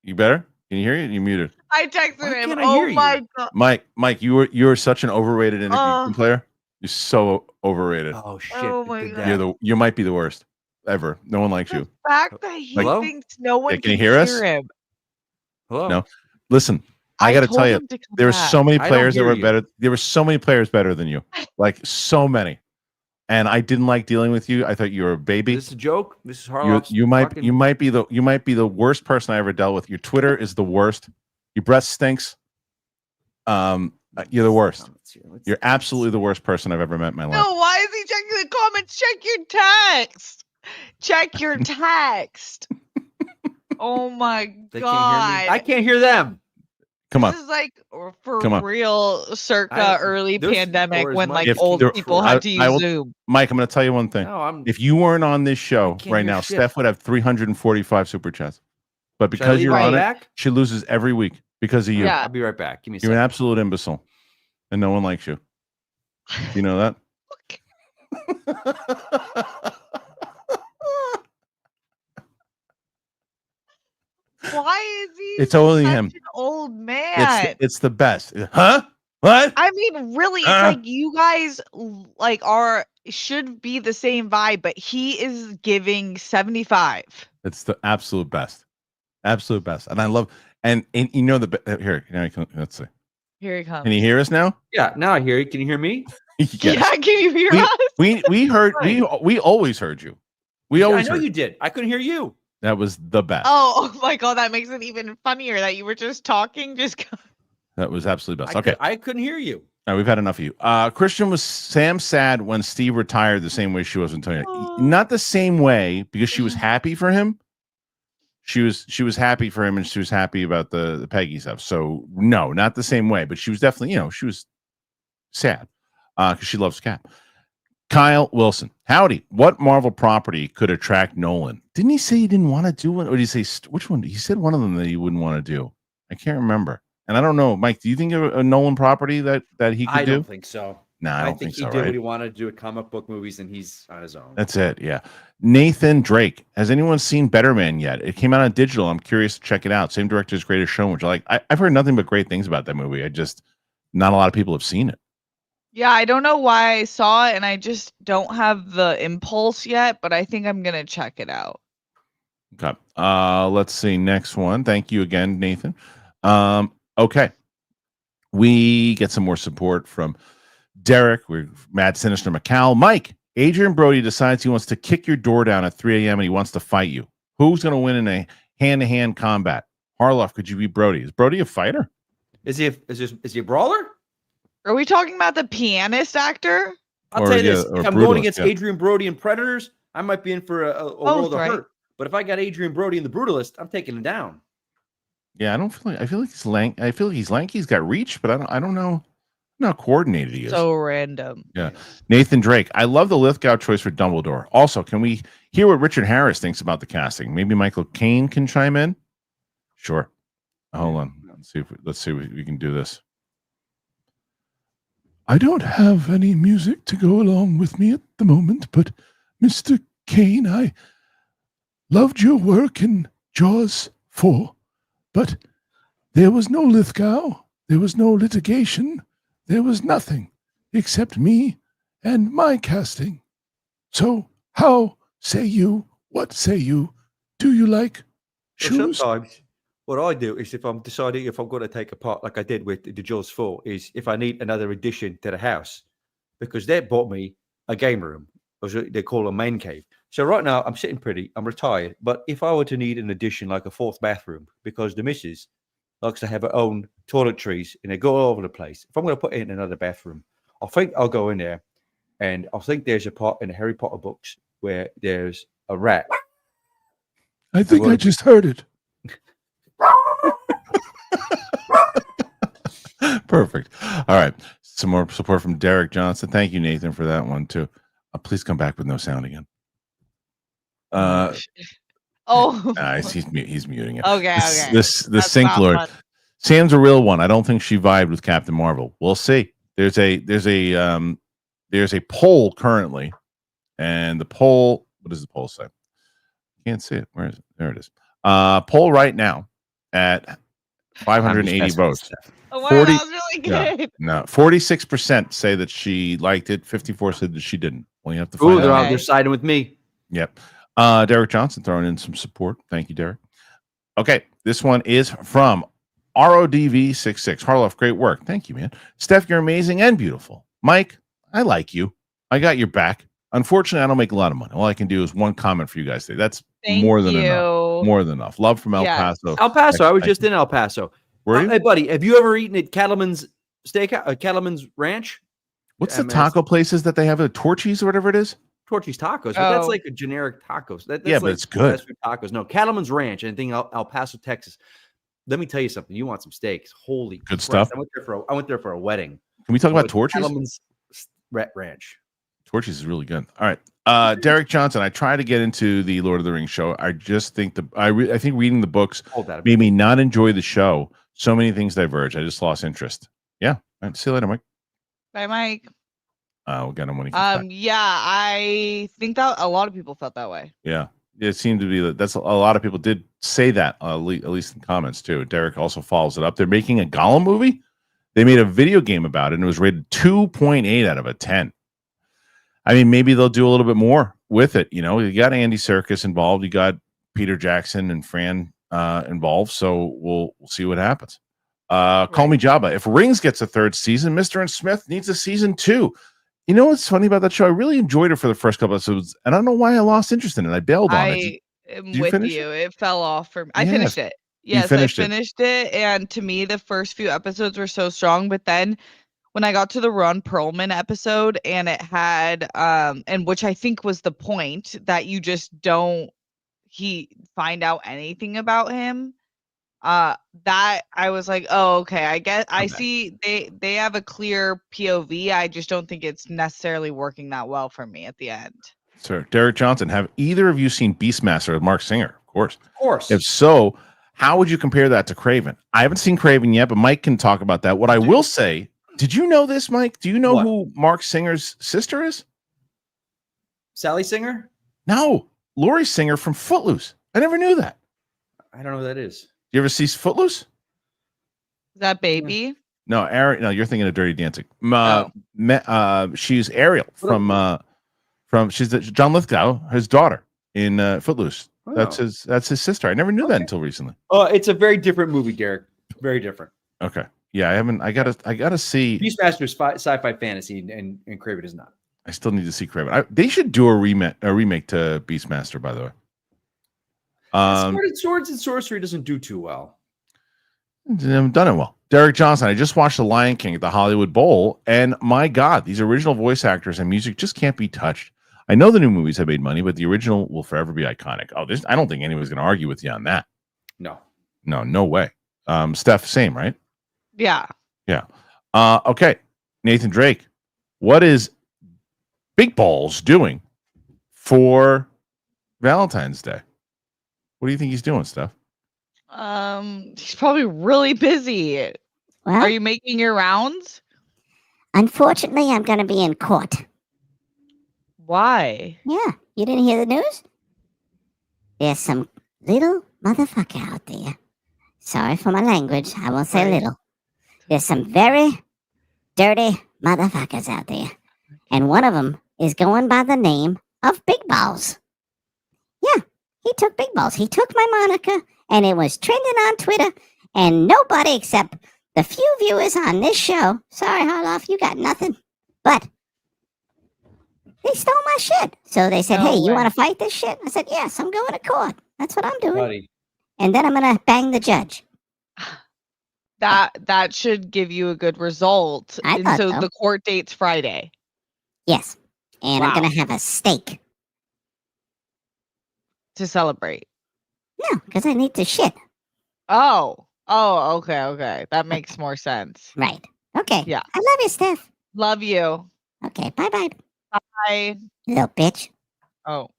Speaker 1: You better? Can you hear you? You muted.
Speaker 2: I texted him. Oh my god.
Speaker 1: Mike, you are such an overrated interview player. You're so overrated.
Speaker 3: Oh shit.
Speaker 2: Oh my god.
Speaker 1: You might be the worst ever. No one likes you.
Speaker 2: The fact that he thinks no one
Speaker 1: can you hear us?
Speaker 2: him.
Speaker 3: Hello.
Speaker 1: No. Listen. I got to
Speaker 2: told
Speaker 1: tell you,
Speaker 2: him to come
Speaker 1: there were
Speaker 2: back.
Speaker 1: so many
Speaker 3: I don't
Speaker 1: players that
Speaker 3: hear
Speaker 1: were
Speaker 3: you.
Speaker 1: better. There were so many players better than you, like so many. And I didn't like dealing with you. I thought you were a baby.
Speaker 3: Is this a joke? This is
Speaker 1: You,
Speaker 3: Harloff's
Speaker 1: you might
Speaker 3: fucking-
Speaker 1: you might be the worst person I ever dealt with. Your Twitter is the worst. Your breath stinks. You're the worst. You're absolutely the worst person I've ever met in my life.
Speaker 2: No, why is he checking the comments? Check your text. Check your text. Oh my
Speaker 3: They
Speaker 2: god.
Speaker 3: can't hear me. I can't hear them.
Speaker 1: Come on.
Speaker 2: This is like for
Speaker 1: Come on.
Speaker 2: real
Speaker 3: I
Speaker 2: circa
Speaker 3: don't-
Speaker 2: early
Speaker 3: there's-
Speaker 2: pandemic
Speaker 3: or is
Speaker 2: when
Speaker 3: Mike-
Speaker 2: like
Speaker 1: If
Speaker 2: old
Speaker 1: there-
Speaker 2: people
Speaker 1: I-
Speaker 2: had to use
Speaker 1: I will-
Speaker 2: Zoom.
Speaker 1: Mike, I'm going to tell you one thing.
Speaker 3: No, I'm.
Speaker 1: If you weren't on this show
Speaker 3: can't
Speaker 1: right
Speaker 3: hear
Speaker 1: now,
Speaker 3: shit.
Speaker 1: Steph would have 345 super chats. But
Speaker 3: Should I
Speaker 1: because
Speaker 3: leave
Speaker 1: you're
Speaker 3: right
Speaker 1: on it,
Speaker 3: back?
Speaker 1: she loses every week because of you.
Speaker 2: Yeah.
Speaker 3: I'll be right back. Give me a
Speaker 1: You're an
Speaker 3: second.
Speaker 1: absolute imbecile, and no one likes you. Do you know that?
Speaker 2: Why is he
Speaker 1: It's only
Speaker 2: such
Speaker 1: him.
Speaker 2: an old man?
Speaker 1: It's the best. Huh? What?
Speaker 2: I mean, really, it's like you guys like should be the same vibe, but he is giving 75.
Speaker 1: It's the absolute best. Absolute best. And I love and you know here, let's see.
Speaker 2: Here he comes.
Speaker 1: Can you hear us now?
Speaker 3: Yeah, now I hear you. Can you hear me?
Speaker 1: Yes.
Speaker 2: Yeah, can you hear us?
Speaker 1: We heard we always heard you. We
Speaker 3: I
Speaker 1: always
Speaker 3: know
Speaker 1: heard
Speaker 3: you did. I couldn't hear you.
Speaker 1: That was the best.
Speaker 2: Oh my god, that makes it even funnier that you were just talking.
Speaker 1: That was absolutely best. Okay.
Speaker 3: I couldn't hear you.
Speaker 1: All right, we've had enough of you. Kristian, was Sam sad when Steve retired the same way she was when Tony? Not the same way, because she was happy for him. She was happy for him, and she was happy about the Peggy stuff. So no, not the same way, but she was definitely, she was sad because she loves Cap. Kyle Wilson, howdy. What Marvel property could attract Nolan? Didn't he say he didn't want to do it, or did he say which one? He said one of them that he wouldn't want to do. I can't remember. And I don't know, Mike. Do you think of a Nolan property that he could
Speaker 3: I
Speaker 1: do?
Speaker 3: don't think so.
Speaker 1: No, I don't think
Speaker 3: he
Speaker 1: so.
Speaker 3: did
Speaker 1: Right?
Speaker 3: what he wanted to do with comic book movies, and he's on his own.
Speaker 1: That's it. Yeah. Nathan Drake. Has anyone seen Better Man yet? It came out on digital. I'm curious to check it out. Same director's Greatest Showman, which I've heard nothing but great things about that movie. Not a lot of people have seen it.
Speaker 2: Yeah, I don't know why I saw it, and I just don't have the impulse yet, but I think I'm gonna check it out.
Speaker 1: Okay. Let's see. Next one. Thank you again, Nathan. Okay. We get some more support from Derek. We're Mad Sinister McCall. Mike, Adrian Brody decides he wants to kick your door down at 3 a.m. and he wants to fight you. Who's going to win in a hand-to-hand combat? Harloff, could you be Brody? Is Brody a fighter?
Speaker 3: Is he a brawler?
Speaker 2: Are we talking about the pianist actor?
Speaker 3: I'll
Speaker 1: Or,
Speaker 3: tell you
Speaker 1: yeah,
Speaker 3: this:
Speaker 1: or
Speaker 3: if I'm
Speaker 1: Brutalist,
Speaker 3: going against
Speaker 1: yeah.
Speaker 3: Adrian Brody and Predators, I might be in for a world of
Speaker 2: right.
Speaker 3: hurt. But if I got Adrian Brody and the Brutalist, I'm taking him down.
Speaker 1: Yeah, I feel like he's lanky. I feel like he's lanky. He's got reach, but I don't know how coordinated he is.
Speaker 2: So random.
Speaker 1: Yeah. Nathan Drake. I love the Lithgow choice for Dumbledore. Also, can we hear what Richard Harris thinks about the casting? Maybe Michael Caine can chime in. Sure. Hold on. Let's see if we can do this. I don't have any music to go along with me at the moment, but Mr. Caine, I loved your work in Jaws 4, but there was no Lithgow, there was no litigation, there was nothing except me and my casting. So what say you? Do you like shoes?
Speaker 3: Sometimes what I do is if I'm deciding if I'm going to take a part, like I did with the Jaws 4, is if I need another addition to the house, because they bought me a game room, or they call a main cave. So right now I'm sitting pretty, I'm retired. But if I were to need an addition, like a fourth bathroom, because the missus likes to have her own toiletries and they go all over the place. If I'm going to put in another bathroom, I think I'll go in there, and I think there's a part in the Harry Potter books where there's a rat.
Speaker 6: I think I just heard it.
Speaker 1: Perfect. All right. Some more support from Derek Johnson. Thank you, Nathan, for that one too. Please come back with no sound again. He's muting it.
Speaker 2: Okay.
Speaker 1: This
Speaker 2: That's
Speaker 1: Sink
Speaker 2: not
Speaker 1: Lord.
Speaker 2: fun.
Speaker 1: Sam's a real one. I don't think she vibed with Captain Marvel. We'll see. There's a poll currently, and the poll. What does the poll say? Can't see it. Where is it? There it is. Poll right now at 580 votes.
Speaker 2: Oh, wow,
Speaker 1: 40
Speaker 2: that was really good.
Speaker 1: No, 46% say that she liked it. 54 said that she didn't. Well, you have to
Speaker 3: Ooh,
Speaker 1: find
Speaker 3: they're
Speaker 1: out.
Speaker 3: on their siding with me.
Speaker 1: Yep. Derek Johnson throwing in some support. Thank you, Derek. Okay, this one is from RODV66. Harloff, great work. Thank you, man. Steph, you're amazing and beautiful. Mike, I like you. I got your back. Unfortunately, I don't make a lot of money. All I can do is one comment for you guys today. That's more than enough. More than enough. Love from El Paso.
Speaker 3: El Paso. I was just in El Paso.
Speaker 1: Were you?
Speaker 3: Hey, buddy, have you ever eaten at Cattleman's Steakhouse, Cattleman's Ranch?
Speaker 1: What's the taco places that they have? The Torchy's or whatever it is?
Speaker 3: Torchy's Tacos. But that's like a generic tacos. That's
Speaker 1: but
Speaker 3: like
Speaker 1: it's good.
Speaker 3: fast food tacos. No, Cattleman's Ranch, anything El Paso, Texas. Let me tell you something. You want some steaks? Holy
Speaker 1: good stuff.
Speaker 3: I went there for a wedding.
Speaker 1: Can we talk about Torchy's?
Speaker 3: Cattleman's Ranch.
Speaker 1: Torchy's is really good. All right, Derek Johnson. I try to get into the Lord of the Rings show. I just think I think reading the books made me not enjoy the show. So many things diverge. I just lost interest. Yeah. All right, see you later, Mike.
Speaker 2: Bye, Mike.
Speaker 1: We'll get him when he comes back.
Speaker 2: Yeah, I think that a lot of people felt that way.
Speaker 1: Yeah, it seemed to be that's a lot of people did say that, at least in comments too. Derek also follows it up. They're making a Gollum movie. They made a video game about it, and it was rated 2.8 out of a 10. I mean, maybe they'll do a little bit more with it. You know, you got Andy Serkis involved, you got Peter Jackson and Fran involved, so we'll see what happens. Call me Jabba. If Rings gets a third season, Mr. and Smith needs a season 2. You know what's funny about that show? I really enjoyed it for the first couple episodes, and I don't know why I lost interest in it. I bailed on it.
Speaker 2: I'm with you. It fell off for me. I finished it. Yes, I finished it. And to me, the first few episodes were so strong. But then when I got to the Ron Perlman episode and it had, and which I think was the point, that you just don't find out anything about him. That I was like, oh, okay. I guess I see they have a clear POV. I just don't think it's necessarily working that well for me at the end.
Speaker 1: Sir, Derek Johnson, have either of you seen Beastmaster with Mark Singer? Of course.
Speaker 3: Of course.
Speaker 1: If so, how would you compare that to Craven? I haven't seen Craven yet, but Mike can talk about that. What I will say, did you know this, Mike? Do you know who Mark Singer's sister is?
Speaker 3: Sally Singer?
Speaker 1: No, Lori Singer from Footloose. I never knew that.
Speaker 3: I don't know who that is.
Speaker 1: You ever see Footloose?
Speaker 2: Is that Baby?
Speaker 1: No, Ariel. No, you're thinking of Dirty Dancing. She's Ariel from she's John Lithgow, his daughter in Footloose. Oh. That's his sister. I never knew that until recently.
Speaker 3: It's a very different movie, Derek. Very different.
Speaker 1: Okay. Yeah, I gotta see.
Speaker 3: Beastmaster is sci-fi fantasy, and Craven is not.
Speaker 1: I still need to see Craven. They should do a remake to Beastmaster, by the way.
Speaker 3: Swords and Sorcery doesn't do too well.
Speaker 1: They haven't done it well. Derek Johnson, I just watched The Lion King at the Hollywood Bowl, and my God, these original voice actors and music just can't be touched. I know the new movies have made money, but the original will forever be iconic. I don't think anyone's going to argue with you on that. No way. Steph, same, right?
Speaker 2: Yeah.
Speaker 1: Okay. Nathan Drake, what is Big Balls doing for Valentine's Day? What do you think he's doing, Steph?
Speaker 2: He's probably really busy.
Speaker 7: Well,
Speaker 2: are you making your rounds?
Speaker 7: Unfortunately, I'm going to be in court.
Speaker 2: Why?
Speaker 7: Yeah, you didn't hear the news? There's some little motherfucker out there. Sorry for my language. I won't say little. There's some very dirty motherfuckers out there. And one of them is going by the name of Big Balls. Yeah, he took Big Balls. He took my moniker, and it was trending on Twitter, and nobody except the few viewers on this show, sorry, Harloff, you got nothing, but they stole my shit. So they said, hey, you want to fight this shit? I said, yes, I'm going to court. That's what I'm doing.
Speaker 3: Buddy.
Speaker 7: And then I'm going to bang the judge.
Speaker 2: That should give you a good result.
Speaker 7: I
Speaker 2: And
Speaker 7: thought
Speaker 2: so
Speaker 7: so.
Speaker 2: the court date's Friday.
Speaker 7: Yes. And I'm
Speaker 2: Wow.
Speaker 7: going to have a steak.
Speaker 2: To celebrate.
Speaker 7: No, because I need to shit.
Speaker 2: Oh, okay. That makes more sense.
Speaker 7: Right. Okay.
Speaker 2: Yeah.
Speaker 7: I love you, Steph.
Speaker 2: Love you.
Speaker 7: Okay, bye-bye,
Speaker 2: Bye.
Speaker 7: little bitch.
Speaker 2: Oh.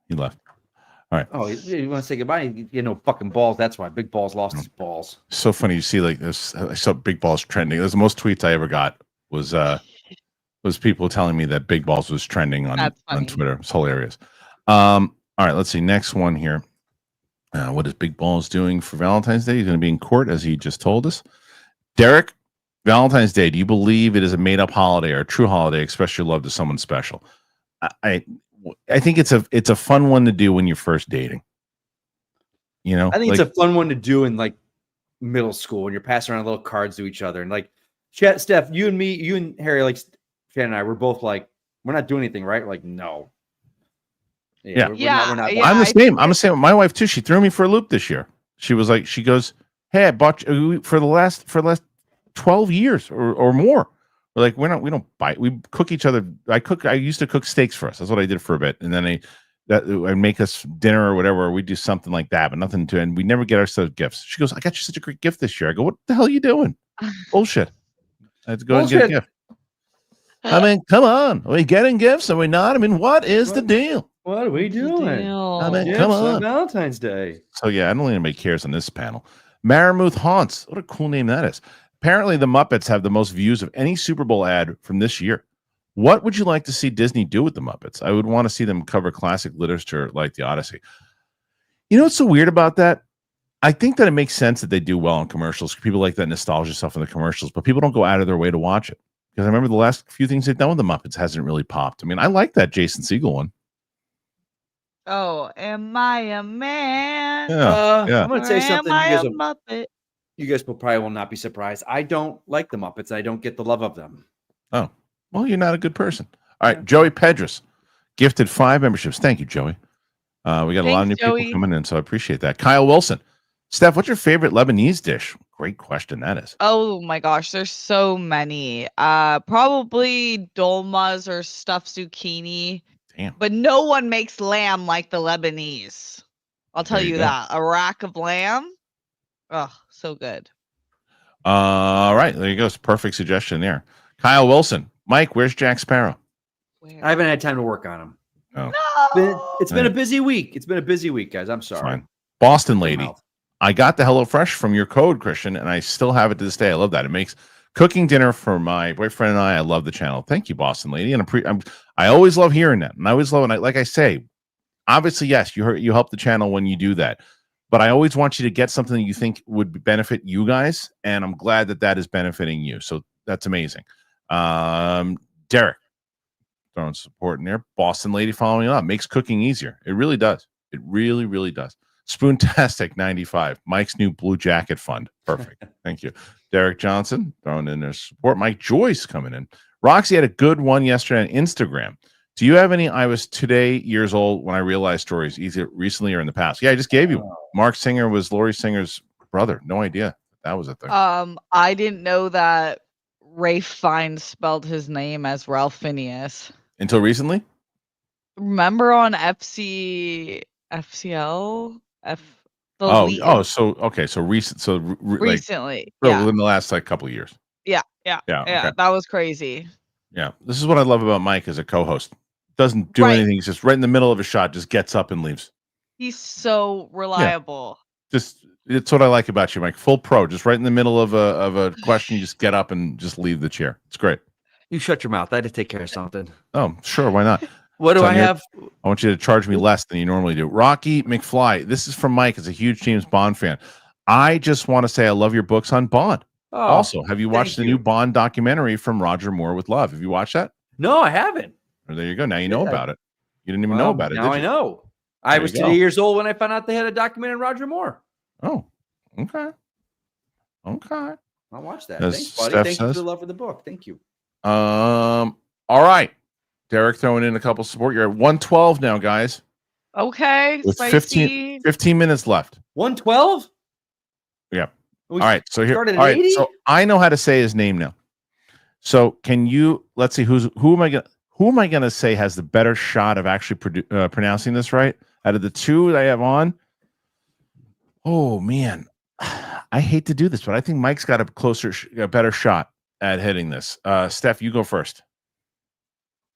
Speaker 1: He left. All right.
Speaker 3: Oh, you want to say goodbye? You know, fucking balls. That's why Big Balls lost his balls.
Speaker 1: So funny. You see, like this. I saw Big Balls trending. It was the most tweets I ever got. Was people telling me that Big Balls was trending on Twitter. It's hilarious. All right. Let's see. Next one here. What is Big Balls doing for Valentine's Day? He's going to be in court, as he just told us. Derek, Valentine's Day. Do you believe it is a made-up holiday or a true holiday? Express your love to someone special. I think it's a fun one to do when you're first dating. You know,
Speaker 3: I think
Speaker 1: like,
Speaker 3: it's a fun one to do in like middle school when you're passing around little cards to each other. And like, Steph, you and Harry, like Shannon and I, we're both like, we're not doing anything, right? We're like, no.
Speaker 1: Yeah.
Speaker 3: We're not.
Speaker 2: Yeah,
Speaker 1: I'm the
Speaker 2: I
Speaker 1: same.
Speaker 2: think
Speaker 1: I'm the same. My wife too. She threw me for a loop this year. She was like, she goes, "Hey, I bought you for the last 12 years or more." We're like, we don't buy. We cook each other. I used to cook steaks for us. That's what I did for a bit, and then I'd make us dinner or whatever. Or we do something like that, but nothing to. And we never get ourselves gifts. She goes, "I got you such a great gift this year." I go, "What the hell are you doing?" Bullshit. I had to go and get a gift. I mean, come on. Are we getting gifts? Are we not? I mean, what is the deal?
Speaker 3: What are we doing?
Speaker 1: I mean,
Speaker 3: Gifts
Speaker 1: come
Speaker 3: on
Speaker 1: on.
Speaker 3: Valentine's Day.
Speaker 1: So yeah, I don't think anybody cares on this panel. Maramouth Haunts. What a cool name that is. Apparently, the Muppets have the most views of any Super Bowl ad from this year. What would you like to see Disney do with the Muppets? I would want to see them cover classic literature like the Odyssey. You know what's so weird about that? I think that it makes sense that they do well in commercials. People like that nostalgia stuff in the commercials, but people don't go out of their way to watch it. Because I remember the last few things they've done with the Muppets hasn't really popped. I mean, I like that Jason Segel one.
Speaker 2: Oh, am I a man?
Speaker 1: Yeah.
Speaker 3: I'm going to
Speaker 2: Or
Speaker 3: say
Speaker 2: am
Speaker 3: something.
Speaker 2: I a Muppet?
Speaker 3: You guys probably will not be surprised. I don't like the Muppets. I don't get the love of them.
Speaker 1: Oh, well, you're not a good person. All right, Joey Pedras gifted 5 memberships. Thank you, Joey. We got a lot of new
Speaker 2: Thanks, Joey.
Speaker 1: people coming in, so I appreciate that. Kyle Wilson. Steph, what's your favorite Lebanese dish? Great question that is.
Speaker 2: Oh my gosh, there's so many. Probably dolmas or stuffed zucchini.
Speaker 1: Damn.
Speaker 2: But no one makes lamb like the Lebanese. I'll tell
Speaker 1: There you
Speaker 2: you
Speaker 1: go.
Speaker 2: that. A rack of lamb. Oh, so good.
Speaker 1: All right, there you go. It's a perfect suggestion there. Kyle Wilson. Mike, where's Jack Sparrow?
Speaker 2: Where?
Speaker 3: I haven't had time to work on them.
Speaker 2: No.
Speaker 3: It's been a busy week. It's been a busy week, guys. I'm sorry.
Speaker 1: Fine. Boston lady.
Speaker 3: Mouth.
Speaker 1: I got the HelloFresh from your code, Kristian, and I still have it to this day. I love that. It makes cooking dinner for my boyfriend and I. I love the channel. Thank you, Boston lady. And I always love hearing that. And I always love it. Like I say, obviously, yes, you help the channel when you do that. But I always want you to get something that you think would benefit you guys. And I'm glad that that is benefiting you. So that's amazing. Derek, throwing support in there. Boston lady following up. Makes cooking easier. It really does. It really, really does. Spoontastic 95. Mike's new blue jacket fund. Perfect. Thank you. Derek Johnson throwing in their support. Mike Joyce coming in. Roxy had a good one yesterday on Instagram. Do you have any I was today years old when I realized stories either recently or in the past? Yeah, I just gave you. Mark Singer was Laurie Singer's brother. No idea that was a thing.
Speaker 2: I didn't know that Rafe Fiennes spelled his name as Ralph Phineas.
Speaker 1: Until recently?
Speaker 2: Remember on FCL?
Speaker 1: So recent. So
Speaker 2: recently.
Speaker 1: like,
Speaker 2: Yeah.
Speaker 1: within the last couple of years.
Speaker 2: Yeah.
Speaker 1: Okay.
Speaker 2: That was crazy.
Speaker 1: Yeah. This is what I love about Mike as a co-host. Doesn't do anything. He's just right in the middle of a shot, just gets up and leaves.
Speaker 2: He's so reliable.
Speaker 1: Just it's what I like about you, Mike. Full pro, just right in the middle of a question, you just get up and just leave the chair. It's great.
Speaker 3: You shut your mouth. I had to take care of something.
Speaker 1: Oh, sure, why not?
Speaker 3: What do I have?
Speaker 1: I want you to charge me less than you normally do. Rocky McFly. This is from Mike. As a huge James Bond fan, I just want to say I love your books on Bond.
Speaker 3: Oh,
Speaker 1: also, have you watched the new Bond documentary from Roger Moore with Love? Have you watched that?
Speaker 3: No, I haven't.
Speaker 1: Well, there you go. Now you know about it. You didn't even know about it.
Speaker 3: Now
Speaker 1: did
Speaker 3: I
Speaker 1: you?
Speaker 3: know. I
Speaker 1: There
Speaker 3: was
Speaker 1: you go.
Speaker 3: 2 years old when I found out they had a documentary on Roger Moore.
Speaker 1: Oh, okay.
Speaker 3: I'll watch that.
Speaker 1: As
Speaker 3: Thanks, buddy.
Speaker 1: Steph
Speaker 3: Thank you for
Speaker 1: says.
Speaker 3: the love of the book. Thank you.
Speaker 1: All right. Derek throwing in a couple support. You're at 112 now, guys.
Speaker 2: Okay.
Speaker 1: With
Speaker 2: Spicy.
Speaker 1: 15 minutes left.
Speaker 3: 112?
Speaker 1: Yeah.
Speaker 3: We
Speaker 1: All right. So here.
Speaker 3: started at
Speaker 1: All right.
Speaker 3: 80?
Speaker 1: So I know how to say his name now. So can you? Let's see. Who am I gonna say has the better shot of actually pronouncing this right out of the two that I have on? Oh man, I hate to do this, but I think Mike's got a better shot at hitting this. Steph, you go first.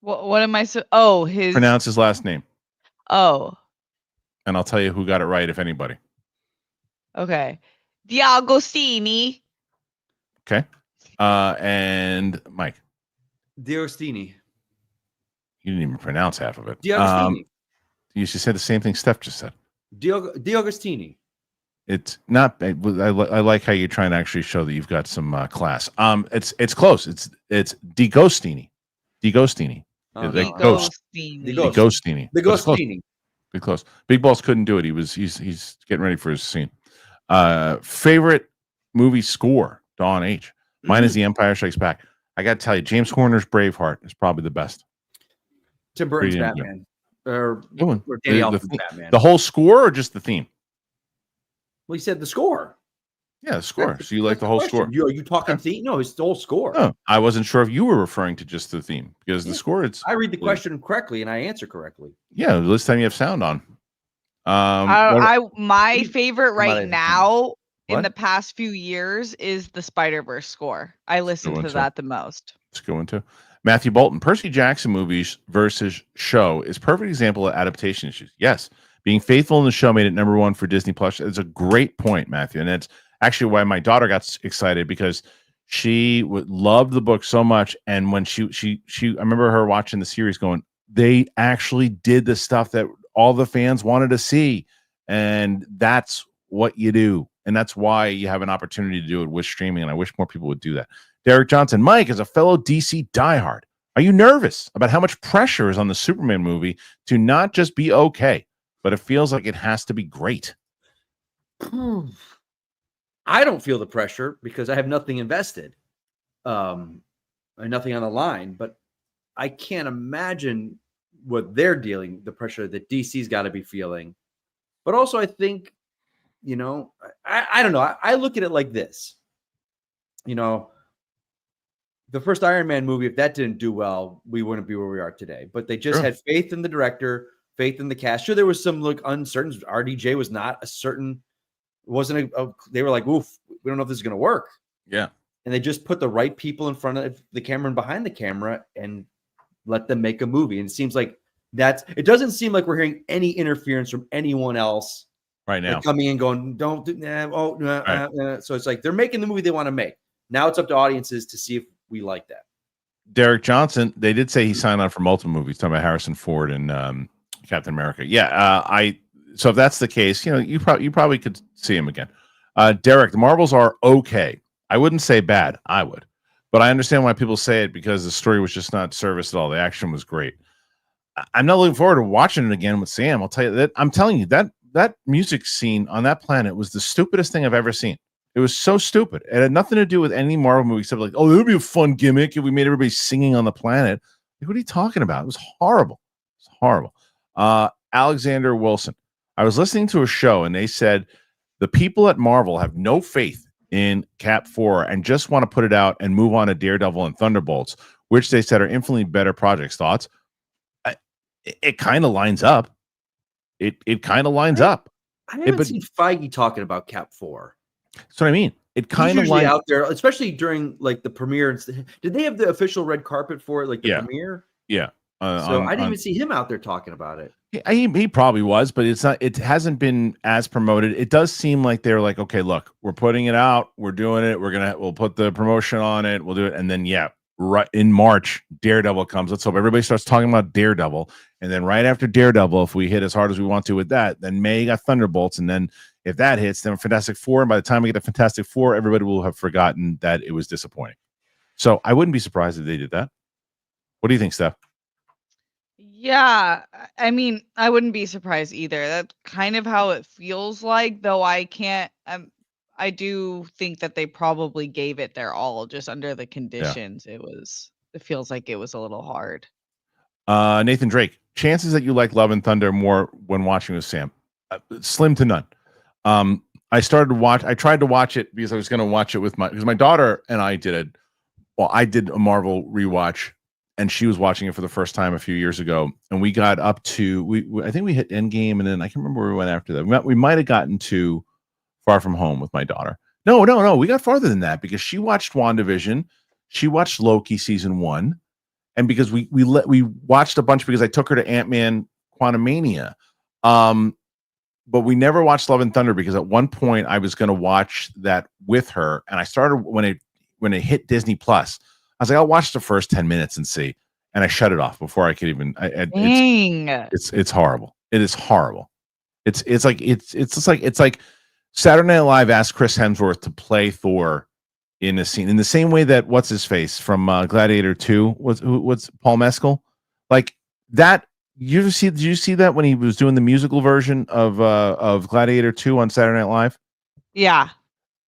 Speaker 2: What am I so? Oh, his.
Speaker 1: Pronounce his last name,
Speaker 2: Oh,
Speaker 1: and I'll tell you who got it right, if anybody.
Speaker 2: okay. Diagostini.
Speaker 1: Okay. And Mike,
Speaker 3: Diostini.
Speaker 1: you didn't even pronounce half of it.
Speaker 3: Diagostini.
Speaker 1: You should say the same thing Steph just said.
Speaker 3: Diagostini.
Speaker 1: It's not. I like how you're trying to actually show that you've got some class. It's close. It's D'Agostini. D'Agostini.
Speaker 3: Oh,
Speaker 1: The
Speaker 3: no.
Speaker 1: ghost.
Speaker 2: Diagostini.
Speaker 3: The ghost.
Speaker 1: D'Agostini.
Speaker 3: The
Speaker 1: But it's close.
Speaker 3: Ghostini.
Speaker 1: Pretty close. Big Balls couldn't do it. He's getting ready for his scene. Favorite movie score, Dawn H. Mine is The Empire Strikes Back. I got to tell you, James Horner's Braveheart is probably the best.
Speaker 3: Tim Burton's
Speaker 1: Pretty damn
Speaker 3: Batman. Or
Speaker 1: Good one.
Speaker 3: Danny
Speaker 1: The
Speaker 3: Elfman's Batman.
Speaker 1: The whole score or just the theme?
Speaker 3: Well, he said the score.
Speaker 1: Yeah, the score.
Speaker 3: That's-
Speaker 1: So you like
Speaker 3: that's
Speaker 1: the whole
Speaker 3: question.
Speaker 1: score?
Speaker 3: Are you talking theme? No, it's the whole score.
Speaker 1: Oh, I wasn't sure if you were referring to just the theme because the score. It's
Speaker 3: I read the question correctly and I answer correctly.
Speaker 1: yeah. This time you have sound on.
Speaker 2: My favorite right
Speaker 6: even-
Speaker 2: now in
Speaker 1: What?
Speaker 2: the past few years is the Spider-Verse score. I listen
Speaker 1: one
Speaker 2: to
Speaker 1: too.
Speaker 2: that the most.
Speaker 1: Let's go into Matthew Bolton. Percy Jackson movies versus show is perfect example of adaptation issues. Yes, being faithful in the show made it number 1 for Disney Plus. It's a great point, Matthew, and it's actually why my daughter got excited because she would love the book so much. And when she I remember her watching the series, going, they actually did the stuff that all the fans wanted to see, and that's what you do. And that's why you have an opportunity to do it with streaming. And I wish more people would do that. Derek Johnson, Mike, as a fellow DC diehard, are you nervous about how much pressure is on the Superman movie to not just be okay, but it feels like it has to be great?
Speaker 3: I don't feel the pressure because I have nothing invested, and nothing on the line. But I can't imagine what they're dealing, the pressure that DC's got to be feeling. But also, I think, I don't know. I look at it like this. The first Iron Man movie, if that didn't do well, we wouldn't be where we are today. But they just had faith in the director, faith in the cast. Sure, there was some uncertainty. RDJ was not a certain. Wasn't they were like, oof, we don't know if this is going to work.
Speaker 1: Yeah.
Speaker 3: And they just put the right people in front of the camera and behind the camera and let them make a movie. And it seems like it doesn't seem like we're hearing any interference from anyone else
Speaker 1: Right now.
Speaker 3: coming in going, don't do that. So it's like they're making the movie they want to make. Now it's up to audiences to see if we like that.
Speaker 1: Derek Johnson, they did say he signed on for multiple movies, talking about Harrison Ford and Captain America. Yeah, so if that's the case, you probably could see him again. Derek, the Marvels are okay. I wouldn't say bad. I would, but I understand why people say it because the story was just not serviced at all. The action was great. I'm not looking forward to watching it again with Sam. I'll tell you that. I'm telling you that music scene on that planet was the stupidest thing I've ever seen. It was so stupid. It had nothing to do with any Marvel movie except like, oh, it would be a fun gimmick if we made everybody singing on the planet. Like, what are you talking about? It was horrible. It's horrible. Alexander Wilson. I was listening to a show and they said the people at Marvel have no faith in Cap 4 and just want to put it out and move on to Daredevil and Thunderbolts, which they said are infinitely better projects. Thoughts? It kind of lines up. It kind of lines up.
Speaker 3: I haven't seen Feige talking about Cap 4.
Speaker 1: That's what I mean. It kind of
Speaker 3: usually out there, especially during like the premiere. Did they have the official red carpet for it, like the premiere?
Speaker 1: Yeah.
Speaker 3: So I didn't even see him out there talking about it.
Speaker 1: He probably was, but it's not. It hasn't been as promoted. It does seem like they're like, okay, look, we're putting it out, we're doing it, we'll put the promotion on it, we'll do it, and then right in March, Daredevil comes. Let's hope everybody starts talking about Daredevil, and then right after Daredevil, if we hit as hard as we want to with that, then May you got Thunderbolts, and then if that hits, then Fantastic Four, and by the time we get to Fantastic Four, everybody will have forgotten that it was disappointing. So I wouldn't be surprised if they did that. What do you think, Steph?
Speaker 2: Yeah, I mean, I wouldn't be surprised either. That's kind of how it feels like, though I can't. I do think that they probably gave it their all, just under the conditions. It feels like it was a little hard.
Speaker 1: Nathan Drake, chances that you like Love and Thunder more when watching with Sam? Slim to none. I tried to watch it because I was going to watch it with my daughter and I did it. Well, I did a Marvel rewatch and she was watching it for the first time a few years ago. And we got up to, I think we hit Endgame and then I can't remember where we went after that. We might've gotten to Far From Home with my daughter. No. We got farther than that because she watched WandaVision. She watched Loki season 1. And because we watched a bunch because I took her to Ant-Man Quantumania. But we never watched Love and Thunder because at one point I was going to watch that with her. And I started when it hit Disney Plus, I was like, I'll watch the first 10 minutes and see. And I shut it off before I could even, it's horrible. It is horrible. It's like Saturday Night Live asked Chris Hemsworth to play Thor in a scene in the same way that what's his face from Gladiator 2 what's Paul Mescal, like that Did you see that when he was doing the musical version of Gladiator 2 on Saturday Night Live?
Speaker 2: Yeah.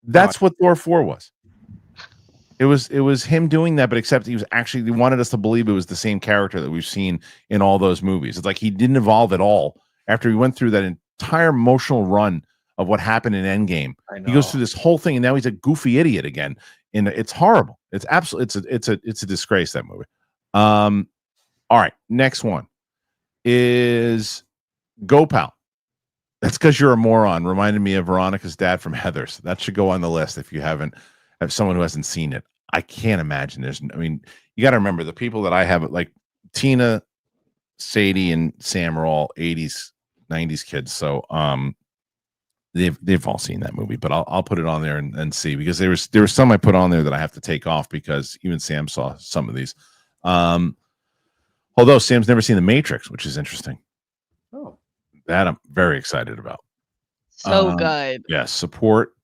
Speaker 1: That's what Thor 4 was. It was him doing that, but except he wanted us to believe it was the same character that we've seen in all those movies. It's like he didn't evolve at all after he went through that entire emotional run of what happened in Endgame. He goes through this whole thing, and now he's a goofy idiot again. And it's horrible. It's absolutely it's a disgrace, that movie. All right, next one is Go Pal. That's because you're a moron. Reminded me of Veronica's dad from Heathers. That should go on the list if you have someone who hasn't seen it. I can't imagine you got to remember the people that I have, like Tina, Sadie, and Sam are all 80s, 90s kids. So they've all seen that movie, but I'll put it on there and see, because there was some I put on there that I have to take off because even Sam saw some of these. Although Sam's never seen The Matrix, which is interesting.
Speaker 3: Oh,
Speaker 1: that I'm very excited about.
Speaker 2: So good.
Speaker 1: Yeah, support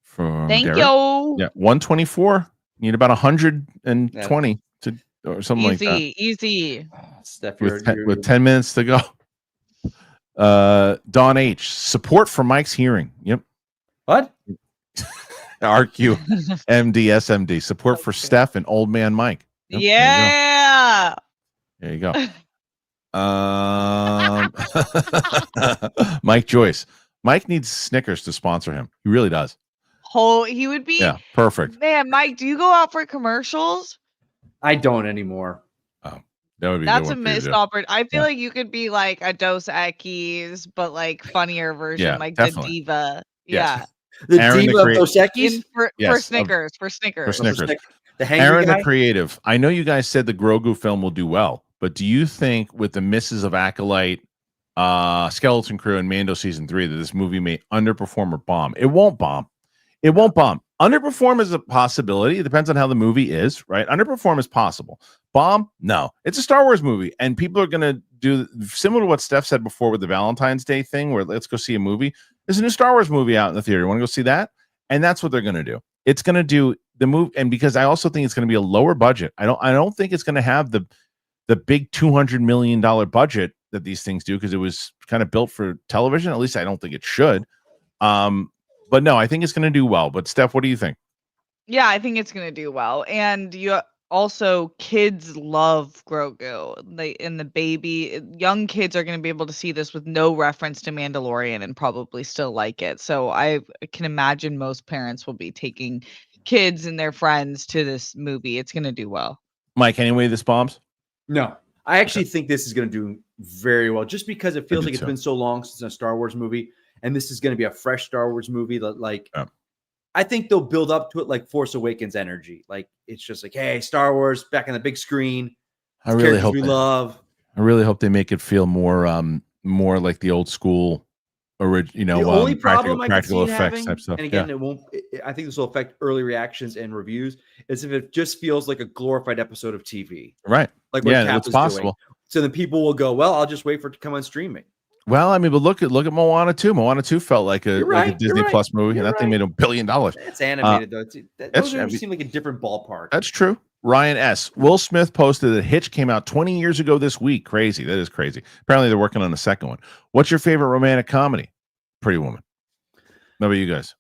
Speaker 1: from
Speaker 2: Thank
Speaker 1: Derek.
Speaker 2: you.
Speaker 1: Yeah, 124. Need about 120 to or something like that.
Speaker 2: Easy.
Speaker 3: Steph,
Speaker 1: With 10 minutes to go. Don H. Support for Mike's hearing. Yep.
Speaker 3: What?
Speaker 1: RQ MD. Support for Steph and Old Man Mike. Yep,
Speaker 2: Yeah.
Speaker 1: There you go. Mike Joyce. Mike needs Snickers to sponsor him. He really does.
Speaker 2: He would be.
Speaker 1: Yeah, perfect.
Speaker 2: Man, Mike, do you go out for commercials?
Speaker 3: I don't anymore.
Speaker 1: Oh, that would be.
Speaker 2: That's a missed opportunity. I feel like you could be like a Dos Equis, but like funnier version, like
Speaker 1: definitely.
Speaker 2: the diva.
Speaker 1: Yes.
Speaker 2: Yeah.
Speaker 3: The
Speaker 1: Aaron
Speaker 3: diva of Dos Equis?
Speaker 2: For Snickers.
Speaker 1: For Snickers.
Speaker 3: The hangry
Speaker 1: Aaron,
Speaker 3: guy?
Speaker 1: the creative. I know you guys said the Grogu film will do well, but do you think with the misses of Acolyte, Skeleton Crew, and Mando Season 3 that this movie may underperform or bomb? It won't bomb. It won't bomb. Underperform is a possibility. It depends on how the movie is, right? Underperform is possible. Bomb? No. It's a Star Wars movie, and people are going to do similar to what Steph said before with the Valentine's Day thing, where let's go see a movie. There's a new Star Wars movie out in the theater. You want to go see that? And that's what they're going to do. It's going to do the move, and because I also think it's going to be a lower budget. I don't think it's going to have the big $200 million budget that these things do, because it was kind of built for television. At least I don't think it should. But no, I think it's going to do well. But Steph, what do you think?
Speaker 2: Yeah, I think it's going to do well. And you also, kids love Grogu. Young kids are going to be able to see this with no reference to Mandalorian and probably still like it. So I can imagine most parents will be taking kids and their friends to this movie. It's going to do well.
Speaker 1: Mike, anyway, this bombs?
Speaker 3: No. I actually think this is going to do very well, just because it feels like it's been so long since a Star Wars movie, and this is going to be a fresh Star Wars movie that, I think they'll build up to it like Force Awakens energy. Like, it's just like, hey, Star Wars back on the big screen.
Speaker 1: I really hope
Speaker 3: we love.
Speaker 1: I really hope they make it feel more like the old school,
Speaker 3: the only problem
Speaker 1: practical
Speaker 3: I can see
Speaker 1: effects type stuff.
Speaker 3: And again, it won't. I think this will affect early reactions and reviews. Is if it just feels like a glorified episode of TV,
Speaker 1: right?
Speaker 3: Like what Cap
Speaker 1: it's
Speaker 3: is
Speaker 1: possible.
Speaker 3: Doing. So then people will go, well, I'll just wait for it to come on streaming.
Speaker 1: Well, I mean, but look at Moana 2. Moana 2 felt like a Disney Plus movie, and that thing made $1 billion.
Speaker 3: It's animated though. Those seem like a different ballpark.
Speaker 1: That's true. Ryan S. Will Smith posted that Hitch came out 20 years ago this week. Crazy. That is crazy. Apparently, they're working on a second one. What's your favorite romantic comedy? Pretty Woman. How about you guys?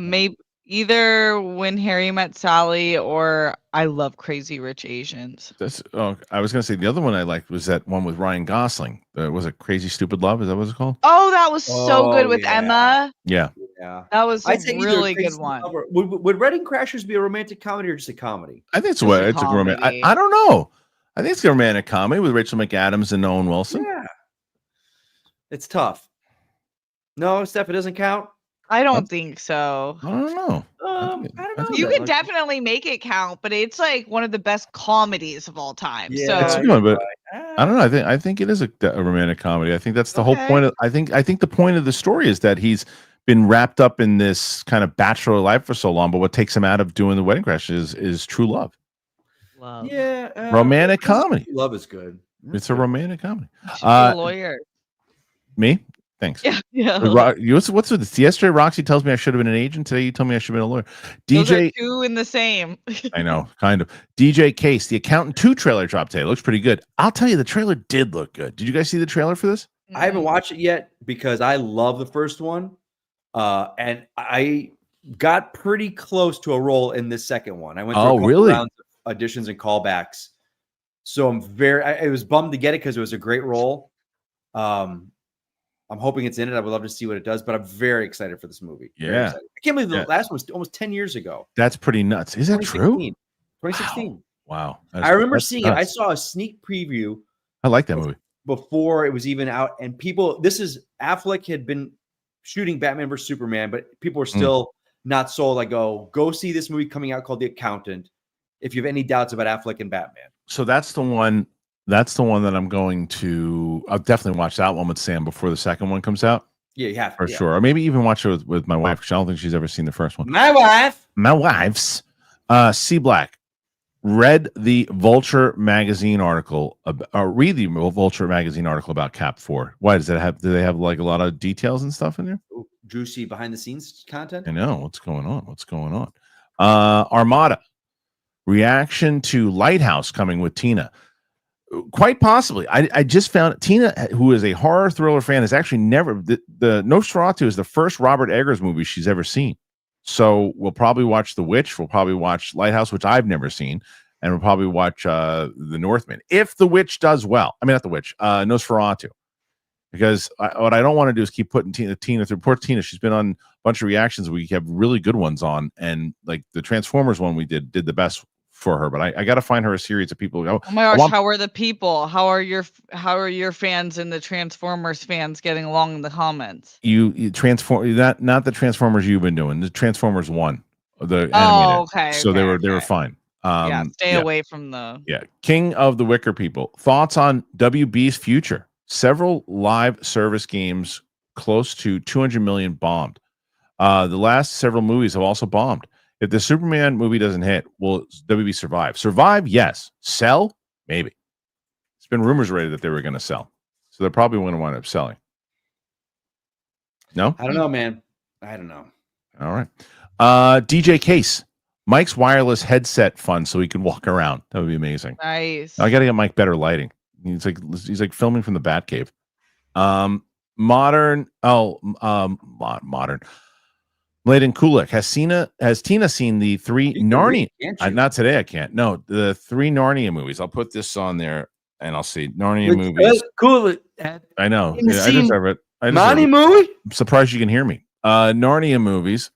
Speaker 2: Maybe either When Harry Met Sally or I Love Crazy Rich Asians.
Speaker 1: I was gonna say the other one I liked was that one with Ryan Gosling. Was it Crazy Stupid Love? Is that what it's called?
Speaker 2: Oh, that was so good with Emma.
Speaker 1: Yeah.
Speaker 2: That was a
Speaker 3: I'd say
Speaker 2: really good one.
Speaker 3: Would Wedding Crashers be a romantic comedy or just a comedy?
Speaker 1: I think it's a romantic. I don't know. I think it's a romantic comedy with Rachel McAdams and Owen Wilson.
Speaker 3: Yeah. It's tough. No, Steph, it doesn't count.
Speaker 2: I don't think so.
Speaker 1: I don't know.
Speaker 3: I don't know.
Speaker 2: You can definitely make it count, but it's like one of the best comedies of all time.
Speaker 3: Yeah,
Speaker 2: so
Speaker 1: it's a good one, but I don't know. I think it is a romantic comedy. I think that's the whole point of. I think the point of the story is that he's been wrapped up in this kind of bachelor life for so long, but what takes him out of doing the Wedding Crash is true love.
Speaker 2: Yeah,
Speaker 1: romantic comedy.
Speaker 3: Love is good.
Speaker 1: It's a romantic comedy.
Speaker 2: She's a lawyer.
Speaker 1: Me? Thanks.
Speaker 2: Yeah.
Speaker 1: What's with this? Yesterday, Roxy tells me I should have been an agent. Today, you told me I should have been a lawyer.
Speaker 2: Those are
Speaker 1: DJ,
Speaker 2: two in the same.
Speaker 1: I know, kind of. DJ Case, The Accountant 2 trailer dropped today. It looks pretty good. I'll tell you, the trailer did look good. Did you guys see the trailer for this?
Speaker 3: I haven't watched it yet because I love the first one. And I got pretty close to a role in this second one. I went through a couple
Speaker 1: really?
Speaker 3: rounds of auditions and callbacks. So I was bummed to get it because it was a great role. I'm hoping it's in it. I would love to see what it does, but I'm very excited for this movie.
Speaker 1: Yeah.
Speaker 3: I can't believe the last one was almost 10 years ago.
Speaker 1: That's pretty nuts. Is that true?
Speaker 3: 2016.
Speaker 1: Wow.
Speaker 3: I remember seeing it. I saw a sneak preview.
Speaker 1: I like that movie.
Speaker 3: Before it was even out. And Affleck had been shooting Batman vs. Superman, but people were still not sold. I go see this movie coming out called The Accountant if you have any doubts about Affleck and Batman.
Speaker 1: So that's the one that I'm going to. I'll definitely watch that one with Sam before the second one comes out.
Speaker 3: Yeah, you have
Speaker 1: for sure. Or maybe even watch it with my wife, because I don't think she's ever seen the first one.
Speaker 3: My
Speaker 1: wife's C Black. Read the Vulture magazine article. Read the Vulture magazine article about Cap 4. Why does that have? Do they have like a lot of details and stuff in there?
Speaker 3: Ooh, juicy behind the scenes content.
Speaker 1: I know what's going on. Armada. Reaction to Lighthouse coming with Tina. Quite possibly. I just found Tina, who is a horror thriller fan, has actually never the Nosferatu is the first Robert Eggers movie she's ever seen. So we'll probably watch The Witch. We'll probably watch Lighthouse, which I've never seen, and we'll probably watch The Northman if The Witch does well. I mean, not The Witch, Nosferatu, because what I don't want to do is keep putting Tina through. Poor Tina, she's been on a bunch of reactions. We have really good ones on, and like the Transformers one we did the best for her, but I got to find her a series of people who go,
Speaker 2: oh my gosh, how are the people? How are your fans and the Transformers fans getting along in the comments?
Speaker 1: You transform not the Transformers you've been doing, the Transformers 1, the animated.
Speaker 2: Oh, okay.
Speaker 1: So they were fine.
Speaker 2: Stay away from the
Speaker 1: King of the Wicker people. Thoughts on WB's future? Several live service games close to 200 million bombed. The last several movies have also bombed. If the Superman movie doesn't hit, will WB survive? Survive, yes. Sell, maybe. It's been rumors already that they were going to sell, so they're probably going to wind up selling. No,
Speaker 3: I don't know, man. I don't know.
Speaker 1: All right. DJ Case, Mike's wireless headset fun, so he can walk around. That would be amazing.
Speaker 2: Nice.
Speaker 1: I got to get Mike better lighting. He's like filming from the Batcave. Modern. Mladen Kulik, has Tina seen the 3 Narnia? Not today, I can't. No, the 3 Narnia movies. I'll put this on there and I'll see Narnia movies.
Speaker 3: Cool.
Speaker 1: I know.
Speaker 3: I
Speaker 1: deserve it.
Speaker 3: Narnia movie?
Speaker 1: I'm surprised you can hear me. Narnia movies.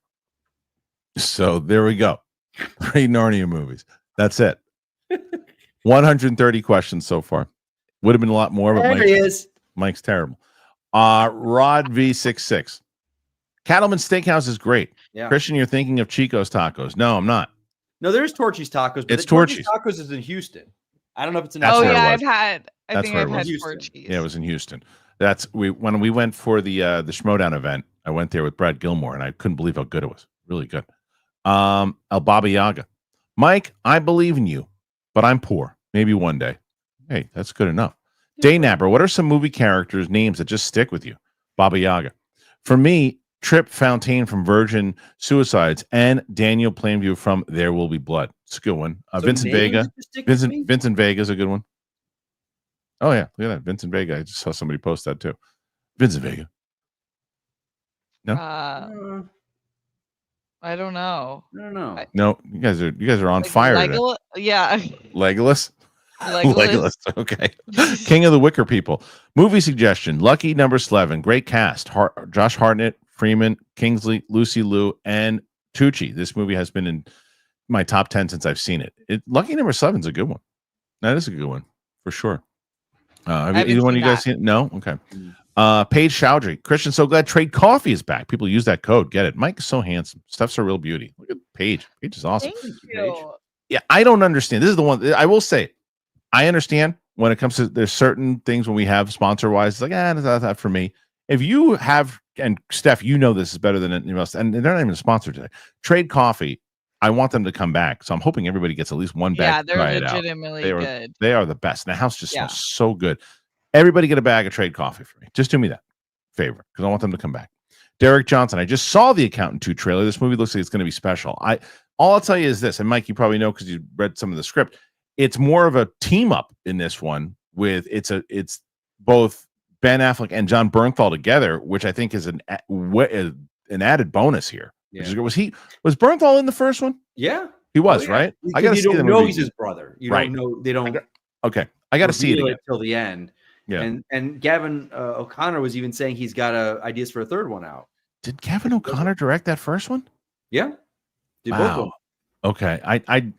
Speaker 1: So there we go. 3 Narnia movies. That's it. 130 questions so far. Would have been a lot more, but Mike's terrible. Rod V66. Cattleman's Steakhouse is great.
Speaker 3: Yeah.
Speaker 1: Kristian, you're thinking of Chico's Tacos. No, I'm not.
Speaker 3: No, there's Torchy's Tacos. But
Speaker 1: it's Torchy's
Speaker 3: Tacos is in Houston. I don't know if it's in.
Speaker 2: Oh yeah, I've had Torchy's.
Speaker 1: Yeah, it was in Houston. When we went for the Schmodown event. I went there with Brad Gilmore, and I couldn't believe how good it was. Really good. El Baba Yaga. Mike, I believe in you, but I'm poor. Maybe one day. Hey, that's good enough. Day Napper, what are some movie characters' names that just stick with you? Baba Yaga. For me, Trip Fontaine from Virgin Suicides and Daniel Plainview from There Will Be Blood. It's a good one. Vincent Vega. Vincent Vega is a good one. Oh, yeah. Look at that. Vincent Vega. I just saw somebody post that too. Vincent Vega. No?
Speaker 2: I don't know.
Speaker 1: No, you guys are on fire.
Speaker 2: Yeah.
Speaker 1: Legolas? Legolas. Okay. King of the Wicker people. Movie suggestion. Lucky number 11. Great cast. Josh Hartnett, Freeman, Kingsley, Lucy Liu, and Tucci. This movie has been in my top 10 since I've seen it. Lucky number 7 is a good one. That is a good one for sure. Have either one of you guys seen it? No? Okay. Paige Chowdhury. Kristian, so glad Trade Coffee is back. People use that code. Get it. Mike is so handsome. Steph's a real beauty. Look at Paige. Paige is awesome.
Speaker 2: Thank you.
Speaker 1: Yeah, I don't understand. This is the one I will say. I understand when it comes to there's certain things when we have sponsor wise, it's like, that's not for me. If you have, and Steph, you know this is better than anything else, and they're not even a sponsor today. Trade Coffee, I want them to come back. So I'm hoping everybody gets at least one bag.
Speaker 2: Yeah, they're legitimately good.
Speaker 1: They are the best. And the house just smells so good. Everybody get a bag of Trade Coffee for me. Just do me that. favorite because I want them to come back. Derek Johnson, I just saw the Accountant 2 trailer. This movie looks like it's going to be special. All I'll tell you is this, and Mike, you probably know because you read some of the script. It's more of a team up in this one with it's both Ben Affleck and John Bernthal together, which I think is an added bonus here.
Speaker 3: Yeah.
Speaker 1: Was Bernthal in the first one?
Speaker 3: Yeah,
Speaker 1: he was,
Speaker 3: yeah.
Speaker 1: right?
Speaker 3: Because
Speaker 1: I gotta
Speaker 3: you
Speaker 1: see
Speaker 3: don't
Speaker 1: the
Speaker 3: know
Speaker 1: movie.
Speaker 3: he's his brother. You
Speaker 1: Right.
Speaker 3: don't know. They don't.
Speaker 1: Okay, I got to see it again
Speaker 3: till the end.
Speaker 1: Yeah.
Speaker 3: And Gavin O'Connor was even saying he's got ideas for a third one out.
Speaker 1: Did Gavin O'Connor direct that first one?
Speaker 3: Yeah. Did both of them.
Speaker 1: Okay,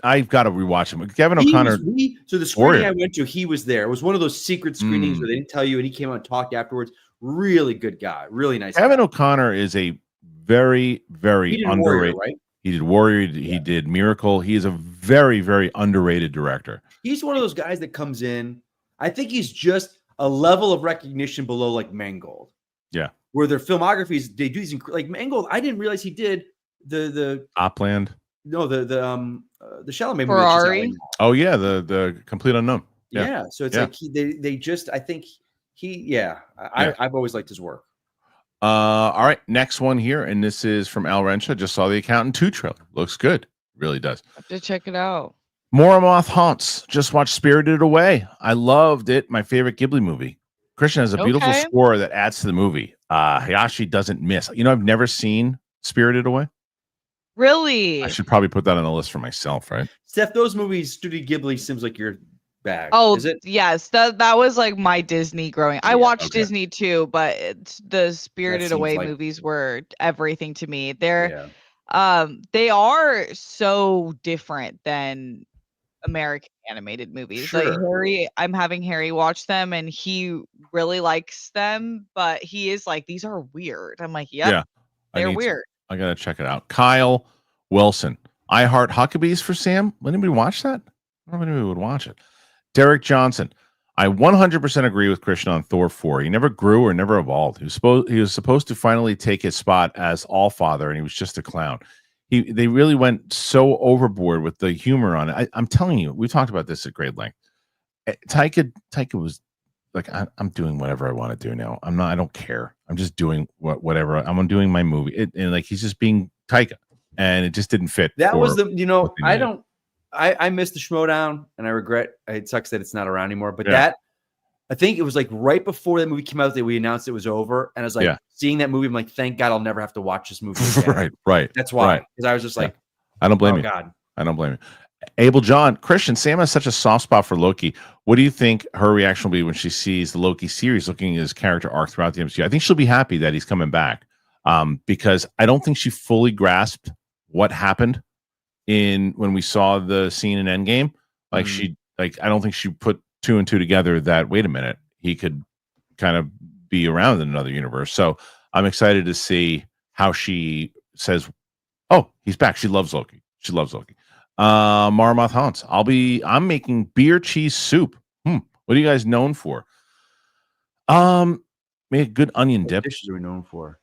Speaker 1: I've got to rewatch him. Gavin
Speaker 3: He
Speaker 1: O'Connor.
Speaker 3: so the screening I went to, he was there. It was one of those secret screenings where they didn't tell you, and he came out and talked afterwards. Really good guy, really nice.
Speaker 1: Gavin
Speaker 3: guy.
Speaker 1: O'Connor is a very, very
Speaker 3: He did
Speaker 1: underrated.
Speaker 3: Warrior, right?
Speaker 1: He did Warrior. He did Miracle. He is a very, very underrated director.
Speaker 3: He's one of those guys that comes in. I think he's just a level of recognition below like Mangold.
Speaker 1: Yeah,
Speaker 3: where their filmographies they do these like Mangold. I didn't realize he did the
Speaker 1: Opland.
Speaker 3: No, the Chalamet movie.
Speaker 2: Ferrari.
Speaker 1: Oh yeah, the Complete Unknown.
Speaker 3: Yeah. So it's like they just I think I've always liked his work.
Speaker 1: All right, next one here, and this is from Al Rencha. Just saw the Accountant 2 trailer. Looks good, really does.
Speaker 2: Have to check it out.
Speaker 1: Moramoth Haunts. Just watched Spirited Away. I loved it. My favorite Ghibli movie. Kristian has a beautiful score that adds to the movie. Hayashi doesn't miss. I've never seen Spirited Away.
Speaker 2: Really?
Speaker 1: I should probably put that on the list for myself, right?
Speaker 3: Steph, those movies, Studio Ghibli seems like your bag.
Speaker 2: Oh,
Speaker 3: is it?
Speaker 2: Yes. That was like my Disney growing. I watched Disney too, but the Spirited Away movies were everything to me. They are so different than American animated movies.
Speaker 3: Sure.
Speaker 2: Like Harry, I'm having Harry watch them and he really likes them, but he is like, these are weird. I'm like, yep, they're weird.
Speaker 1: I gotta check it out. Kyle Wilson. I Heart Huckabees for Sam. Would anybody watch that? I don't know if anybody would watch it. Derek Johnson. I 100% agree with Kristian on Thor 4. He never grew or never evolved. He was supposed to finally take his spot as Allfather, and he was just a clown. They really went so overboard with the humor on it. I'm telling you, we talked about this at great length. Taika was like, I'm doing whatever I want to do now. I don't care. I'm just doing whatever. I'm doing my movie. And like he's just being Taika, and it just didn't fit.
Speaker 3: That was I missed the Schmodown, and I regret. It sucks that it's not around anymore. But I think it was like right before that movie came out that we announced it was over, and I was like, seeing that movie, I'm like, thank God I'll never have to watch this movie again.
Speaker 1: Right.
Speaker 3: That's why, because I was just like,
Speaker 1: I don't blame you.
Speaker 3: God,
Speaker 1: I don't blame you. Abel John, Kristian, Sam has such a soft spot for Loki. What do you think her reaction will be when she sees the Loki series looking at his character arc throughout the MCU? I think she'll be happy that he's coming back, because I don't think she fully grasped what happened when we saw the scene in Endgame. Like I don't think she put 2 and 2 together that, wait a minute, he could kind of be around in another universe. So I'm excited to see how she says, oh, he's back. She loves Loki. Marmoth Haunts. I'm making beer cheese soup. What are you guys known for? Make a good onion dip.
Speaker 3: What dishes are we known for?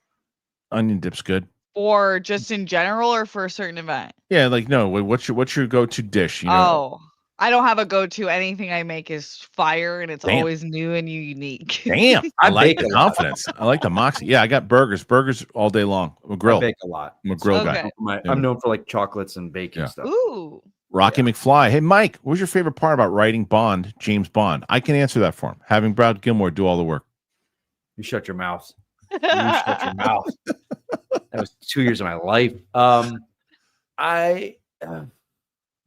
Speaker 1: Onion dip's good.
Speaker 2: Or just in general, or for a certain event?
Speaker 1: Yeah, like no. What's your go-to dish?
Speaker 2: Oh, I don't have a go-to. Anything I make is fire, and it's always new and unique.
Speaker 1: Damn, I like the confidence. I like the moxie. Yeah, I got burgers all day long. I'm a grill.
Speaker 3: I bake a lot.
Speaker 1: I'm a grill guy.
Speaker 3: I'm known for like chocolates and baking stuff.
Speaker 2: Ooh.
Speaker 1: Rocky McFly. Hey, Mike, what was your favorite part about writing James Bond? I can answer that for him. Having Brad Gilmore do all the work.
Speaker 3: You shut your mouth. Shut your mouth. That was 2 years of my life.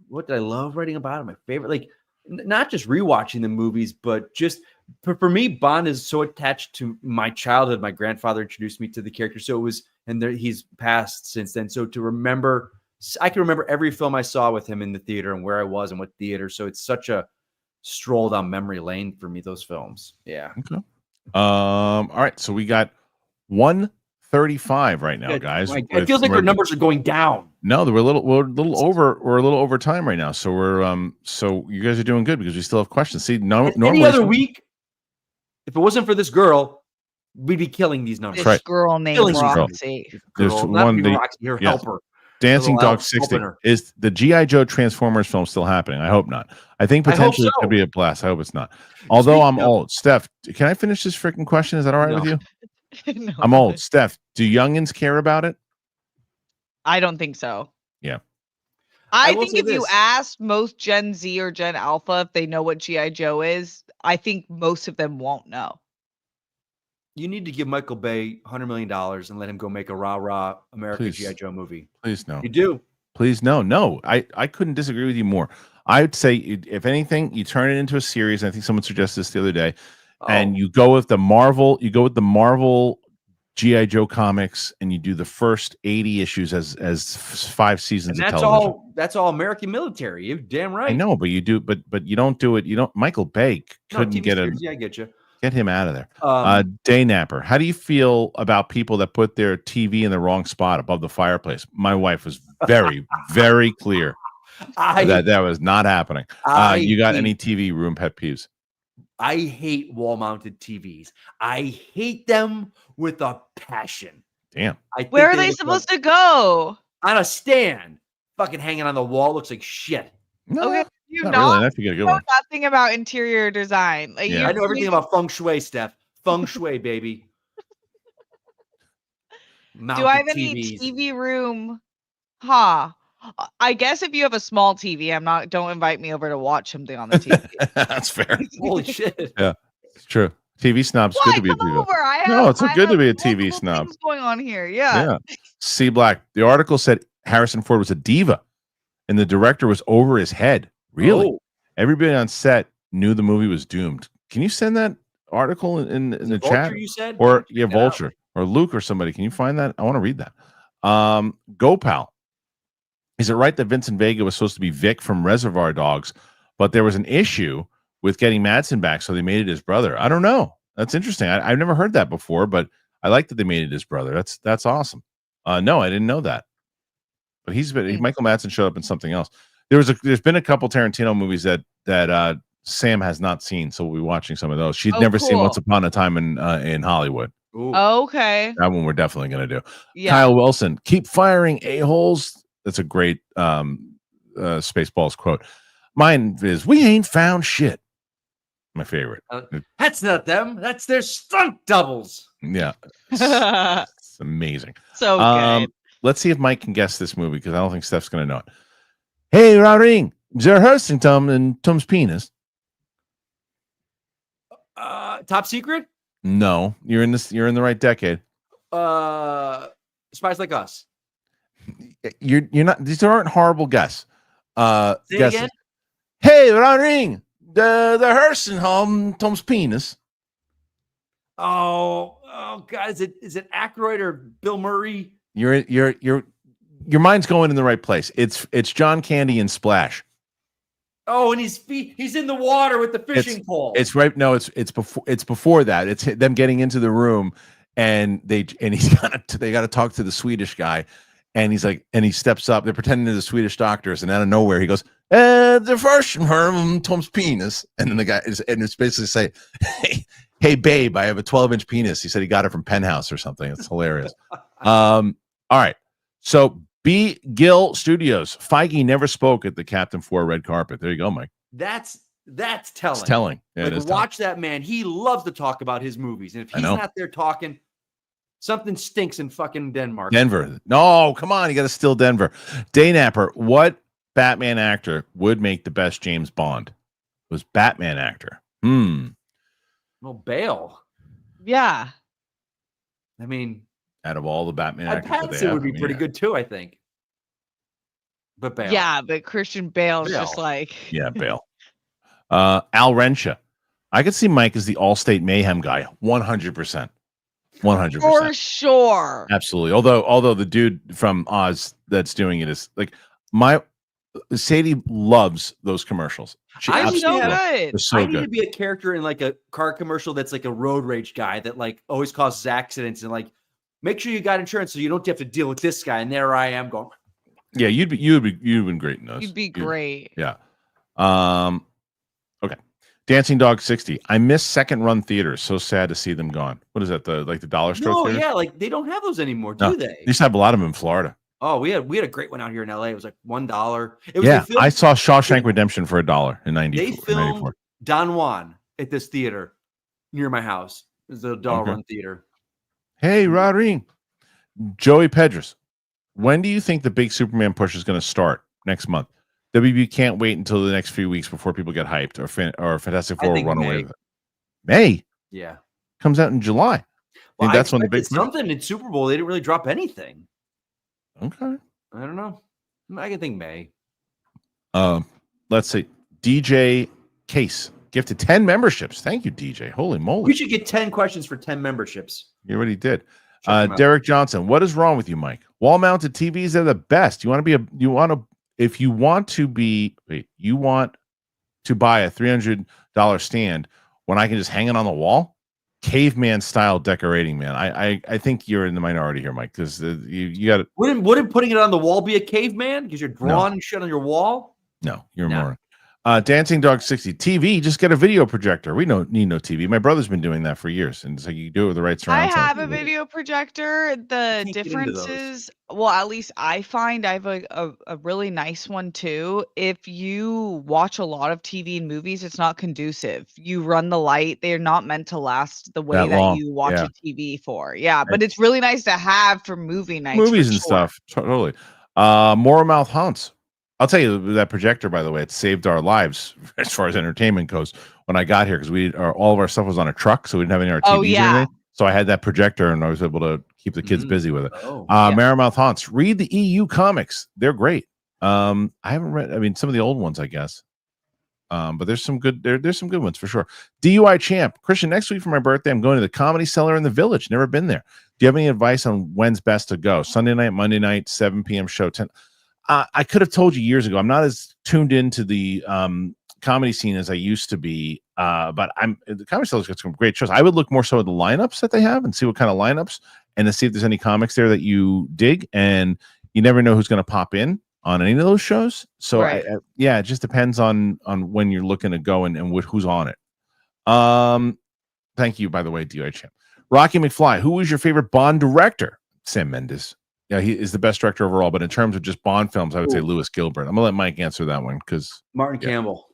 Speaker 3: What did I love writing about it? My favorite, like not just rewatching the movies, but just for me, Bond is so attached to my childhood. My grandfather introduced me to the character, so it was, and he's passed since then. So to remember, I can remember every film I saw with him in the theater and where I was and what theater. So it's such a stroll down memory lane for me. Those films, yeah.
Speaker 1: Okay. All right, so we got 135 right now, guys.
Speaker 3: It feels like our numbers are going down.
Speaker 1: No, we're a little over time right now. So so you guys are doing good because we still have questions. See, normally
Speaker 3: any other week, if it wasn't for this girl, we'd be killing these numbers.
Speaker 2: This girl named Roxy.
Speaker 1: There's one.
Speaker 3: Roxy, her helper.
Speaker 1: Dancing Dog 60. Is the G.I. Joe Transformers film still happening? I hope not. I think potentially it could be a blast. I hope it's not. Although I'm old. Steph, can I finish this freaking question? Is that all right with you?
Speaker 2: No,
Speaker 1: I'm old. Steph, do youngins care about it?
Speaker 2: I don't think so.
Speaker 1: Yeah.
Speaker 2: I
Speaker 3: will
Speaker 2: think
Speaker 3: say
Speaker 2: if you
Speaker 3: this.
Speaker 2: asked most Gen Z or Gen Alpha if they know what G.I. Joe is, I think most of them won't know.
Speaker 3: You need to give Michael Bay $100 million and let him go make a rah-rah America
Speaker 1: Please.
Speaker 3: G.I. Joe movie.
Speaker 1: Please no.
Speaker 3: You do.
Speaker 1: Please no. No, I couldn't disagree with you more. I would say, if anything, you turn it into a series. I think someone suggested this the other day, and you go with the Marvel. You go with the Marvel G.I. Joe comics, and you do the first 80 issues as 5 seasons
Speaker 3: and
Speaker 1: of
Speaker 3: that's
Speaker 1: television.
Speaker 3: that's all American military. You're damn right.
Speaker 1: I know, but you do, but you don't do it. You don't. Michael Bay couldn't
Speaker 3: TV
Speaker 1: get
Speaker 3: series, yeah, I get you.
Speaker 1: Get him out of there. Day Napper, how do you feel about people that put their TV in the wrong spot above the fireplace? My wife was very, very clear that was not happening. You got any TV room pet peeves?
Speaker 3: I hate wall-mounted TVs. I hate them with a passion.
Speaker 1: Damn.
Speaker 2: Where are they supposed to go?
Speaker 3: On a stand. Fucking hanging on the wall looks like shit.
Speaker 1: No,
Speaker 2: Okay, you
Speaker 1: not
Speaker 2: know,
Speaker 1: really. That's a good one.
Speaker 2: nothing about interior design. Like,
Speaker 1: Yeah.
Speaker 3: I know everything about feng shui, Steph. Feng shui, baby.
Speaker 2: Do I have any TV room? I guess if you have a small TV, don't invite me over to watch something on the TV.
Speaker 1: That's fair.
Speaker 3: Holy shit.
Speaker 1: Yeah, it's true. TV snob's good to be a
Speaker 2: Come
Speaker 1: TV.
Speaker 2: over.
Speaker 1: No, it's good to be a TV
Speaker 2: multiple
Speaker 1: snob.
Speaker 2: things going on here. Yeah.
Speaker 1: C Black. The article said Harrison Ford was a diva, and the director was over his head. Really?
Speaker 3: Oh.
Speaker 1: Everybody on set knew the movie was doomed. Can you send that article in the chat?
Speaker 3: Vulture, you said?
Speaker 1: Or Vulture or Luke or somebody? Can you find that? I want to read that. GoPal. Is it right that Vincent Vega was supposed to be Vic from Reservoir Dogs, but there was an issue with getting Madsen back, so they made it his brother? I don't know. That's interesting. I've never heard that before, but I like that they made it his brother. That's awesome. No, I didn't know that. But Michael Madsen showed up in something else. There's been a couple Tarantino movies that Sam has not seen, so we'll be watching some of those. She'd never seen Once Upon a Time in Hollywood.
Speaker 3: Ooh.
Speaker 2: Okay.
Speaker 1: That one we're definitely gonna do.
Speaker 2: Yeah.
Speaker 1: Kyle Wilson, keep firing a-holes. That's a great Spaceballs quote. Mine is, we ain't found shit. My favorite.
Speaker 3: That's not them. That's their stunt doubles.
Speaker 1: Yeah. It's amazing.
Speaker 2: So good.
Speaker 1: Let's see if Mike can guess this movie, because I don't think Steph's going to know it. Hey, Ring, they're hurting Tom and Tom's penis.
Speaker 3: Top Secret?
Speaker 1: No, you're in the right decade.
Speaker 3: Spies Like Us.
Speaker 1: You're not. These aren't horrible guess.
Speaker 3: Say
Speaker 1: guesses.
Speaker 3: again?
Speaker 1: Hey, Ring, the Herson home Tom's penis.
Speaker 3: Oh God! Is it Aykroyd or Bill Murray?
Speaker 1: Your mind's going in the right place. It's John Candy and Splash.
Speaker 3: Oh, and he's in the water with the fishing pole.
Speaker 1: It's right. No, it's before that. It's them getting into the room, and they got to talk to the Swedish guy, and he's like, and he steps up. They're pretending they're the Swedish doctors, and out of nowhere he goes, "The first from Tom's penis," and then the guy it's basically say, Hey babe, I have a 12-inch penis. He said he got it from Penthouse or something. It's hilarious. All right, so B. Gill Studios. Feige never spoke at the Captain 4 red carpet. There you go, Mike.
Speaker 3: That's telling.
Speaker 1: It's telling. Yeah,
Speaker 3: like,
Speaker 1: it is
Speaker 3: watch that man. He loves to talk about his movies, and if he's not there talking, something stinks in fucking Denmark.
Speaker 1: Denver. No, come on, you got to steal Denver. Daynapper. What Batman actor would make the best James Bond? Was Batman actor?
Speaker 3: Well, Bale.
Speaker 2: Yeah.
Speaker 3: I mean,
Speaker 1: out of all the Batman actors,
Speaker 3: Pattinson would be pretty good too, I think. But Bale.
Speaker 2: Yeah, but Christian Bale's just like
Speaker 1: Bale. Al Rencha. I could see Mike as the All-State Mayhem guy, 100%. 100%.
Speaker 2: For sure.
Speaker 1: Absolutely. Although the dude from Oz that's doing it is like Sadie loves those commercials.
Speaker 2: I'm so good.
Speaker 1: They're so
Speaker 3: I need
Speaker 1: good.
Speaker 3: to be a character in like a car commercial that's like a road rage guy that like always causes accidents, and like make sure you got insurance so you don't have to deal with this guy. And there I am going.
Speaker 1: Yeah, you'd been great in those.
Speaker 2: You'd be great.
Speaker 1: Yeah. Okay. Dancing Dog 60. I miss second run theaters. So sad to see them gone. What is that? The dollar store
Speaker 3: No,
Speaker 1: theater?
Speaker 3: yeah, like they don't have those anymore, do they?
Speaker 1: They used to have a lot of them in Florida.
Speaker 3: Oh, we had a great one out here in LA. It was like $1.
Speaker 1: I saw Shawshank Redemption for $1 in 94.
Speaker 3: They filmed Don Juan at this theater near my house. It was a dollar run theater.
Speaker 1: Hey, Rodriguez. Joey Pedras. When do you think the big Superman push is going to start? Next month. WB can't wait until the next few weeks before people get hyped or Fantastic Four will run away with it. May
Speaker 3: Yeah.
Speaker 1: comes out in July.
Speaker 3: Well,
Speaker 1: That's when the big
Speaker 3: expected something in Super Bowl. They didn't really drop anything.
Speaker 1: Okay.
Speaker 3: I don't know. I can think May.
Speaker 1: Let's see. DJ Case gifted 10 memberships. Thank you, DJ. Holy moly.
Speaker 3: We should get 10 questions for 10 memberships.
Speaker 1: You already did.
Speaker 3: Check them out.
Speaker 1: Derek Johnson. What is wrong with you, Mike? Wall-mounted TVs are the best. You want to buy a $300 stand when I can just hang it on the wall? Caveman style decorating, man. I think you're in the minority here, Mike, because you got to.
Speaker 3: Wouldn't putting it on the wall be a caveman? Because you're drawing shit on your wall?
Speaker 1: No, you're more. Dancing Dog 60 TV. Just get a video projector. We don't need no TV. My brother's been doing that for years, and it's like you do it with the right surround
Speaker 2: I
Speaker 1: sound.
Speaker 2: have a video projector. The difference is, well, at least I find I have a really nice one too. If you watch a lot of TV and movies, it's not conducive. You run the light; they're not meant to last the way that you watch a TV for. Yeah, but it's really nice to have for movie nights,
Speaker 1: movies and stuff. Totally. More mouth haunts. I'll tell you that projector, by the way, it saved our lives as far as entertainment goes when I got here, because all of our stuff was on a truck, so we didn't have any of our TVs or anything. So I had that projector, and I was able to keep the kids busy with it. Maramouth Haunts. Read the EU comics; they're great. I haven't read. I mean, some of the old ones, I guess. But there's some good. There's some good ones for sure. DUI champ Kristian. Next week for my birthday, I'm going to the Comedy Cellar in the Village. Never been there. Do you have any advice on when's best to go? Sunday night, Monday night, 7 p.m. show 10. I could have told you years ago. I'm not as tuned into the comedy scene as I used to be. But the Comedy Cellar's got some great shows. I would look more so at the lineups that they have and see what kind of lineups, and to see if there's any comics there that you dig. And you never know who's going to pop in on any of those shows. So
Speaker 2: right.
Speaker 1: It just depends on when you're looking to go and who's on it. Thank you, by the way, DI Champ. Rocky McFly. Who is your favorite Bond director? Sam Mendes. Yeah, he is the best director overall, but in terms of just Bond films, I would say Lewis Gilbert. I'm gonna let Mike answer that one because
Speaker 3: Martin Campbell.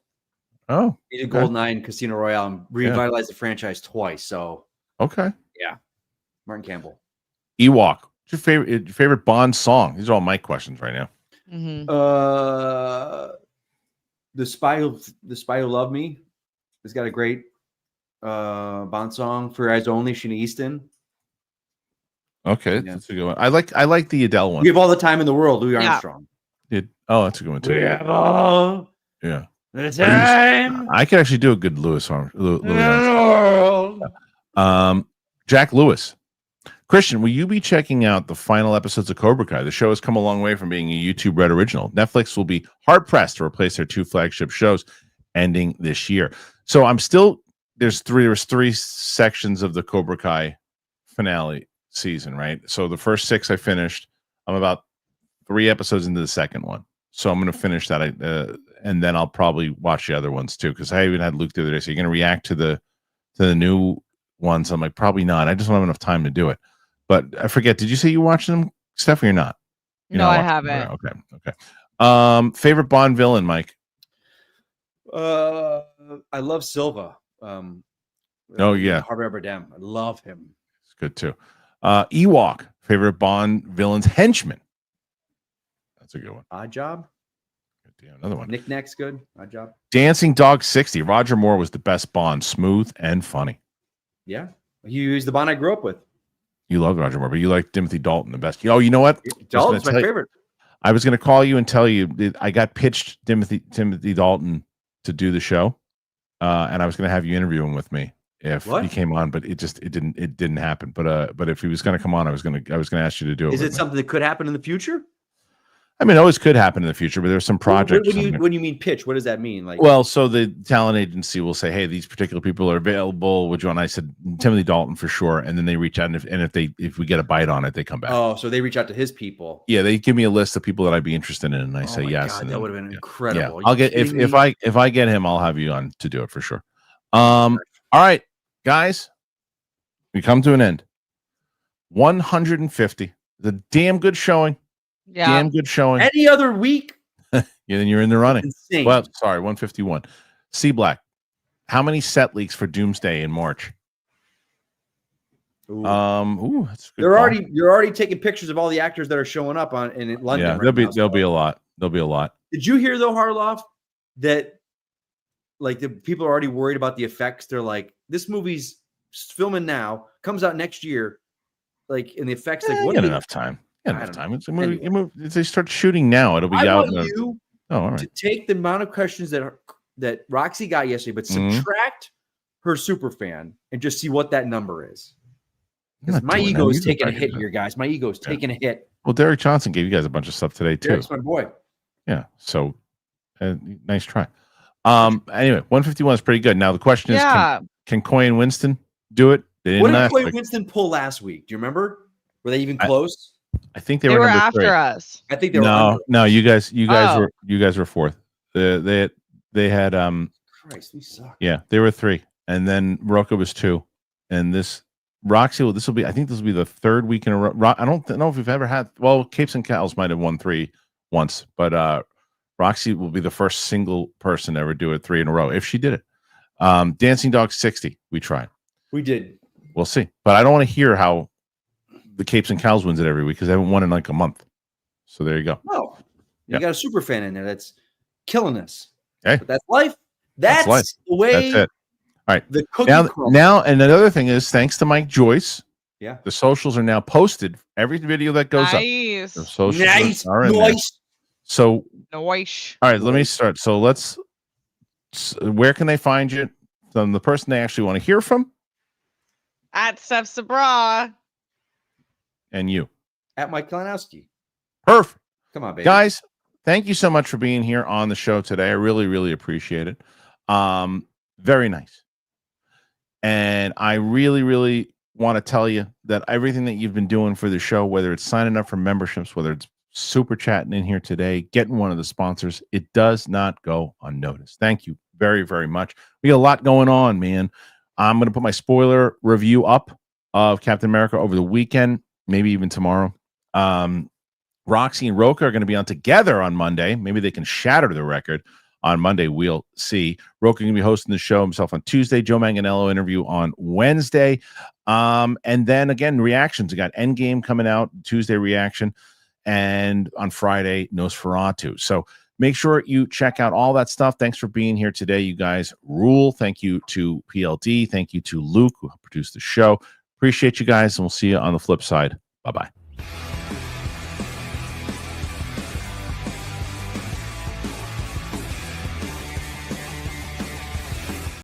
Speaker 1: Oh,
Speaker 3: he did Goldeneye and Casino Royale and revitalized the franchise twice. So yeah, Martin Campbell.
Speaker 1: Ewok. What's your favorite Bond song? These are all Mike questions right now.
Speaker 2: Mm-hmm.
Speaker 3: The Spy Who Loved Me has got a great Bond song. For Your Eyes Only, Sheena Easton.
Speaker 1: Okay, that's a good one. I like the Adele one.
Speaker 3: We Have All the Time in the World, Louis Armstrong.
Speaker 1: That's a good one too.
Speaker 3: We have all the time.
Speaker 1: I could actually do a good Louis Armstrong. Jack Lewis. Kristian, will you be checking out the final episodes of Cobra Kai? The show has come a long way from being a YouTube Red original. Netflix will be hard pressed to replace their 2 flagship shows ending this year. So there's three sections of the Cobra Kai finale season, right? So the first 6 I finished. I'm about 3 episodes into the second one, so I'm going to finish that, and then I'll probably watch the other ones too, because I even had Luke the other day. So you're going to react to the new ones? I'm like, probably not. I just don't have enough time to do it. But I forget. Did you say you watched them, Steph? Or you're not?
Speaker 2: No, I haven't.
Speaker 1: Okay. Favorite Bond villain, Mike?
Speaker 3: I love Silva. Harvey Bardem. I love him.
Speaker 1: It's good too. Ewok, favorite Bond villain's henchman. That's a good one.
Speaker 3: Odd Job.
Speaker 1: Damn, another one.
Speaker 3: Knick-Knack's good. Odd Job.
Speaker 1: Dancing Dog 60. Roger Moore was the best Bond, smooth and funny.
Speaker 3: Yeah, he's the Bond I grew up with.
Speaker 1: You love Roger Moore, but you like Timothy Dalton the best. Oh, you know what?
Speaker 3: Dalton's my favorite.
Speaker 1: I was going to call you and tell you that I got pitched Timothy Dalton to do the show, and I was going to have you interview him with me if he came on, but it didn't happen. But if he was going to come on, I was going to ask you to do it.
Speaker 3: Is it something that could happen in the future?
Speaker 1: I mean, it always could happen in the future, but there's some projects.
Speaker 3: When you mean pitch, what does that mean? Like,
Speaker 1: well, so the talent agency will say, "Hey, these particular people are available. Would you?" And I said, "Timothy Dalton for sure." And then they reach out, and if we get a bite on it, they come back.
Speaker 3: Oh, so they reach out to his people.
Speaker 1: Yeah, they give me a list of people that I'd be interested in, and I say yes.
Speaker 3: God,
Speaker 1: and
Speaker 3: that would have been incredible.
Speaker 1: Yeah, I'll get if I get him, I'll have you on to do it for sure. All right, guys, we come to an end. 150, the damn good showing.
Speaker 2: Yeah.
Speaker 1: Damn good showing.
Speaker 3: Any other week?
Speaker 1: Yeah, then you're in the running.
Speaker 3: Insane.
Speaker 1: Well, sorry, 151. C Black, how many set leaks for Doomsday in March? That's a good
Speaker 3: They're
Speaker 1: call.
Speaker 3: you're already taking pictures of all the actors that are showing up in London.
Speaker 1: Yeah,
Speaker 3: right
Speaker 1: there'll be
Speaker 3: now,
Speaker 1: a lot. There'll be a lot.
Speaker 3: Did you hear though, Harloff, that like the people are already worried about the effects? They're like, this movie's filming now, comes out next year, like, and the effects, like, what?
Speaker 1: Enough time. Enough time. It's a movie.
Speaker 3: Anyway.
Speaker 1: If they start shooting now, it'll be
Speaker 3: I
Speaker 1: out.
Speaker 3: want you
Speaker 1: all right.
Speaker 3: to take the amount of questions that Roxy got yesterday, but subtract her super fan and just see what that number is. Because my ego is taking a hit here, guys. My ego is taking a hit.
Speaker 1: Well, Derek Johnson gave you guys a bunch of stuff today too.
Speaker 3: Derek's my boy.
Speaker 1: Yeah. So, nice try. Anyway, 151 is pretty good. Now the question is, can Coy and Winston do it? They didn't.
Speaker 3: What did Coy and Winston pull last week? Do you remember? Were they even close?
Speaker 1: I think they
Speaker 2: were
Speaker 1: number
Speaker 2: after
Speaker 1: 3.
Speaker 2: us.
Speaker 3: I think they were.
Speaker 1: No. You guys were 4th. They had
Speaker 3: Christ, we suck.
Speaker 1: Yeah, they were 3, and then Roca was 2, and Roxy. Well, this will be the 3rd week in a row. I don't know if we've ever had. Well, Capes and Cows might have won 3 once, but Roxy will be the first single person to ever do it 3 in a row if she did it. Dancing Dog 60. We tried.
Speaker 3: We did.
Speaker 1: We'll see, but I don't want to hear how the Capes and Cows wins it every week because they haven't won in like a month. So there you go.
Speaker 3: No, you got a super fan in there that's killing us.
Speaker 1: Hey,
Speaker 3: but that's life. That's
Speaker 1: life.
Speaker 3: The way.
Speaker 1: That's it. All right.
Speaker 3: The cookie
Speaker 1: now, and another thing is, thanks to Mike Joyce,
Speaker 3: yeah,
Speaker 1: the socials are now posted. Every video that goes up, the socials are in there. So,
Speaker 2: nice.
Speaker 1: All right, let me start. So where can they find you? From the person they actually want to hear from.
Speaker 2: At Steph Sabra.
Speaker 1: And you.
Speaker 3: At Mike Kalinowski.
Speaker 1: Perfect.
Speaker 3: Come on, baby.
Speaker 1: Guys, thank you so much for being here on the show today. I really, really appreciate it. Very nice. And I really, really want to tell you that everything that you've been doing for the show, whether it's signing up for memberships, whether it's super chatting in here today, getting one of the sponsors, it does not go unnoticed. Thank you very, very much. We got a lot going on, man. I'm going to put my spoiler review up of Captain America over the weekend, maybe even tomorrow. Roxy and Roca are going to be on together on Monday. Maybe they can shatter the record on Monday. We'll see. Roca going to be hosting the show himself on Tuesday. Joe Manganiello interview on Wednesday. And then again, reactions. We got Endgame coming out, Tuesday reaction. And on Friday, Nosferatu. So make sure you check out all that stuff. Thanks for being here today. You guys rule. Thank you to PLD. Thank you to Luke, who produced the show. Appreciate you guys, and we'll see you on the flip side. Bye-bye.